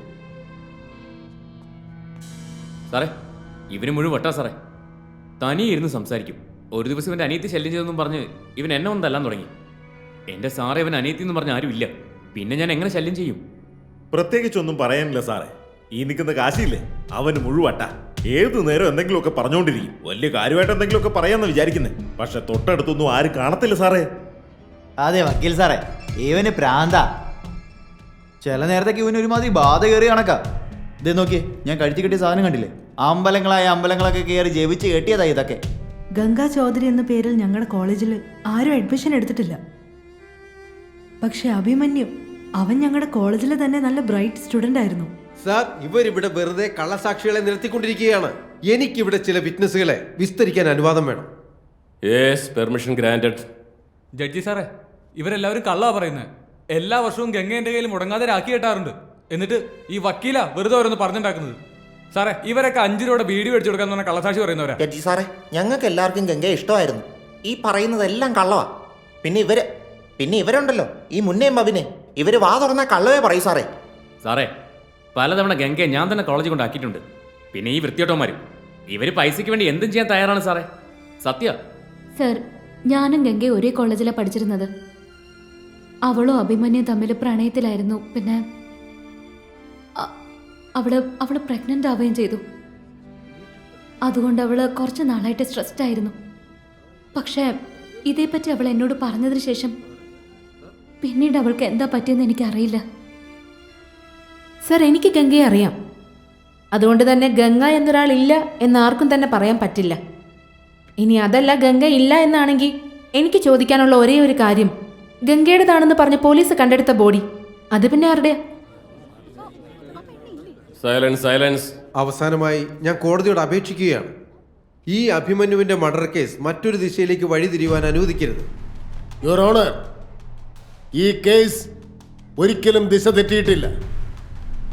സാറേ, ഇവന് മുഴുവൻ വട്ടാ സാറേ. തനിയെ ഇരുന്ന് സംസാരിക്കും. ഒരു ദിവസം ഇവൻ്റെ അനിയത്തി ശല്യം ചെയ്തെന്നും പറഞ്ഞ് ഇവൻ എന്നെ ഒന്ന് തല്ലാൻ തുടങ്ങി. എൻ്റെ സാറേ, ഇവൻ അനിയത്തി എന്ന് പറഞ്ഞ ആരുമില്ല. പിന്നെ ഞാൻ എങ്ങനെ ശല്യം ചെയ്യും? പ്രത്യേകിച്ചൊന്നും പറയാനില്ല സാറേ. ഈ നിൽക്കുന്ന കാശിയില്ലേ, അവന് മുഴുവട്ട. ഏതു നേരം എന്തെങ്കിലുമൊക്കെ പറഞ്ഞുകൊണ്ടിരിക്കും. വലിയ കാര്യമായിട്ട് എന്തെങ്കിലുമൊക്കെ പറയാമെന്ന് വിചാരിക്കുന്നേ. പക്ഷെ തൊട്ടടുത്തൊന്നും ആരും കാണത്തില്ല സാറേ. അതെ വക്കീൽ സാറേ, ഇവന് പ്രാന്ത. ചില നേരത്തേക്ക് ഇവന് ഒരുമാതിരി ബാധ കയറി കണക്കാ. ഇത് നോക്കിയേ, ഞാൻ കഴിച്ചു കിട്ടിയ സാധനം കണ്ടില്ലേ? അമ്പലങ്ങളൊക്കെ കയറി ജപിച്ച് കെട്ടിയതാ ഇതൊക്കെ. ഗംഗാ ചൗധരി എന്ന പേരിൽ ഞങ്ങളുടെ കോളേജിൽ ആരും അഡ്മിഷൻ എടുത്തിട്ടില്ല. പക്ഷെ അഭിമന്യു, അവൻ ഞങ്ങളുടെ കോളേജിലെ തന്നെ നല്ല ബ്രൈറ്റ് സ്റ്റുഡൻ്റ് ആയിരുന്നു. സാർ, ഇവരിവിടെ വെറുതെ കള്ളസാക്ഷികളെ നിർത്തിക്കൊണ്ടിരിക്കുകയാണ്. എനിക്കിവിടെ ചില വിറ്റ്നസ്സുകളെ വിസ്തരിക്കാൻ അനുവാദം വേണം. Yes, permission granted. ജഡ്ജി സാറേ, ഇവരെല്ലാവരും കള്ളാ പറയുന്നത്. എല്ലാ വർഷവും ഗംഗ എൻ്റെ കയ്യിൽ മുടങ്ങാതെ രാഖി കെട്ടാറുണ്ട്. എന്നിട്ട് ഈ വക്കീല വെറുതെ ഓരോന്ന് പറഞ്ഞുണ്ടാക്കുന്നത്. സാറേ, ഇവരൊക്കെ 5 രൂപയുടെ ബീഡി മേടിച്ചു കൊടുക്കാൻ പറഞ്ഞ കള്ളസാക്ഷി പറയുന്നവരാ. ജഡ്ജി സാറേ, ഞങ്ങൾക്ക് എല്ലാവർക്കും ഗംഗയെ ഇഷ്ടമായിരുന്നു. ഈ പറയുന്നതെല്ലാം കള്ളവാ. പിന്നെ ഇവരുണ്ടല്ലോ, ഈ മുന്നേയും അഭിനെ, ഇവര് വാ തുറന്നാൽ കള്ളവേ പറയൂ സാറേ. സാറേ, പലതവണ ഗംഗയെ ഞാൻ തന്നെ കോളേജിൽ കൊണ്ടാക്കിയിട്ടുണ്ട്. പിന്നെ ഈ വൃത്തിയോട്ടന്മാരും, ഇവര് പൈസയ്ക്ക് വേണ്ടി എന്തും ചെയ്യാൻ തയ്യാറാണ് സാറേ. സത്യ. സർ, ഞാനും ഗംഗയെ ഒരേ കോളേജിലാണ് പഠിച്ചിരുന്നത്. അവളും അഭിമന്യും തമ്മിൽ പ്രണയത്തിലായിരുന്നു. പിന്നെ അവള് പ്രഗ്നൻ്റ് ആവുകയും ചെയ്തു. അതുകൊണ്ട് അവള് കുറച്ച് നാളായിട്ട് സ്ട്രെസ്ഡ് ആയിരുന്നു. പക്ഷേ ഇതേപ്പറ്റി അവൾ എന്നോട് പറഞ്ഞതിന് ശേഷം പിന്നീട് അവൾക്ക് എന്താ പറ്റിയെന്ന് എനിക്കറിയില്ല. സർ, എനിക്ക് ഗംഗയെ അറിയാം. അതുകൊണ്ട് തന്നെ ഗംഗ എന്നൊരാളില്ല എന്നാർക്കും തന്നെ പറയാൻ പറ്റില്ല. ഇനി അതല്ല, ഗംഗ ഇല്ല എന്നാണെങ്കിൽ എനിക്ക് ചോദിക്കാനുള്ള ഒരേ ഒരു കാര്യം, ഗംഗയുടേതാണെന്ന് പറഞ്ഞ് പോലീസ് കണ്ടെടുത്ത ബോഡി അത് പിന്നെ ആരുടെയാ? സൈലൻസ്. അവസാനമായി ഞാൻ കോടതിയോട് അപേക്ഷിക്കുകയാണ്, ഈ അഭിമന്യുവിന്റെ മർഡർ കേസ് മറ്റൊരു ദിശയിലേക്ക് വഴിതിരിയുവാൻ അനുവദിക്കരുത്. യുവർ ഓണർ, ഈ കേസ് ഒരിക്കലും ദിശ തെറ്റിയിട്ടില്ല.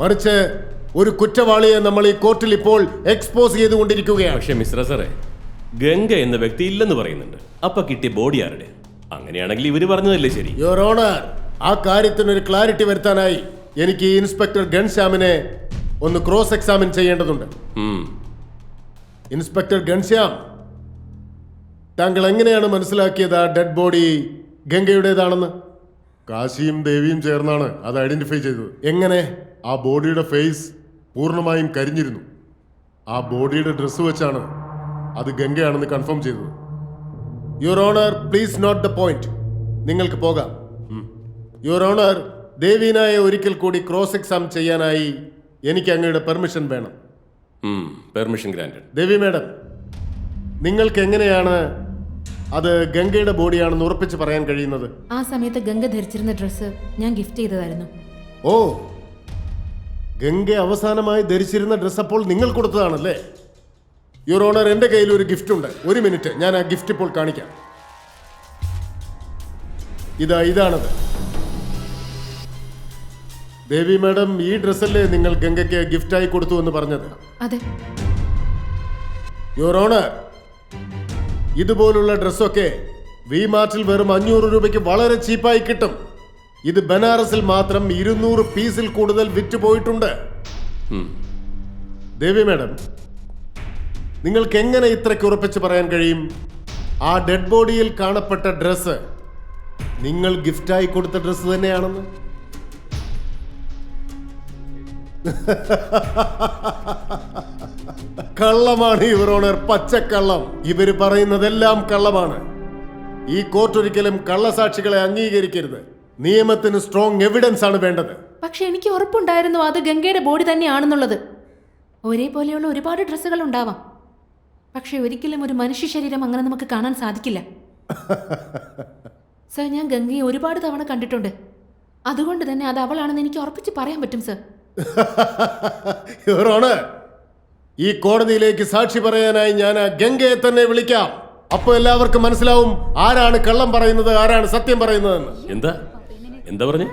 മറിച്ച് ഒരു കുറ്റവാളിയെ നമ്മൾ ഈ കോർട്ടിൽ ഇപ്പോൾ എക്സ്പോസ് ചെയ്തുകൊണ്ടിരിക്കുകയാണ്. പക്ഷേ മിശ്ര സാറേ, ഗംഗ എന്ന വ്യക്തി ഇല്ലെന്ന് പറയുന്നുണ്ട്. അപ്പൊ കിട്ടിയ ബോഡി ആരുടെ? അങ്ങനെയാണെങ്കിൽ ഇവര് പറഞ്ഞതല്ലേ ശരി? യുവർ ഓണർ, ആ കാര്യത്തിനൊരു ക്ലാരിറ്റി വരുത്താനായി എനിക്ക് ഈ ഇൻസ്പെക്ടർ ഗൺശ്യാമിനെ ഒന്ന് ക്രോസ് എക്സാമിൻ ചെയ്യേണ്ടതുണ്ട്. ഇൻസ്പെക്ടർ ഗൺശ്യാം, താങ്കൾ എങ്ങനെയാണ് മനസ്സിലാക്കിയത് ആ ഡെഡ് ബോഡി ഗംഗയുടേതാണെന്ന്? കാശിയും ദേവിയും ചേർന്നാണ് അത് ഐഡന്റിഫൈ ചെയ്തത്. എങ്ങനെ? ആ ബോഡിയുടെ ഫേസ് പൂർണ്ണമായും കരിഞ്ഞിരുന്നു. ആ ബോഡിയുടെ ഡ്രസ്സ് വെച്ചാണ് അത് ഗംഗയാണെന്ന് കൺഫേം ചെയ്തത്. Your honour, please note the point. നിങ്ങൾക്ക് പോകാം. യുവർ ഓണർ, ദേവീനായെ ഒരിക്കൽ കൂടി ക്രോസ് എക്സാം ചെയ്യാനായി എനിക്ക് അങ്ങയുടെ പെർമിഷൻ വേണം. Permission granted. ദേവി മാഡം, നിങ്ങൾക്ക് എങ്ങനെയാണ് അത് ഗംഗയുടെ ബോഡിയാണെന്ന് ഉറപ്പിച്ച് പറയാൻ കഴിയുന്നത്? ആ സമയത്ത് ഗംഗ ധരിച്ചിരുന്ന ഡ്രസ്സ് ഞാൻ ഗിഫ്റ്റ് ചെയ്തതായിരുന്നു. ഓ, ഗംഗ അവസാനമായി ധരിച്ചിരുന്ന ഡ്രസ്സ് അപ്പോൾ നിങ്ങൾ കൊടുത്തതാണല്ലേ? യുവർ ഓണർ, എൻ്റെ കയ്യിൽ ഒരു ഗിഫ്റ്റ് ഉണ്ട്. ഒരു മിനിറ്റ്, ഞാൻ ആ ഗിഫ്റ്റ് ഇപ്പോൾ കാണിക്കാം. ഇതാണത്. ദേവി മാഡം, ഈ ഡ്രസ്സല്ലേ നിങ്ങൾ ഗംഗയ്ക്ക് ഗിഫ്റ്റായി കൊടുത്തു എന്ന് പറഞ്ഞത്? അതെ. യുവർ ഓണർ, ഇതുപോലുള്ള ഡ്രസ്സൊക്കെ വി മാർട്ടിൽ വെറും 500 രൂപയ്ക്ക് വളരെ ചീപ്പായി കിട്ടും. ഇത് ബനാറസിൽ മാത്രം 200 പീസിൽ കൂടുതൽ വിറ്റ് പോയിട്ടുണ്ട്. ദേവി മാഡം, നിങ്ങൾക്ക് എങ്ങനെ ഇത്രയ്ക്ക് ഉറപ്പിച്ച് പറയാൻ കഴിയും ആ ഡെഡ് ബോഡിയിൽ കാണപ്പെട്ട ഡ്രസ്സ് നിങ്ങൾ ഗിഫ്റ്റായി കൊടുത്ത ഡ്രസ്സ് തന്നെയാണെന്ന്? കള്ളമാണ് യുവർ ഓണർ, പച്ചക്കള്ളം. ഇവര് പറയുന്നതെല്ലാം കള്ളമാണ്. ഈ കോർട്ട് ഒരിക്കലും കള്ളസാക്ഷികളെ അംഗീകരിക്കരുത്. നിയമത്തിന് സ്ട്രോങ് എവിഡൻസ് ആണ് വേണ്ടത്. പക്ഷെ എനിക്ക് ഉറപ്പുണ്ടായിരുന്നു അത് ഗംഗയുടെ ബോഡി തന്നെയാണെന്നുള്ളത്. ഒരേപോലെയുള്ള ഒരുപാട് ഡ്രസ്സുകൾ ഉണ്ടാവാം, പക്ഷെ ഒരിക്കലും ഒരു മനുഷ്യ ശരീരം അങ്ങനെ നമുക്ക് കാണാൻ സാധിക്കില്ല. സർ, ഞാൻ ഗംഗയെ ഒരുപാട് തവണ കണ്ടിട്ടുണ്ട്. അതുകൊണ്ട് തന്നെ അത് അവളാണെന്ന് എനിക്ക് ഉറപ്പിച്ച് പറയാൻ പറ്റും സർ. യുവർ ഓണർ, ഈ കോടതിയിലേക്ക് സാക്ഷി പറയാനായി ഞാൻ ആ ഗംഗയെ തന്നെ വിളിക്കാം. അപ്പൊ എല്ലാവർക്കും മനസ്സിലാവും ആരാണ് കള്ളം പറയുന്നത്, ആരാണ് സത്യം പറയുന്നതെന്ന്. എന്താ പറഞ്ഞു?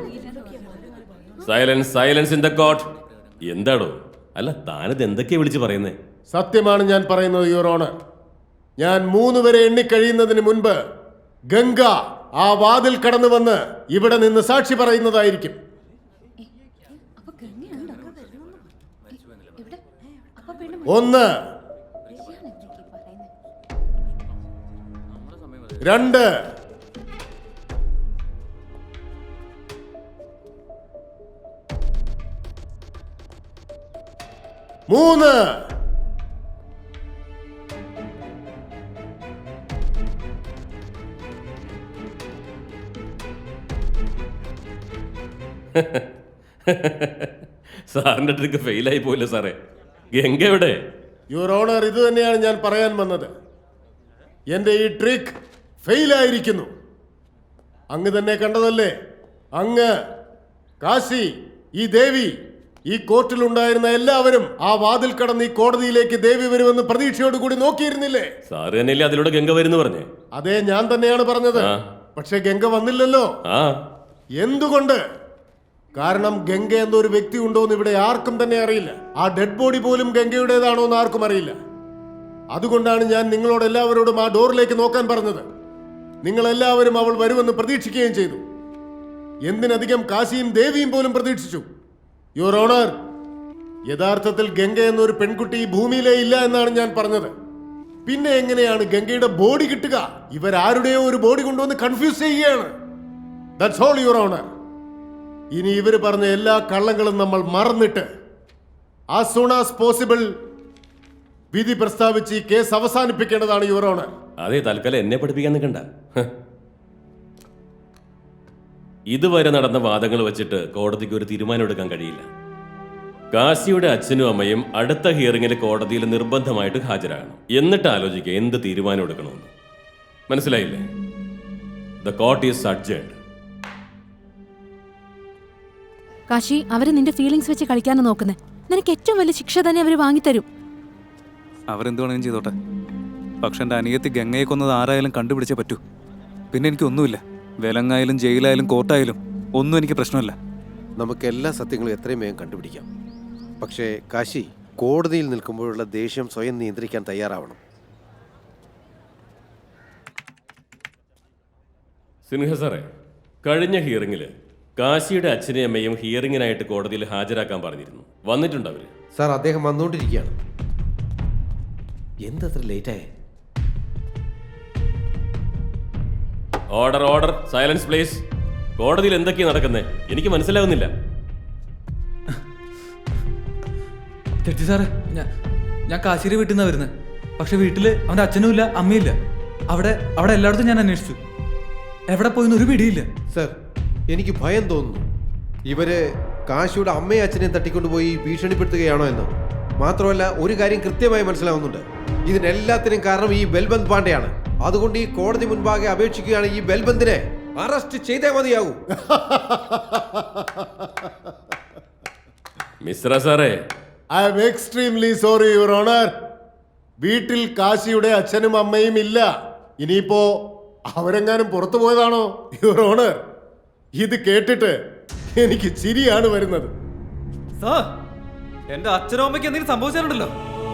Silence, silence in the court. എന്താടോ? അല്ല, താനത് എന്തൊക്കെയാ വിളിച്ച് പറയുന്നേ? സത്യമാണ് ഞാൻ പറയുന്നത് യുവർ ഓണർ. ഞാൻ 3 വരെ എണ്ണിക്കഴിയുന്നതിന് മുൻപ് ഗംഗ ആ വാതിൽ കടന്നു വന്ന് ഇവിടെ നിന്ന് സാക്ഷി പറയുന്നതായിരിക്കും. 1, 2, 3. സാറിന്റെ ട്രിക്ക് ഫെയിലായി പോയില്ല സാറേ. ഗംഗ എവിടെ? യുവർ ഓണർ, ഇത് തന്നെയാണ് ഞാൻ പറയാൻ വന്നത്. എന്റെ ഈ ട്രിക്ക് ഫെയിലായിരിക്കുന്നു. അങ്ങ് തന്നെ കണ്ടതല്ലേ? അങ്ങ്, കാശി, ഈ ദേവി, ഈ കോർട്ടിലുണ്ടായിരുന്ന എല്ലാവരും ആ വാതിൽ കടന്ന് ഈ കോടതിയിലേക്ക് ദേവി വരുമെന്ന് പ്രതീക്ഷയോടുകൂടി നോക്കിയിരുന്നില്ലേ? സാറ് തന്നെയല്ലേ അതിലൂടെ ഗംഗ വരുന്നു പറഞ്ഞേ? അതെ, ഞാൻ തന്നെയാണ് പറഞ്ഞത്. പക്ഷെ ഗംഗ വന്നില്ലല്ലോ. എന്തുകൊണ്ട്? കാരണം ഗംഗ എന്നൊരു വ്യക്തി ഉണ്ടോ എന്ന് ഇവിടെ ആർക്കും തന്നെ അറിയില്ല. ആ ഡെഡ് ബോഡി പോലും ഗംഗയുടേതാണോ എന്ന് ആർക്കും അറിയില്ല. അതുകൊണ്ടാണ് ഞാൻ നിങ്ങളോട് എല്ലാവരോടും ആ ഡോറിലേക്ക് നോക്കാൻ പറഞ്ഞത്. നിങ്ങൾ എല്ലാവരും അവൾ വരുമെന്ന് പ്രതീക്ഷിക്കുകയും ചെയ്തു. എന്തിനധികം കാശിയും ദേവിയും പോലും പ്രതീക്ഷിച്ചു. യുവർ ഓണർ, യഥാർത്ഥത്തിൽ ഗംഗ എന്നൊരു പെൺകുട്ടി ഈ ഭൂമിയിലേ ഇല്ല എന്നാണ് ഞാൻ പറഞ്ഞത്. പിന്നെ എങ്ങനെയാണ് ഗംഗയുടെ ബോഡി കിട്ടുക? ഇവരാരുടെയോ ഒരു ബോഡി കൊണ്ടുവന്ന് കൺഫ്യൂസ് ചെയ്യുകയാണ്. That's all your honour. ഇനി ഇവര് പറഞ്ഞ എല്ലാ കള്ളങ്ങളും നമ്മൾ മറന്നിട്ട് ആസ് സൂൺ ആസ് പോസിബിൾ വിധി പ്രസ്താവിച്ച് ഈ കേസ് അവസാനിപ്പിക്കേണ്ടതാണ് യുവർ ഓണർ. അതെ, തൽക്കാലം എന്നെ പഠിപ്പിക്കാൻ നിൽക്കണ്ട. ഇതുവരെ നടന്ന വാദങ്ങൾ വെച്ചിട്ട് കോടതിക്ക് ഒരു തീരുമാനം എടുക്കാൻ കഴിയില്ല. കാശിയുടെ അച്ഛനും അമ്മയും അടുത്ത ഹിയറിംഗിൽ കോടതിയിൽ നിർബന്ധമായിട്ട് ഹാജരാകണം. എന്നിട്ട് ആലോചിക്കുക എന്ത് തീരുമാനം എടുക്കണമെന്ന്. മനസ്സിലായില്ലേ? The court is adjourned. Kashi, അവര് നിന്റെ ഫീലിങ്സ് വെച്ച് കളിക്കാനാണ് നോക്കുന്നത്. നിനക്ക് ഏറ്റവും വലിയ ശിക്ഷ തന്നെ അവര് വാങ്ങിത്തരും. അവരെന്ത് വേണമെങ്കിലും ചെയ്തോട്ടെ. പക്ഷെ എൻ്റെ അനിയത്തി ഗംഗയെ കൊന്നത് ആരായാലും കണ്ടുപിടിച്ചേ പറ്റൂ. പിന്നെ എനിക്കൊന്നുമില്ല. വിലങ്ങായാലും ജയിലായാലും കോർട്ടായാലും ഒന്നും എനിക്ക് പ്രശ്നമല്ല. നമുക്ക് എല്ലാ സത്യങ്ങളും എത്രയും വേഗം കണ്ടുപിടിക്കാം. പക്ഷേ കാശി, കോടതിയിൽ നിൽക്കുമ്പോഴുള്ള ദേഷ്യം സ്വയം നിയന്ത്രിക്കാൻ തയ്യാറാവണം. സിൻഹ സാറേ, കഴിഞ്ഞ ഹിയറിംഗിൽ കാശിയുടെ അച്ഛനെയും അമ്മയും ഹിയറിംഗിനായിട്ട് കോടതിയിൽ ഹാജരാക്കാൻ പറഞ്ഞിരുന്നു. വന്നിട്ടുണ്ട് അവര്? സാർ, അദ്ദേഹം വന്നുകൊണ്ടിരിക്കുകയാണ്. എന്തത്ര ലേറ്റായേ? Order, order, silence please. കോടതിയിൽ എന്തൊക്കെയാണ് നടക്കുന്നത്? എനിക്ക് മനസ്സിലാവുന്നില്ല. തെറ്റി സാറേ, ഞാൻ കാശിയുടെ വീട്ടിൽ നിന്നാണ് വരുന്നത്. പക്ഷെ വീട്ടില് അവൻ്റെ അച്ഛനും ഇല്ല, അമ്മയില്ല. അവിടെ എല്ലായിടത്തും ഞാൻ അന്വേഷിച്ചു. എവിടെ പോയിന്ന് ഒരു പിടിയില്ല. സർ, എനിക്ക് ഭയം തോന്നുന്നു. ഇവര് കാശിയുടെ അമ്മയും അച്ഛനെയും തട്ടിക്കൊണ്ടുപോയി ഭീഷണിപ്പെടുത്തുകയാണോ എന്ന്. മാത്രമല്ല, ഒരു കാര്യം കൃത്യമായി മനസ്സിലാവുന്നുണ്ട്. ഇതിനെല്ലാത്തിനും കാരണം ഈ ബൽബന്ത് പാണ്ഡെയാണ്. അതുകൊണ്ട് ഈ കോടതി മുൻപാകെ അപേക്ഷിക്കുകയാണ് ഈ ബൽബന്തിനെ അറസ്റ്റ് ചെയ്തേ മതിയാകൂ. മിശ്ര സാറേ, I am extremely sorry your honour. വീട്ടിൽ കാശിയുടെ അച്ഛനും അമ്മയും ഇല്ല. ഇനിയിപ്പോ അവരെങ്ങാനും പുറത്തു പോയതാണോ യുവർ ഓണർ? ഇത് കേട്ടിട്ട് എനിക്ക് ചിരിയാണ് വരുന്നത്. സാർ, എന്റെ അച്ഛനും അമ്മയ്ക്ക് എന്തെങ്കിലും സംഭവിച്ചാലുണ്ടല്ലോ,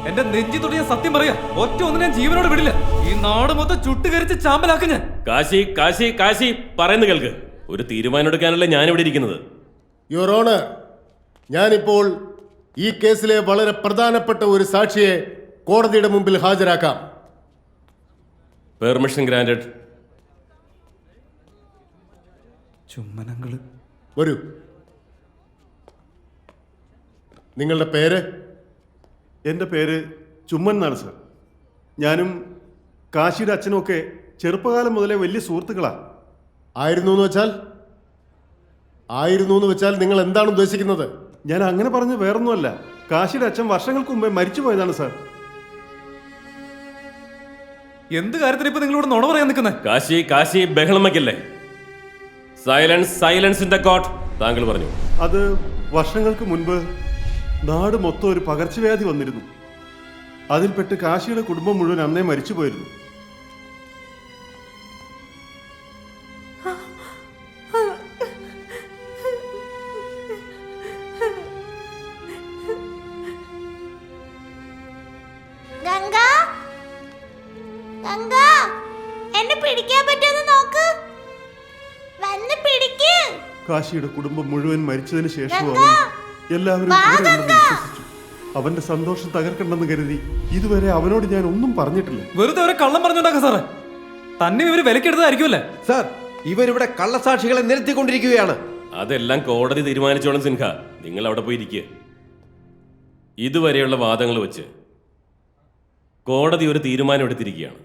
എന്റെ നെഞ്ചി തൊട്ട് ഞാൻ സത്യം പറയാ, ഒറ്റ ഒന്നും ഞാൻ ജീവനോട് വിടില്ല. ഈ നാട് മൊത്തം ചുട്ടുകരിച്ച് ചാമ്പലാക്കും ഞാൻ. കാശി, കാശി, കാശി പറയുന്നത് കേൾക്ക്. ഒരു തീരുമാനം എടുക്കാനല്ലേ ഞാൻ ഇവിടെ ഇരിക്കുന്നത്. യുവർ ഓണർ, ഞാനിപ്പോൾ ഈ കേസിലെ വളരെ പ്രധാനപ്പെട്ട ഒരു സാക്ഷിയെ കോടതിയുടെ മുമ്പിൽ ഹാജരാക്കാം. Permission granted. ചുമ്മനങ്ങള് വരൂ. നിങ്ങളുടെ പേര്? എൻ്റെ പേര് ചുമ്മൻ എന്നാണ് സർ. ഞാനും കാശിയുടെ അച്ഛനും ഒക്കെ ചെറുപ്പകാലം മുതലേ വലിയ സുഹൃത്തുക്കളാണ്. ആയിരുന്നു എന്ന് വെച്ചാൽ നിങ്ങൾ എന്താണ് ഉദ്ദേശിക്കുന്നത്? ഞാൻ അങ്ങനെ പറഞ്ഞ് വേറൊന്നുമല്ല. കാശിയുടെ അച്ഛൻ വർഷങ്ങൾക്ക് മുമ്പേ മരിച്ചു പോയതാണ് സാർ. എന്ത് കാര്യത്തിന് ഇപ്പൊ നിങ്ങളോട് നുണ പറയാൻ നിൽക്കുന്നത്? കാശി ബഹളം വയ്ക്കല്ലേ. Silence in the court. താങ്കൾ പറഞ്ഞു. അത് വർഷങ്ങൾക്ക് മുൻപ് നാട് മൊത്തം ഒരു പകർച്ചവ്യാധി വന്നിരുന്നു. അതിൽപ്പെട്ട് കാശിയുടെ കുടുംബം മുഴുവൻ അന്നേ മരിച്ചു പോയിരുന്നു. കാശിയുടെ കുടുംബം മുഴുവൻ മരിച്ചതിന് ശേഷം എല്ലാവരും കൂടെ ഉണ്ടെന്ന് വിശ്വസിച്ചു. അവന്റെ സന്തോഷം തകർക്കണ്ടെന്ന് കരുതി ഇതുവരെ അവനോട് ഞാൻ ഒന്നും പറഞ്ഞിട്ടില്ല. വെറുതെ അവരെ കള്ളം പറഞ്ഞോണ്ടാക്ക സാറേ. തന്നെ ഇവര് വിലക്കെടുത്തതായിരിക്കുമല്ലേ സാർ? ഇവരിവിടെ കള്ളസാക്ഷികളെ നിരത്തിക്കൊണ്ടിരിക്കുകയാണ്. അതെല്ലാം കോടതി തീരുമാനിച്ചോളും സിൻഹ. നിങ്ങൾ അവിടെ പോയി ഇരിക്കുക. ഇതുവരെയുള്ള വാദങ്ങൾ വെച്ച് കോടതി ഒരു തീരുമാനം എടുത്തിരിക്കുകയാണ്.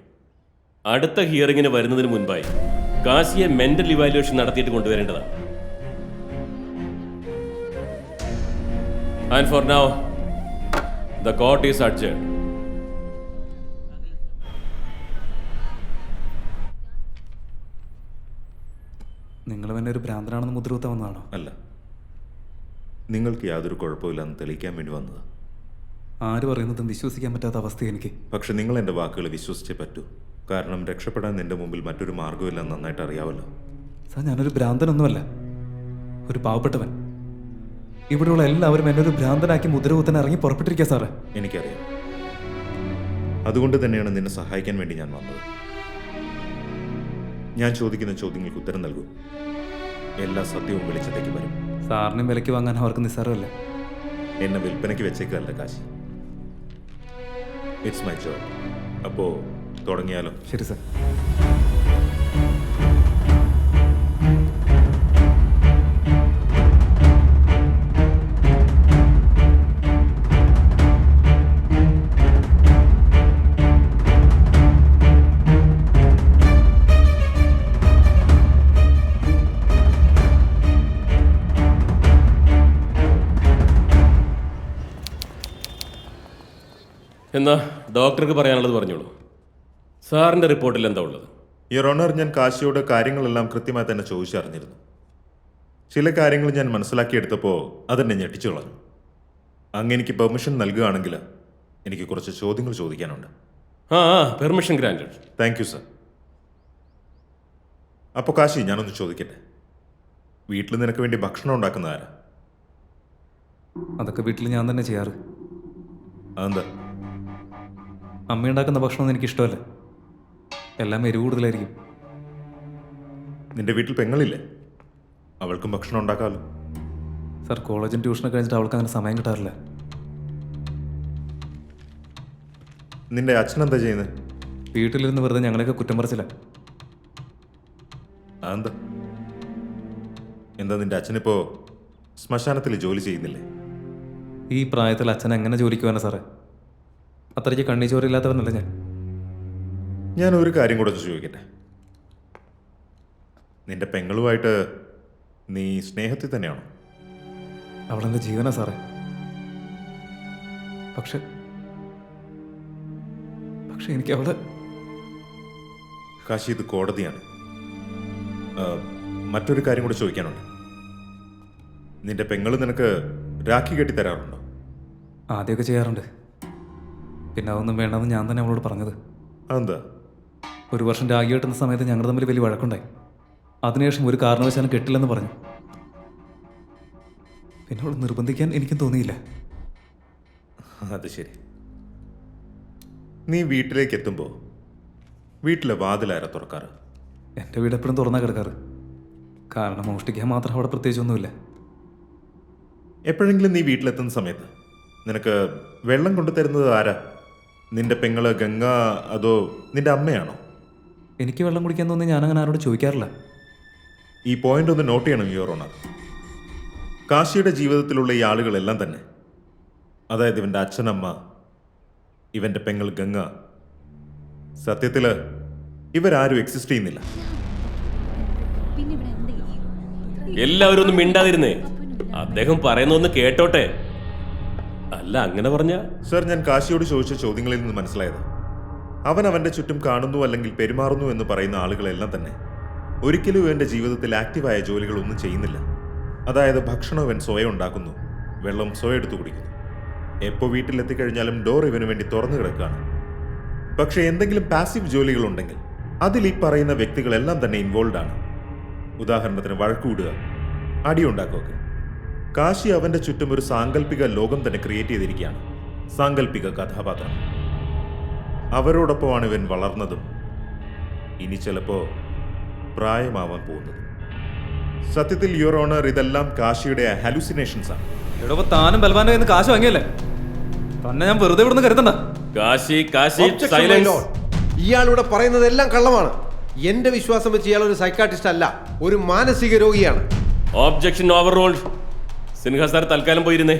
അടുത്ത ഹിയറിങ്ങിന് വരുന്നതിന് മുൻപായി കാശിയെ മെന്റൽ ഇവാലുവേഷൻ നടത്തിയിട്ട് കൊണ്ടുവരേണ്ടതാണ്. And for now, the court is adjourned. നിങ്ങൾ എന്നെ ഒരു ഭ്രാന്തനാണെന്ന് മുദ്രകുത്താൻ വന്നതാണോ? അല്ല, നിങ്ങൾക്ക് യാതൊരു കുഴപ്പമില്ലെന്ന് തെളിയിക്കാൻ വേണ്ടി വന്നത്. ആര് പറയുന്നതും വിശ്വസിക്കാൻ പറ്റാത്ത അവസ്ഥ എനിക്ക്. പക്ഷെ നിങ്ങൾ എൻ്റെ വാക്കുകൾ വിശ്വസിച്ചേ പറ്റൂ. കാരണം രക്ഷപ്പെടാൻ നിന്റെ മുമ്പിൽ മറ്റൊരു മാർഗ്ഗമില്ലെന്ന് നന്നായിട്ട് അറിയാമല്ലോ. സാർ, ഞാനൊരു ഭ്രാന്തനൊന്നുമല്ല, ഒരു പാവപ്പെട്ടവൻ. ഇവിടെയുള്ള എല്ലാവരും എന്നെ ഒരു ഭ്രാന്തനാക്കി മുദ്രകുത്താൻ ഇറങ്ങി പുറപ്പെട്ടിരിക്കുക സാറേ. എനിക്കറിയാം. അതുകൊണ്ട് തന്നെയാണ് നിന്നെ സഹായിക്കാൻ വേണ്ടി ഞാൻ വന്നത്. ഞാൻ ചോദിക്കുന്ന ചോദ്യങ്ങൾക്ക് ഉത്തരം നൽകൂ. എല്ലാ സത്യവും വെളിച്ചത്തേക്ക് വരും. സാറിനും വിലയ്ക്ക് വാങ്ങാൻ അവർക്ക് നിസ്സാരമല്ല. എന്നെ വിൽപ്പനയ്ക്ക് വെച്ചേക്കല്ല കാശി. It's my job. അപ്പോ തുടങ്ങിയാലോ? ശരി സാർ. എന്നാ ഡോക്ടർക്ക് പറയാനുള്ളത് പറഞ്ഞോളൂ. സാറിൻ്റെ റിപ്പോർട്ടിൽ എന്താ ഉള്ളത്? യുവർ ഓണർ, ഞാൻ കാശിയോട് കാര്യങ്ങളെല്ലാം കൃത്യമായി തന്നെ ചോദിച്ചറിഞ്ഞിരുന്നു. ചില കാര്യങ്ങൾ ഞാൻ മനസ്സിലാക്കിയെടുത്തപ്പോൾ അതെന്നെ ഞെട്ടിച്ചു കളഞ്ഞു. അങ്ങ് എനിക്ക് പെർമിഷൻ നൽകുകയാണെങ്കിൽ എനിക്ക് കുറച്ച് ചോദ്യങ്ങൾ ചോദിക്കാനുണ്ട്. Permission granted. Thank you sir. അപ്പോൾ കാശി, ഞാനൊന്ന് ചോദിക്കട്ടെ, വീട്ടിൽ നിനക്ക് വേണ്ടി ഭക്ഷണം ഉണ്ടാക്കുന്ന ആരാ? അതൊക്കെ വീട്ടിൽ ഞാൻ തന്നെ ചെയ്യാറ്. അതെന്താ? അമ്മയുണ്ടാക്കുന്ന ഭക്ഷണമൊന്നും എനിക്കിഷ്ടമല്ല. എല്ലാം എരിവ് കൂടുതലായിരിക്കും. നിന്റെ വീട്ടിൽ പെങ്ങളില്ലേ? അവൾക്കും ഭക്ഷണം ഉണ്ടാക്കാമല്ലോ. സാർ, കോളേജും ട്യൂഷനൊക്കെ കഴിഞ്ഞിട്ട് അവൾക്ക് അങ്ങനെ സമയം കിട്ടാറില്ല. നിന്റെ അച്ഛൻ എന്താ ചെയ്യുന്നത്? വീട്ടിലിരുന്ന് വെറുതെ ഞങ്ങളെയൊക്കെ കുറ്റം പറച്ചില്ല. അതെന്താ? എന്താ നിന്റെ അച്ഛനിപ്പോ ശ്മശാനത്തിൽ ജോലി ചെയ്യുന്നില്ലേ? ഈ പ്രായത്തിൽ അച്ഛൻ എങ്ങനെ ജോലിക്ക് പോകാനാ സാറേ? അത്രയ്ക്ക് കണ്ണിച്ചോറില്ലാത്തവനല്ല ഞാൻ ഒരു കാര്യം കൂടെ ചോദിക്കട്ടെ. നിന്റെ പെങ്ങളുമായിട്ട് നീ സ്നേഹത്തിൽ തന്നെയാണോ? അവളെന്റെ ജീവനാ സാറേ. പക്ഷെ എനിക്ക് അവളെ... കാശി, ഇത് കോടതിയാണ്. മറ്റൊരു കാര്യം കൂടെ ചോദിക്കാനുണ്ട്. നിന്റെ പെങ്ങൾ നിനക്ക് രാഖി കെട്ടി തരാറുണ്ടോ? ആദ്യമൊക്കെ ചെയ്യാറുണ്ട്. പിന്നെ അതൊന്നും വേണ്ടെന്ന് ഞാൻ തന്നെ അവളോട് പറഞ്ഞത്. അതെന്താ? ഒരു വർഷം രാഖി കെട്ടുന്ന സമയത്ത് ഞങ്ങൾ തമ്മിൽ വലിയ വഴക്കുണ്ടായി. അതിനുശേഷം ഒരു കാരണവശാലും കെട്ടില്ലെന്ന് പറഞ്ഞു. പിന്നെ അവൾ നിർബന്ധിക്കാൻ എനിക്കും തോന്നിയില്ല. അത് ശരി. നീ വീട്ടിലേക്ക് എത്തുമ്പോൾ വീട്ടിലെ വാതിലാര തുറക്കാറ്? എൻ്റെ വീട് എപ്പോഴും തുറന്നാ കിടക്കാറ്. കാരണം മോഷ്ടിക്കാൻ മാത്രം അവിടെ പ്രത്യേകിച്ചൊന്നുമില്ല. എപ്പോഴെങ്കിലും നീ വീട്ടിലെത്തുന്ന സമയത്ത് നിനക്ക് വെള്ളം കൊണ്ടുതരുന്നത് ആരാ? നിന്റെ പെങ്ങള് ഗംഗ അതോ നിന്റെ അമ്മയാണോ? എനിക്ക് വെള്ളം കുടിക്കാൻ തോന്നി ഞാനങ്ങനെ ആരോട് ചോദിക്കാറില്ല. ഈ പോയിന്റ് ഒന്ന് നോട്ട് ചെയ്യണം യുവർ ഓണർ. കാശിയുടെ ജീവിതത്തിലുള്ള ഈ ആളുകളെല്ലാം തന്നെ, അതായത് ഇവൻ്റെ അച്ഛനമ്മ, ഇവൻ്റെ പെങ്ങൾ ഗംഗ, സത്യത്തിൽ ഇവരാരും എക്സിസ്റ്റ് ചെയ്യുന്നില്ല. എല്ലാവരും ഒന്നും മിണ്ടാതിരുന്നേ, അദ്ദേഹം പറയുന്നൊന്ന് കേട്ടോട്ടെ. അല്ല അങ്ങനെ പറഞ്ഞ സർ, ഞാൻ കാശിയോട് ചോദിച്ച ചോദ്യങ്ങളിൽ നിന്ന് മനസ്സിലായത് അവൻ അവൻ്റെ ചുറ്റും കാണുന്നു അല്ലെങ്കിൽ പെരുമാറുന്നു എന്ന് പറയുന്ന ആളുകളെല്ലാം തന്നെ ഒരിക്കലും ഇവൻ്റെ ജീവിതത്തിൽ ആക്റ്റീവായ ജോലികളൊന്നും ചെയ്യുന്നില്ല. അതായത് ഭക്ഷണം ഇവൻ സ്വയം ഉണ്ടാക്കുന്നു, വെള്ളം സ്വയം എടുത്തു കുടിക്കുന്നു, എപ്പോൾ വീട്ടിലെത്തിക്കഴിഞ്ഞാലും ഡോർ ഇവന് വേണ്ടി തുറന്നു കിടക്കുകയാണ്. പക്ഷേ എന്തെങ്കിലും പാസീവ് ജോലികളുണ്ടെങ്കിൽ അതിൽ ഈ പറയുന്ന വ്യക്തികളെല്ലാം തന്നെ ഇൻവോൾവ് ആണ്. ഉദാഹരണത്തിന് വഴക്കൂടുക, അടിയുണ്ടാക്കുക. കാശി അവൻ്റെ ചുറ്റും ഒരു സാങ്കല്പിക ലോകം തന്നെ ക്രിയേറ്റ് ചെയ്തിരിക്കുകയാണ്, സാങ്കല്പിക കഥാപാത്രം. അവരോടൊപ്പമാണ് ഇവൻ വളർന്നതും ഇനി ചിലപ്പോൾ പ്രായമാവാൻ പോകുന്നതും. സത്യത്തിൽ യുവർ ഓണർ, ഇതെല്ലാം കാശിയുടെ ഹാലൂസിനേഷൻസ് ആണ്. എടോ, താനും ബൽവാന്റെ കയ്യിൽ നിന്ന് കാശ് വാങ്ങിയല്ലേ? തന്നെ ഞാൻ വെറുതെ ഇവിടുന്ന് കരുതണ്ട. Kashi Kashi Objection, my silence. lord. ഇയാളിവിടെ പറയുന്നതെല്ലാം കള്ളമാണ്. എന്റെ വിശ്വാസം വെച്ച് ഇയാൾ ഒരു സൈക്കാട്രിസ്റ്റ് അല്ല, ഒരു മാനസിക രോഗിയാണ്. Objection overruled. Sinha sir തൽക്കാലം പോയിരുന്നേ.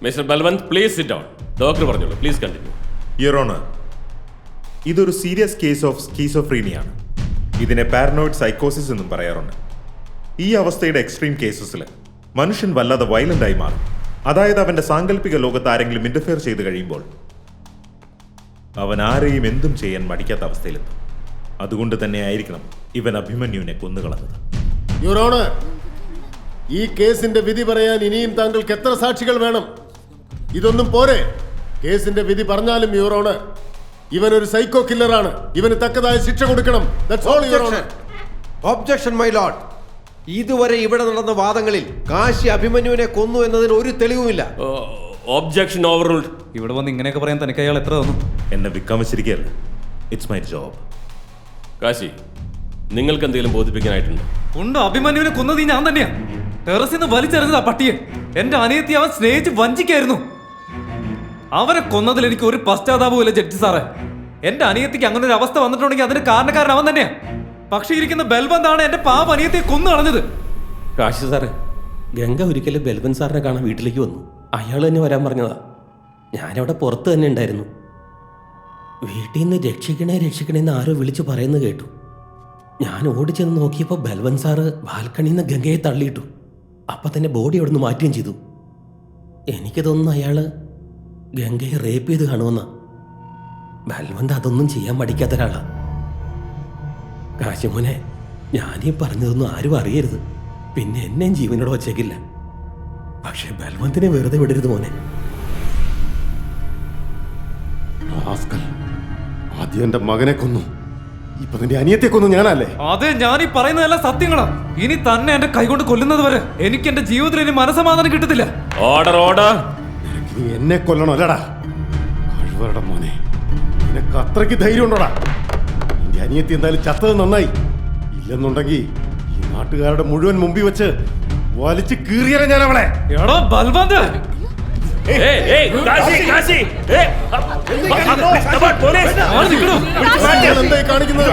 Mister Balwant, please sit down. Doctor പറഞ്ഞോളൂ, പ്ലീസ് കണ്ടിന്യൂ. യുവർ ഓണർ, ഇതൊരു സീരിയസ് കേസ് ഓഫ് സ്കീസോഫ്രീനിയാണ്. ഇതിനെ പാരനോയിഡ് സൈക്കോസിസ് എന്നും പറയാറുണ്ട്. ഈ അവസ്ഥയുടെ എക്സ്ട്രീം കേസസിൽ മനുഷ്യൻ വല്ലാതെ വയലൻ്റായി മാറും. അതായത് അവൻ്റെ സാങ്കല്പിക ലോകത്ത് ആരെങ്കിലും ഇന്റർഫിയർ ചെയ്ത് കഴിയുമ്പോൾ അവൻ ആരെയും എന്തും ചെയ്യാൻ മടിക്കാത്ത അവസ്ഥയിലെത്തും. അതുകൊണ്ട് തന്നെ ആയിരിക്കണം ഇവൻ അഭിമന്യുവിനെ കൊന്നുകളഞ്ഞത്. യുവർ ഓണർ, ഈ കേസിന്റെ വിധി പറയാൻ ഇനിയും താങ്കൾക്ക് എത്ര സാക്ഷികൾ വേണം? ഇതൊന്നും പോരെ. കേസിന്റെ വിധി പറഞ്ഞാലും യുവർ ഓണർ, ഇവനൊരു സൈക്കോ കില്ലറാണ്. ഇവന് തക്കതായ ശിക്ഷ കൊടുക്കണം. That's all, Your Honor. Objection my Lord. ഇതുവരെ ഇവിടെ നടന്ന വാദങ്ങളിൽ കാശി അഭിമന്യുവിനെ കൊന്നു എന്നതിന് ഒരു തെളിവുമില്ല. Objection over ruled. ഇവിടെ വന്ന് ഇങ്ങനെയൊക്കെ പറയാൻ തനിക്ക് അയാൾ എത്ര തന്നു? എന്നെ വിൽക്കാൻ വെച്ചിരിക്കുകയല്ല. It's my job. കാശി, നിങ്ങൾക്ക് എന്തെങ്കിലും ബോധിപ്പിക്കാനായിട്ടുണ്ട്? ഉണ്ട്. അഭിമന്യുവിനെ കൊന്നത് ഞാൻ തന്നെയാ. ടെറസിൽ നിന്ന് വലിച്ചെറിഞ്ഞതാ പട്ടിയെ. എന്റെ അനിയത്തി അവൻ സ്നേഹിച്ച് വഞ്ചിക്കായിരുന്നു. അവനെ കൊന്നതിൽ എനിക്ക് ഒരു പശ്ചാത്താപമില്ല ജഡ്ജി സാറേ. എന്റെ അനിയത്തിക്ക് അങ്ങനെ ഒരു അവസ്ഥ വന്നിട്ടുണ്ടെങ്കിൽ അതിന് കാരണക്കാരൻ അവൻ തന്നെയാ. പക്ഷെ ഇരിക്കുന്ന ബൽബന്താണ് എന്റെ പാവ അനിയത്തിയെ കൊന്നു കളഞ്ഞത്. കാശി സാറേ, ഗംഗ ഒരിക്കലും ബൽബൻ സാറിനെ കാണാൻ വീട്ടിലേക്ക് വന്നു. അയാൾ തന്നെ വരാൻ പറഞ്ഞതാ. ഞാനവിടെ പുറത്ത് തന്നെ ഉണ്ടായിരുന്നു. വീട്ടിൽ നിന്ന് രക്ഷിക്കണേന്ന് ആരോ വിളിച്ചു പറയുന്നത് കേട്ടു. ഞാൻ ഓടിച്ചെന്ന് നോക്കിയപ്പോൾ ബൽവൻ സാറ് ബാൽക്കണിയിൽ നിന്ന് ഗംഗയെ തള്ളിയിട്ടു. അപ്പം തന്നെ ബോഡി അവിടെ നിന്ന് മാറ്റുകയും ചെയ്തു. എനിക്ക് തോന്നുന്നു അയാൾ ഗംഗയെ റേപ്പ് ചെയ്ത് കാണുമെന്നാ. ബൽവന്ത് അതൊന്നും ചെയ്യാൻ മടിക്കാത്ത ഒരാളാ. കാശിമോനെ, ഞാനീ പറഞ്ഞതൊന്നും ആരും അറിയരുത്. പിന്നെ എന്നെയും ജീവനോട് വച്ചേക്കില്ല. പക്ഷെ ബൽവന്തിനെ വെറുതെ വിടരുത് മോനെ. ആദ്യം എന്റെ മകനെ കൊന്നു, ഇപ്പൊ നിന്റെ അനിയത്തെ കൊന്നു ഞാനല്ലേ? അതെ, ഞാൻ ഈ പറയുന്നതെല്ലാം സത്യങ്ങളാ. ഇനി തന്നെ എന്റെ കൈകൊണ്ട് കൊല്ലുന്നത് വരെ എനിക്ക് എന്റെ ജീവിതത്തിൽ ഇനി മനസമാധാനം കിട്ടത്തില്ല. Order order. നീ എന്നെ കൊല്ലണോ? അല്ലടാ കഴിവരുടെ മോനെ, നിനക്ക് അത്രയ്ക്ക് ധൈര്യം ഉണ്ടോടാ? നിന്റെ അനിയത്തി എന്തായാലും ചത്തത് നന്നായി. ഇല്ലെന്നുണ്ടെങ്കിൽ ഈ നാട്ടുകാരുടെ മുഴുവൻ മുമ്പിൽ വെച്ച് വലിച്ചു കീറിയാലേ ഞാൻ അവളെ. എടോ ബൽവന്ത്, എന്തായി കാണിക്കുന്നത്?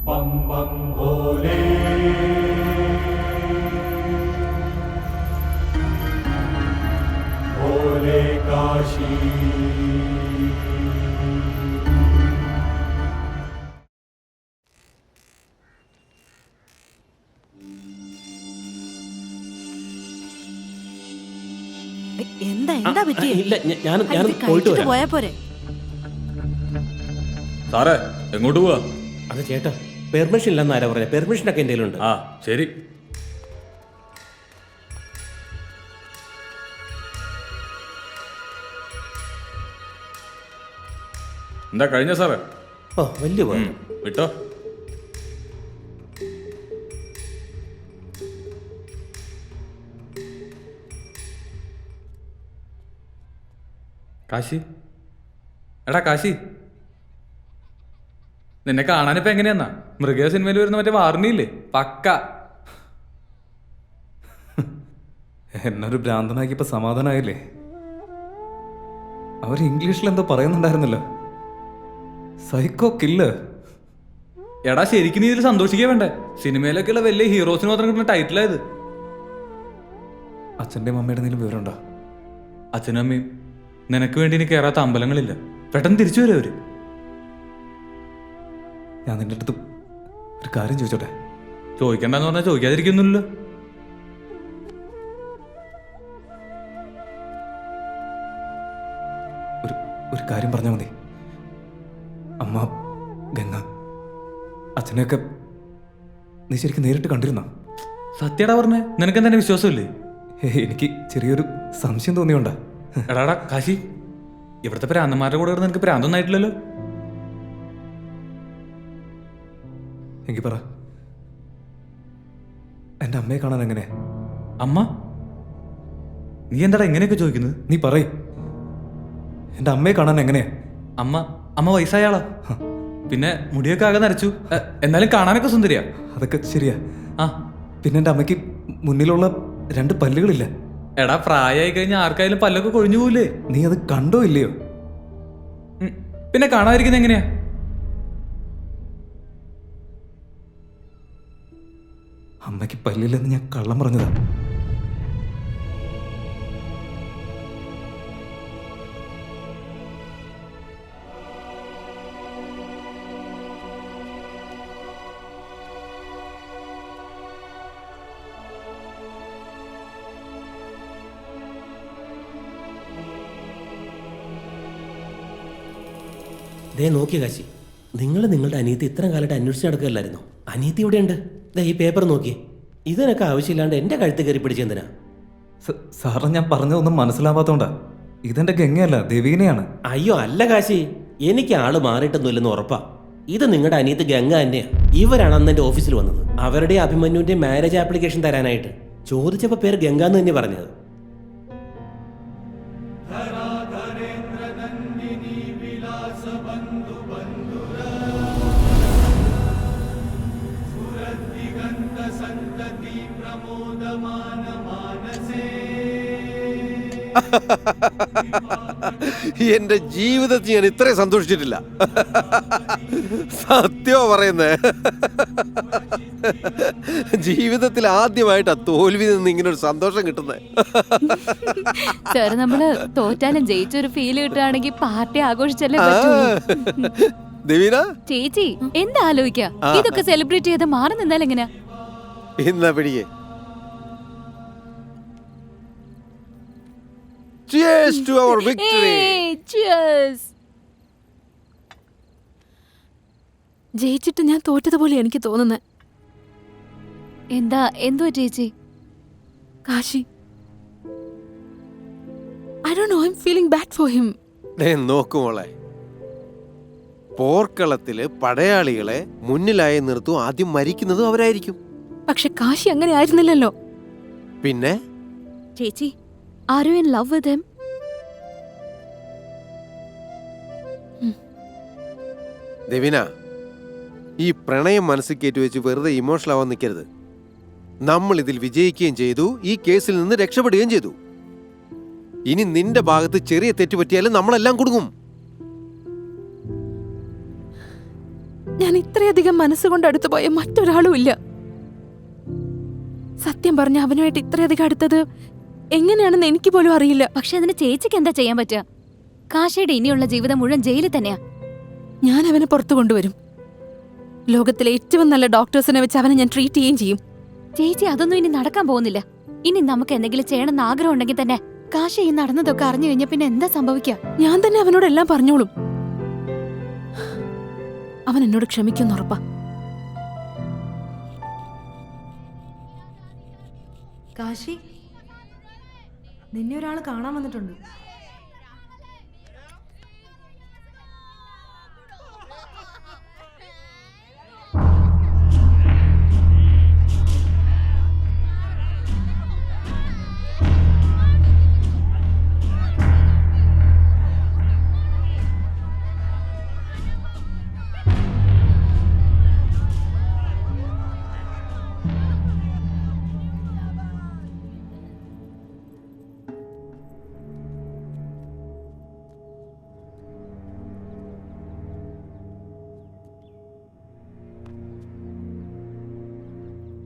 बम बम भोले भोले काशी എന്താ പറ്റിയേ? ഇല്ല, ഞാൻ പോയിട്ട് വരാം. പോയാ പോരെ. സാറേ, എങ്ങോട്ട് പോവാ? അത് ചേട്ടാ, പെർമിഷൻ ഇല്ലെന്ന് ആരാ പറഞ്ഞ? പെർമിഷനൊക്കെ എൻ്റെ കയ്യിലുണ്ട്. ആ ശരി. എന്താ കഴിഞ്ഞ സാറേ? ഓ വലിയ ഉപകാരം. വിട്ടോ. കാശി, എടാ കാശി, നിന്നെ കാണാനിപ്പോ എങ്ങനെയാന്നാ? മൃഗ സിനിമയിൽ വരുന്ന മറ്റേ വാർണിയില്ലേ, പക്ക. എന്നൊരു ഭ്രാന്തനാക്കിയപ്പോ സമാധാനമായില്ലേ? അവർ ഇംഗ്ലീഷിൽ എന്തോ പറയുന്നുണ്ടായിരുന്നല്ലോ, സൈക്കോ കില്ലർ. എടാ ശരിക്കും നീ ഇതിൽ സന്തോഷിക്കേ വേണ്ടേ? സിനിമയിലൊക്കെയുള്ള വലിയ ഹീറോസിന് മാത്രം കിട്ടുന്ന ടൈറ്റിലായത്. അച്ഛൻ്റെ അമ്മയുടെ എന്തെങ്കിലും വിവരമുണ്ടോ? അച്ഛനും അമ്മയും നിനക്ക് വേണ്ടി ഇനി കയറാത്ത അമ്പലങ്ങളില്ല. പെട്ടെന്ന് തിരിച്ചു വരും അവര്. ഞാൻ നിന്റെ അടുത്ത് ഒരു കാര്യം ചോദിച്ചോട്ടെ? ചോദിക്കണ്ടെന്ന് പറഞ്ഞാൽ ചോദിക്കാതിരിക്കുന്നില്ലല്ലോ. ഒരു കാര്യം പറഞ്ഞാൽ മതി. അമ്മ, ഗംഗ, അച്ഛനെയൊക്കെ നീ ശരിക്കും നേരിട്ട് കണ്ടിരുന്നോ? സത്യടാ പറഞ്ഞേ, നിനക്ക് തന്നെ വിശ്വാസമില്ലേ? എനിക്ക് ചെറിയൊരു സംശയം തോന്നിയോണ്ടാ. എടാടാ കാശി, ഇവിടുത്തെ പ്രാന്തന്മാരുടെ കൂടെ നിനക്ക് പ്രാന്തൊന്നായിട്ടില്ലല്ലോ. എങ്കിൽ പറ, എൻ്റെ അമ്മയെ കാണാൻ എങ്ങനെ? അമ്മ? നീ എന്താടാ ഇങ്ങനെയൊക്കെ ചോദിക്കുന്നത്? നീ പറയ്, എൻ്റെ അമ്മയെ കാണാൻ എങ്ങനെയാ? അമ്മ വയസ്സായാളാ, പിന്നെ മുടിയൊക്കെ ആകെ നരച്ചു, എന്നാലും കാണാനൊക്കെ സുന്ദരിയാ. അതൊക്കെ ശരിയാ. പിന്നെ എൻ്റെ അമ്മയ്ക്ക് മുന്നിലുള്ള 2 പല്ലുകളില്ല. എടാ പ്രായമായി കഴിഞ്ഞാൽ ആർക്കായാലും പല്ലൊക്കെ കൊഴിഞ്ഞു പോവില്ലേ? നീ അത് കണ്ടോ ഇല്ലയോ? പിന്നെ കാണാതിരിക്കുന്നത് എങ്ങനെയാ? അമ്മയ്ക്ക് പല്ലില്ലെന്ന് ഞാൻ കള്ളം പറഞ്ഞതാ. ദേ നോക്കിയ കാശി, നിങ്ങൾ നിങ്ങളുടെ അനിയത്തി ഇത്രയും കാലമായിട്ട് അന്വേഷിച്ച് നടക്കുകയല്ലായിരുന്നു. അനിയത്തി ഇവിടെയുണ്ട്. ദേ ഈ പേപ്പർ നോക്കിയേ. ഇതിനൊക്കെ ആവശ്യമില്ലാണ്ട് എൻ്റെ കഴുത്ത് കയറി പിടിച്ചെന്തിനാ? സാറിന് ഞാൻ പറഞ്ഞതൊന്നും മനസ്സിലാവാത്തോണ്ടാ. ഇതെന്റെ ഗംഗയല്ല, ദേവീനെയാണ്. അയ്യോ അല്ല കാശി, എനിക്ക് ആള് മാറിയിട്ടൊന്നുമില്ലെന്ന് ഉറപ്പാ. ഇത് നിങ്ങളുടെ അനിയത്തി ഗംഗ തന്നെയാ. ഇവരാണ് അന്ന് എൻ്റെ ഓഫീസിൽ വന്നത്, അവരുടെ അഭിമന്യുവിന്റെ മാരേജ് ആപ്ലിക്കേഷൻ തരാനായിട്ട്. ചോദിച്ചപ്പോൾ പേര് ഗംഗ എന്ന് തന്നെ പറഞ്ഞത്. എന്റെ ജീവിതത്തിൽ ഞാൻ ഇത്രയും സന്തോഷിച്ചിട്ടില്ല. സത്യോ പറയുന്നേ. ജീവിതത്തിൽ ആദ്യമായിട്ടാ തോൽവി നിന്ന് ഇങ്ങനെ ഒരു സന്തോഷം കിട്ടുന്നത്. സാർ, നമ്മള് തോറ്റാലും ജയിച്ചൊരു ഫീല് കിട്ടുകയാണെങ്കിൽ പാർട്ടി ആഘോഷിച്ചല്ലേ പറ്റുള്ളൂ. ദേവീന ചേച്ചി എന്താ ആലോചിക്ക? ഇതൊക്കെ സെലിബ്രേറ്റ് ചെയ്ത് മാറി നിന്നാൽ എങ്ങനെയാ? ഇന്നാ പിടിയേ. Cheers to our victory. Cheers. ജയിച്ചിട്ട് ഞാൻ തോറ്റതുപോലെ എനിക്ക് തോന്നുന്നത്. എന്തുവാ ചേച്ചി? Kashi, I don't know, I'm feeling bad for him. നോക്കുമോളെ, പോർക്കളത്തില് പടയാളികളെ മുന്നിലായി നിർത്തും ആദ്യം മരിക്കുന്നതും അവരായിരിക്കും. പക്ഷെ കാശി അങ്ങനെ ആയിരുന്നില്ലല്ലോ. പിന്നെ ചേച്ചി, are you in love with him? ദേവിന, ഈ പ്രണയം മനസ്സിൽ കയറ്റി വെച്ച് വെറുതെ ഇമോഷണൽ ആവാൻ നിൽക്കരുത്. നമ്മൾ ഇതിൽ വിജയിക്കുകയും ചെയ്തു, ഈ കേസിൽ നിന്ന് രക്ഷപ്പെടുകയും ചെയ്തു. ഇനി നിന്റെ ഭാഗത്ത് ചെറിയ തെറ്റ് പറ്റിയാലും നമ്മളെല്ലാം കുടുങ്ങും. ഞാൻ ഇത്രയധികം മനസ്സുകൊണ്ട് അടുത്തു പോയ മറ്റൊരാളും ഇല്ല. സത്യം പറഞ്ഞ അവനുമായിട്ട് ഇത്രയധികം അടുത്തത് എങ്ങനെയാണെന്ന് എനിക്ക് പോലും അറിയില്ല. പക്ഷെ അതിന് ചേച്ചിക്ക് എന്താ ചെയ്യാൻ പറ്റുക? കാശിയുടെ ഇനിയുള്ള ജീവിതം മുഴുവൻ ജയിലിൽ തന്നെയാ. ഞാൻ അവനെ പുറത്തു കൊണ്ടുവരും. ലോകത്തിലെ ഏറ്റവും നല്ല ഡോക്ടേഴ്സിനെ വെച്ച് അവനെ ഞാൻ ട്രീറ്റ് ചെയ്യുകയും ചെയ്യും. ചേച്ചി, അതൊന്നും ഇനി നടക്കാൻ പോകുന്നില്ല. ഇനി നമുക്ക് എന്തെങ്കിലും ചെയ്യണമെന്ന് ആഗ്രഹം ഉണ്ടെങ്കിൽ തന്നെ കാശി ഈ നടന്നതൊക്കെ അറിഞ്ഞു കഴിഞ്ഞാൽ പിന്നെ എന്താ സംഭവിക്കുക? ഞാൻ തന്നെ അവനോട് എല്ലാം പറഞ്ഞോളും. അവൻ എന്നോട് ക്ഷമിക്കുമെന്ന് ഉറപ്പാ. കാശി, നിന്നെ ഒരാൾ കാണാൻ വന്നിട്ടുണ്ട്.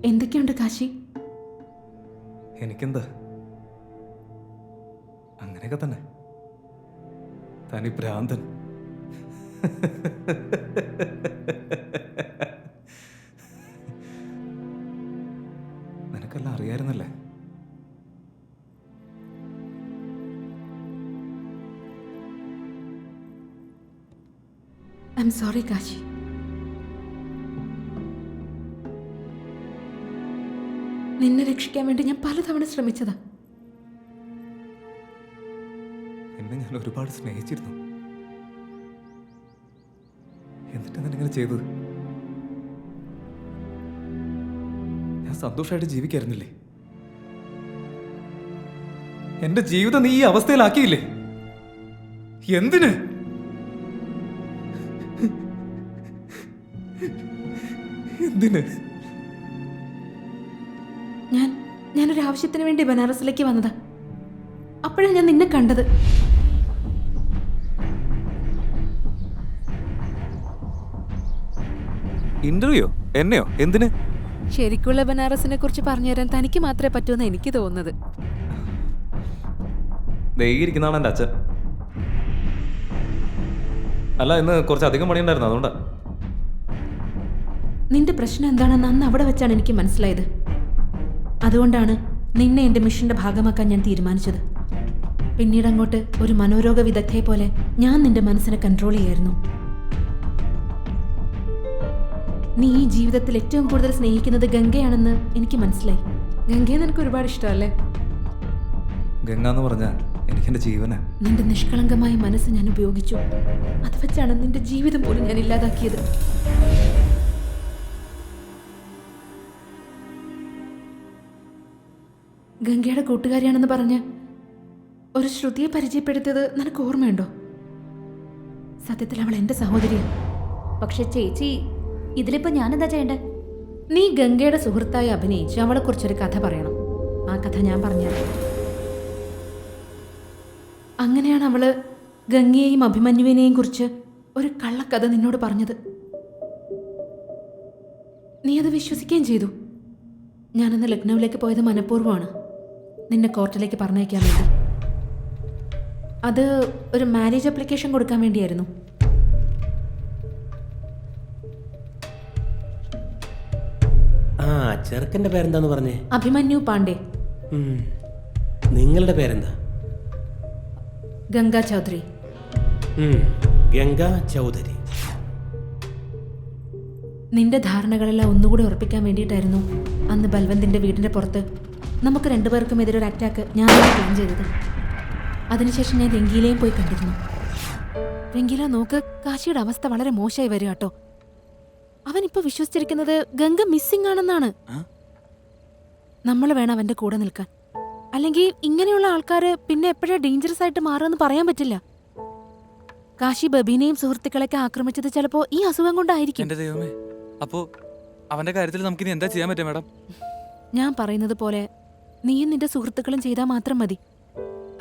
എന്തൊക്കെയുണ്ട് കാശി? എനിക്കെന്താ, അങ്ങനെയൊക്കെ തന്നെ. തനി ഭ്രാന്തൻ. നിനക്കെല്ലാം അറിയായിരുന്നല്ലേ? I am sorry Kashi. നിന്നെ രക്ഷിക്കാൻ വേണ്ടി ഞാൻ പലതവണ ശ്രമിച്ചതാ. എന്നെ ഞാൻ ഒരുപാട് സ്നേഹിച്ചിരുന്നു. എന്നിട്ട് നിന്നിങ്ങനെ ചെയ്തത്? ഞാൻ സന്തോഷമായിട്ട് ജീവിക്കായിരുന്നില്ലേ? എന്റെ ജീവിതം നീ ഈ അവസ്ഥയിലാക്കിയില്ലേ? എന്തിന്? എന്തിന്? ഞാനൊരു ആവശ്യത്തിന് വേണ്ടി ബനാറസിലേക്ക് വന്നതാ. അപ്പോഴാണ് ഞാൻ നിന്നെ കണ്ടത്. ഇന്റർവ്യൂ? എന്നെയോ? എന്തിന്? ശരിക്കുള്ള ബനാറസിനെ കുറിച്ച് പറഞ്ഞുതരാൻ തനിക്ക് മാത്രമേ പറ്റൂന്ന് എനിക്ക് തോന്നുന്നത്. ദൈവരിക്കുന്നതാണ് എൻ്റെ അച്ഛൻ. അല്ല, ഇന്ന് കുറച്ചധികം പണിയുണ്ടായിരുന്നു, അതുകൊണ്ടാ. നിന്റെ പ്രശ്നം എന്താണെന്ന് അന്ന് അവിടെ വെച്ചാണ് എനിക്ക് മനസ്സിലായത്. അതുകൊണ്ടാണ് നിന്നെ എൻ്റെ മിഷന്റെ ഭാഗമാക്കാൻ ഞാൻ തീരുമാനിച്ചത്. പിന്നീട് അങ്ങോട്ട് ഒരു മനോരോഗ വിദഗ്ധയെ പോലെ ഞാൻ നിന്റെ മനസ്സിനെ കൺട്രോൾ ചെയ്യായിരുന്നു. നീ ഈ ജീവിതത്തിൽ ഏറ്റവും കൂടുതൽ സ്നേഹിക്കുന്നത് ഗംഗയാണെന്ന് എനിക്ക് മനസ്സിലായി. ഗംഗയെ നിനക്ക് ഒരുപാട് ഇഷ്ടമല്ലേ? ഗംഗ എന്ന് പറഞ്ഞാൽ എനിക്കെന്റെ ജീവനാ. നിന്റെ നിഷ്കളങ്കമായ മനസ്സ് ഞാൻ ഉപയോഗിച്ചു. അത് വെച്ചാണ് നിന്റെ ജീവിതം പോലും ഞാൻ ഇല്ലാതാക്കിയത്. ഗംഗയുടെ കൂട്ടുകാരിയാണെന്ന് പറഞ്ഞ് ഒരു ശ്രുതിയെ പരിചയപ്പെടുത്തിയത് നിനക്ക് ഓർമ്മയുണ്ടോ? സത്യത്തിൽ അവൾ എന്റെ സഹോദരിയാണ്. പക്ഷെ ചേച്ചി, ഇതിലിപ്പോ ഞാനെന്താ ചെയ്യണ്ടേ? നീ ഗംഗയുടെ സുഹൃത്തായി അഭിനയിച്ച് അവളെ കുറിച്ചൊരു കഥ പറയണം. ആ കഥ ഞാൻ പറഞ്ഞുതരാം. അങ്ങനെയാണ് അവള് ഗംഗയെയും അഭിമന്യുവിനെയും കുറിച്ച് ഒരു കള്ളക്കഥ നിന്നോട് പറഞ്ഞത്. നീ അത് വിശ്വസിക്കുകയും ചെയ്തു. ഞാനന്ന് ലക്നൌവിലേക്ക് പോയത് മനഃപൂർവ്വമാണ്, നിന്നെ കോർട്ടിലേക്ക് പറഞ്ഞയക്കാൻ വേണ്ടി. അത് ഒരു മാരേജ് അപ്ലിക്കേഷൻ കൊടുക്കാൻ വേണ്ടിയായിരുന്നു. ആ ചെറുക്കന്റെ പേരെന്താന്ന് പറഞ്ഞേ? അഭിമന്യു പാണ്ഡെ. നിങ്ങളുടെ പേരെന്താ? ഗംഗാ ചൗധരി. ഗംഗാ ചൗധരി. നിന്റെ ധാരണകളെല്ലാം ഒന്നുകൂടി ഉറപ്പിക്കാൻ വേണ്ടിയിട്ടായിരുന്നു അന്ന് ബൽവന്തിന്റെ വീടിന്റെ പുറത്ത് നമുക്ക് രണ്ടുപേർക്കും എതിരെ ഒരു അറ്റാക്ക് ഞാൻ പ്ലാൻ ചെയ്തത്. അതിനുശേഷം ഞാൻ രംഗീലയും പോയി കണ്ടിരുന്നു. രംഗീല നോക്ക്, കാശിയുടെ അവസ്ഥ വളരെ മോശമായി വരിക കേട്ടോ. അവനിപ്പോ വിശ്വസിച്ചിരിക്കുന്നത് ഗംഗ മിസ്സിംഗ് ആണെന്നാണ്. നമ്മൾ വേണം അവന്റെ കൂടെ നിൽക്കാൻ. അല്ലെങ്കിൽ ഇങ്ങനെയുള്ള ആൾക്കാര് പിന്നെ എപ്പോഴാ ഡേഞ്ചറസ് ആയിട്ട് മാറുമെന്ന് പറയാൻ പറ്റില്ല. കാശി ബബീനെയും സുഹൃത്തുക്കളൊക്കെ ആക്രമിച്ചത് ചിലപ്പോ ഈ അസുഖം കൊണ്ടായിരിക്കും. എന്റെ ദൈവമേ, അപ്പോ അവന്റെ കാര്യത്തിൽ നമുക്കിനി എന്താ ചെയ്യാൻ പറ്റും മാഡം? ഞാൻ പറയുന്നത് പോലെ നീയും നിന്റെ സുഹൃത്തുക്കളും ചെയ്താൽ മാത്രം മതി.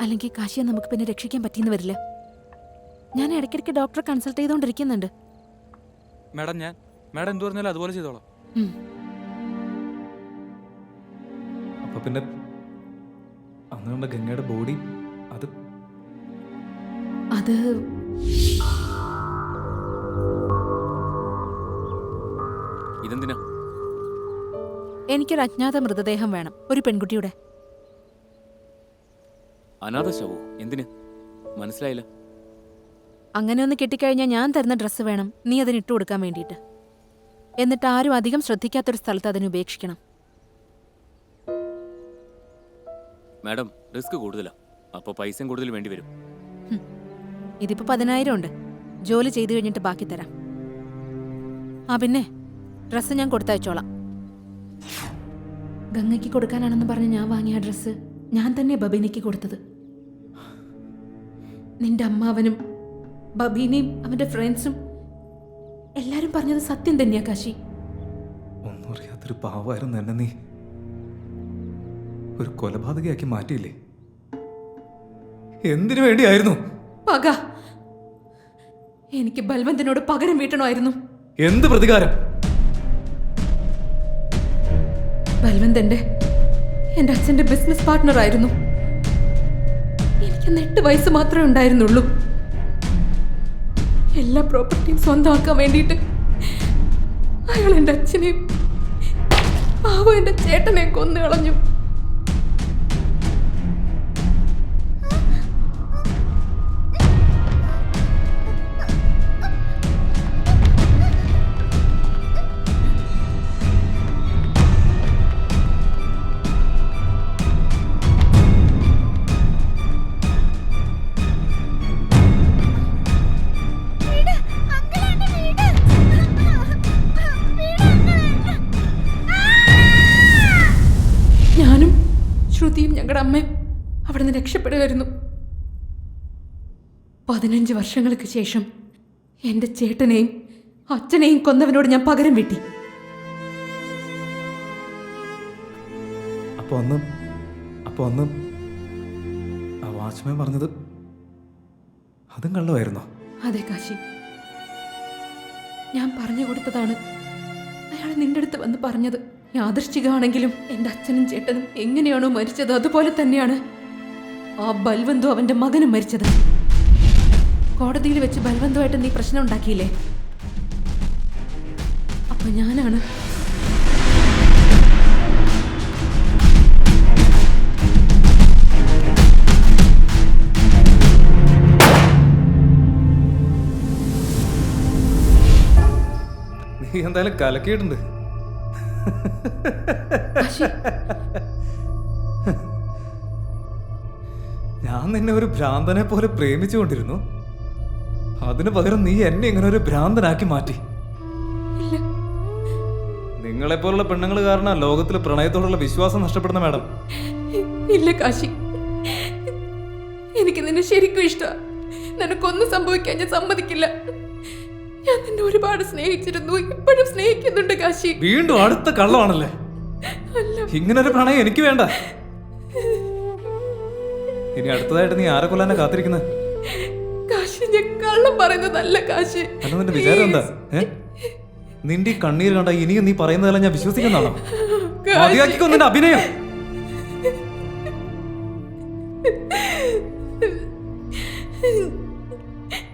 അല്ലെങ്കിൽ കാശിയെ നമുക്ക് പിന്നെ രക്ഷിക്കാൻ പറ്റിയെന്ന് വരില്ല. ഞാൻ ഇടയ്ക്കിടയ്ക്ക് ഡോക്ടറെ കൺസൾട്ട് ചെയ്തുകൊണ്ടിരിക്കുന്നുണ്ട്. മാഡം മാഡം എന്ത് പറഞ്ഞാലും അതുപോലെ ചെയ്തോളാം. അപ്പൊ പിന്നെ അന്ന് കണ്ട ഗംഗയുടെ ബോഡി അത് ഇതെന്തിനാ? എനിക്കൊരു അജ്ഞാത മൃതദേഹം വേണം, ഒരു പെൺകുട്ടിയുടെ. അനാഥ ശവോ? എന്തിന്? മനസ്സിലായില്ല. അങ്ങനെ ഒന്ന് കിട്ടിക്കഴിഞ്ഞാൽ ഞാൻ തരുന്ന ഡ്രസ്സ് വേണം നീ അതിന് ഇട്ടു കൊടുക്കാൻ വേണ്ടിയിട്ട്. എന്നിട്ട് ആരും അധികം ശ്രദ്ധിക്കാത്തൊരു സ്ഥലത്ത് അതിന് ഉപേക്ഷിക്കണം. മാഡം, റിസ്ക് കൂടുതലാ, അപ്പൊ പൈസയും കൂടുതൽ വേണ്ടി വരും. ഇതിപ്പോ 10,000 ഉണ്ട്. ജോലി ചെയ്തു കഴിഞ്ഞിട്ട് ബാക്കി തരാം. ആ പിന്നെ ഡ്രസ്സ് ഞാൻ കൊടുത്തയച്ചോളാം. ഗംഗയ്ക്ക് കൊടുക്കാനാണെന്ന് പറഞ്ഞ് ഞാൻ വാങ്ങിയ ഡ്രസ്സ് ഞാൻ തന്നെ ബബീനയ്ക്ക് കൊടുത്തത്. നിന്റെ അമ്മാവനും ബബീനയും അവന്റെ ഫ്രണ്ട്സും എല്ലാരും പറഞ്ഞത് സത്യം തന്നെയാ കാശി. ഒന്നും അറിയാത്തൊരു പാവായിരുന്നു എന്നെ നീ ഒരു കൊലപാതകയാക്കി മാറ്റിയില്ലേ? എന്തിനു വേണ്ടിയായിരുന്നു? പക. എനിക്ക് ബൽവന്തിനോട് പകരം വീട്ടണമായിരുന്നു. എന്ത് പ്രതികാരം? ബൽവന്ത് എൻ്റെ അച്ഛൻ്റെ ബിസിനസ് പാർട്ട്ണർ ആയിരുന്നു. എനിക്ക് 8 വയസ്സ് മാത്രമേ ഉണ്ടായിരുന്നുള്ളൂ. എല്ലാ പ്രോപ്പർട്ടിയും സ്വന്തമാക്കാൻ വേണ്ടിയിട്ട് അയാൾ എൻ്റെ അച്ഛനെയും പാവം എൻ്റെ ചേട്ടനെ കൊന്നു കളഞ്ഞു. ഞാനും ശ്രുതിയും ഞങ്ങളുടെ അമ്മയും അവിടെ നിന്ന് രക്ഷപ്പെടുകയായിരുന്നു. 15 വർഷങ്ങൾക്ക് ശേഷം എൻ്റെ ചേട്ടനെയും അച്ഛനെയും കൊന്നവനോട് ഞാൻ പകരം വീട്ടി. അപ്പൊ അന്ന് ആ വാച്ച്മാൻ പറഞ്ഞത് അതും കള്ളമായിരുന്നോ? അതെ കാശി, ഞാൻ പറഞ്ഞു കൊടുത്തതാണ് അയാൾ നിന്റെ അടുത്ത് വന്ന് പറഞ്ഞത്. യാദൃശ്ചികമാണെങ്കിലും എൻ്റെ അച്ഛനും ചേട്ടനും എങ്ങനെയാണോ മരിച്ചത് അതുപോലെ തന്നെയാണ് ആ ബൽവന്തു അവൻ്റെ മകനും മരിച്ചത്. കോടതിയിൽ വെച്ച് ബൽവന്തുമായിട്ട് നീ പ്രശ്നം ഉണ്ടാക്കിയില്ലേ? അപ്പൊ ഞാനാണ്. നീ എന്തായാലും കലക്കിയിട്ടുണ്ട്. ഞാൻ നിന്നെ ഒരു ഭ്രാന്തനെ പോലെ പ്രേമിച്ചുകൊണ്ടിരുന്നു. അതിനു പകരം നീ എന്നെ ഇങ്ങനെ ഒരു ഭ്രാന്തനാക്കി മാറ്റി. നിങ്ങളെപ്പോലുള്ള പെണ്ണുങ്ങൾ കാരണം ലോകത്തിൽ പ്രണയത്തോടുള്ള വിശ്വാസം നഷ്ടപ്പെടുന്ന മാഡം. ഇല്ല കാശി, എനിക്ക് നിന്നെ ശരിക്കും ഇഷ്ടമാണ്. നിനക്കൊന്നും സംഭവിക്കാൻ ഞാൻ സമ്മതിക്കില്ല. ഞാൻ നിന്നെ ഒരുപാട് സ്നേഹിച്ചിരുന്നു, ഇപ്പോഴും സ്നേഹിക്കുന്നുണ്ട് കാശി. വീണ്ടും അടുത്ത കള്ളമാണല്ലേ? ഇങ്ങനൊരു പ്രണയം എനിക്ക് വേണ്ട. ഇനി അടുത്തതായിട്ട് നീ ആരെ കൊല്ലാനാ കാത്തിരിക്കുന്നത്? കാശി, ഞാൻ കള്ളം പറയുന്നതല്ല കാശി. അല്ല, നിന്റെ വിചാരം എന്താ? നിന്റെ ഈ കണ്ണീര് കണ്ട ഇനിയും നീ പറയുന്നതെല്ലാം ഞാൻ വിശ്വസിക്കുന്നതാണോ? മതിയാക്കിക്കോ നിന്റെ അഭിനയം.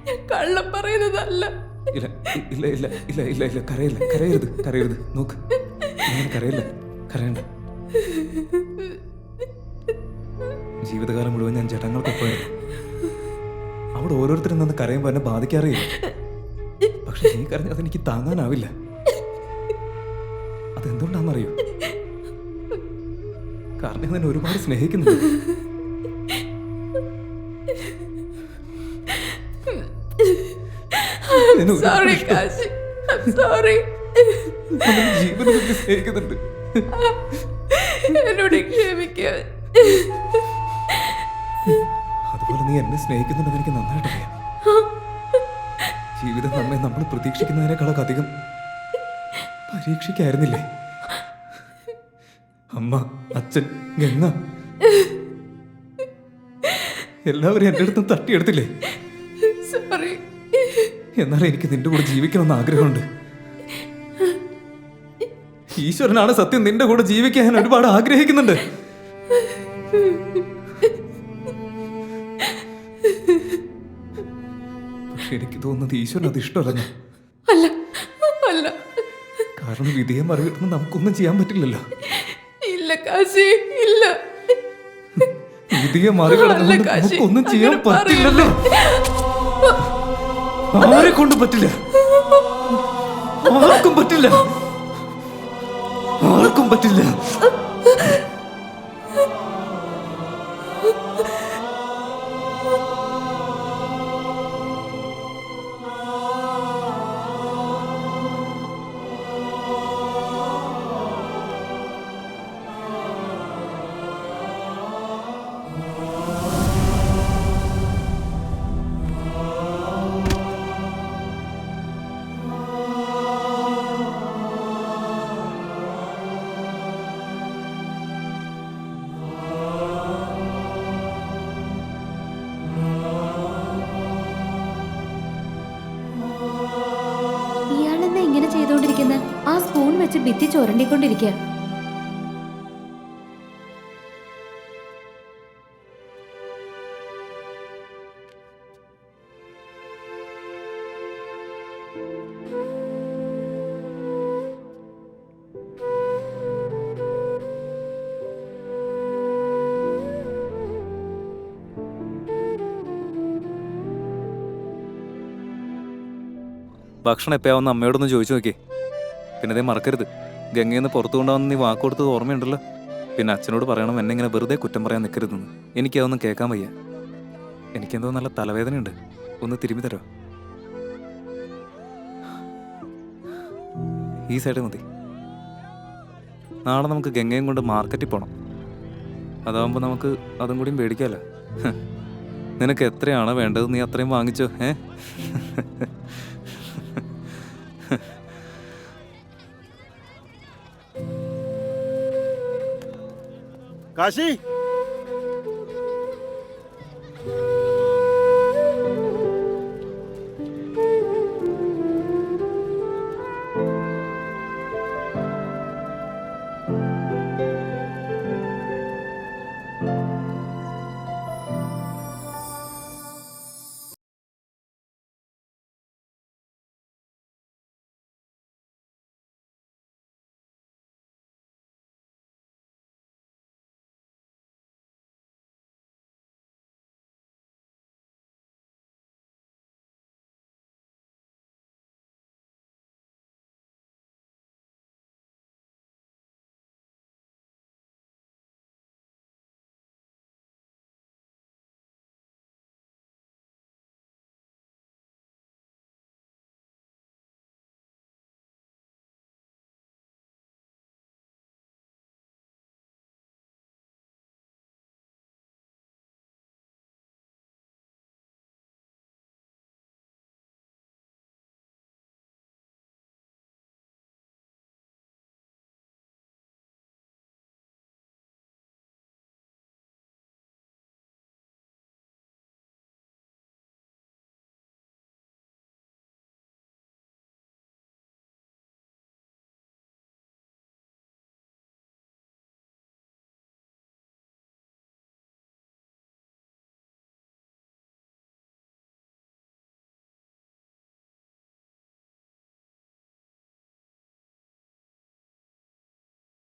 ഞാൻ കള്ളം പറയുന്നതല്ല. ഇല്ല ഇല്ല ഇല്ല ഇല്ല ഇല്ല ഇല്ല കരയില്ല, കരയരുത്, കരയരുത്. നോക്ക്, കരയില്ല, കരയണ്ട. ജീവിതകാലം മുഴുവൻ ഞാൻ ജഡങ്ങൾക്കൊപ്പമായിരുന്നു. അവിടെ ഓരോരുത്തരും നിന്ന് കരയുമ്പോൾ എന്നെ ബാധിക്കാറില്ല. പക്ഷെ നീ കരഞ്ഞ അതെനിക്ക് താങ്ങാനാവില്ല. അതെന്തുകൊണ്ടാണെന്നറിയോ? കാരണം ഞാൻ നിന്നെ ഒരുപാട് സ്നേഹിക്കുന്നുണ്ട്. ജീവിതത്തിൽ സ്നേഹിക്കുന്നുണ്ട്. എന്നോട് ക്ഷമിക്കാൻ. അതുപോലെ നീ എന്നെ സ്നേഹിക്കുന്നുണ്ടെന്ന് എനിക്ക് നന്നായിട്ട് അറിയാം. ജീവിതം നമ്മെ നമ്മൾ പ്രതീക്ഷിക്കുന്നതിനേക്കാളൊക്കെ അധികം പരീക്ഷിക്കായിരുന്നില്ലേ? അമ്മ, അച്ഛൻ, ഗംഗ എല്ലാവരും എൻ്റെ അടുത്തും തട്ടിയെടുത്തില്ലേ? എന്നാലും എനിക്ക് നിന്റെ കൂടെ ജീവിക്കണമെന്ന് ആഗ്രഹമുണ്ട്. ഈശ്വരനാണ് സത്യം, നിന്റെ കൂടെ ജീവിക്കാൻ ഞാൻ ഒരുപാട് ആഗ്രഹിക്കുന്നുണ്ട്. പക്ഷെ എനിക്ക് തോന്നുന്നത് ഈശ്വരൻ അത് ഇഷ്ടമല്ലെന്ന്. കാരണം വിധിയെ മറികടന്ന് നമുക്കൊന്നും ചെയ്യാൻ പറ്റില്ലല്ലോ. ഇല്ല കാശി, ഇല്ല. വിധിയെ മറികടന്ന് നമുക്കൊന്നും ചെയ്യാൻ പറ്റില്ലല്ലോ. ആരെ കൊണ്ടും പറ്റില്ല, ആർക്കും പറ്റില്ല, ആർക്കും പറ്റില്ല. ഇയാളെന്താ ഇങ്ങനെ ചെയ്തോണ്ടിരിക്കുന്നത്? ആ സ്പൂൺ വെച്ച് ഭിത്തി ചുരണ്ടിക്കൊണ്ടിരിക്കുക. ഭക്ഷണം എപ്പോഴാവുന്ന അമ്മയോടൊന്ന് ചോദിച്ചു നോക്കിയേ. പിന്നെ അതേ മറക്കരുത്, ഗംഗയിൽ നിന്ന് പുറത്തു കൊണ്ടുവന്ന് നീ വാക്ക് കൊടുത്തത് ഓർമ്മയുണ്ടല്ലോ. പിന്നെ അച്ഛനോട് പറയണം എന്നെ ഇങ്ങനെ വെറുതെ കുറ്റം പറയാൻ നിൽക്കരുതെന്ന്. എനിക്കതൊന്നും കേൾക്കാൻ വയ്യ. എനിക്കെന്തോ നല്ല തലവേദനയുണ്ട്, ഒന്ന് തിരുമ്പി തരോ? ഈ സൈഡ് മതി. നാളെ നമുക്ക് ഗംഗയും കൊണ്ട് മാർക്കറ്റിൽ പോകണം. അതാവുമ്പോൾ നമുക്ക് അതും കൂടിയും മേടിക്കാമല്ലോ. നിനക്ക് എത്രയാണോ വേണ്ടത് നീ അത്രയും വാങ്ങിച്ചോ. കാശി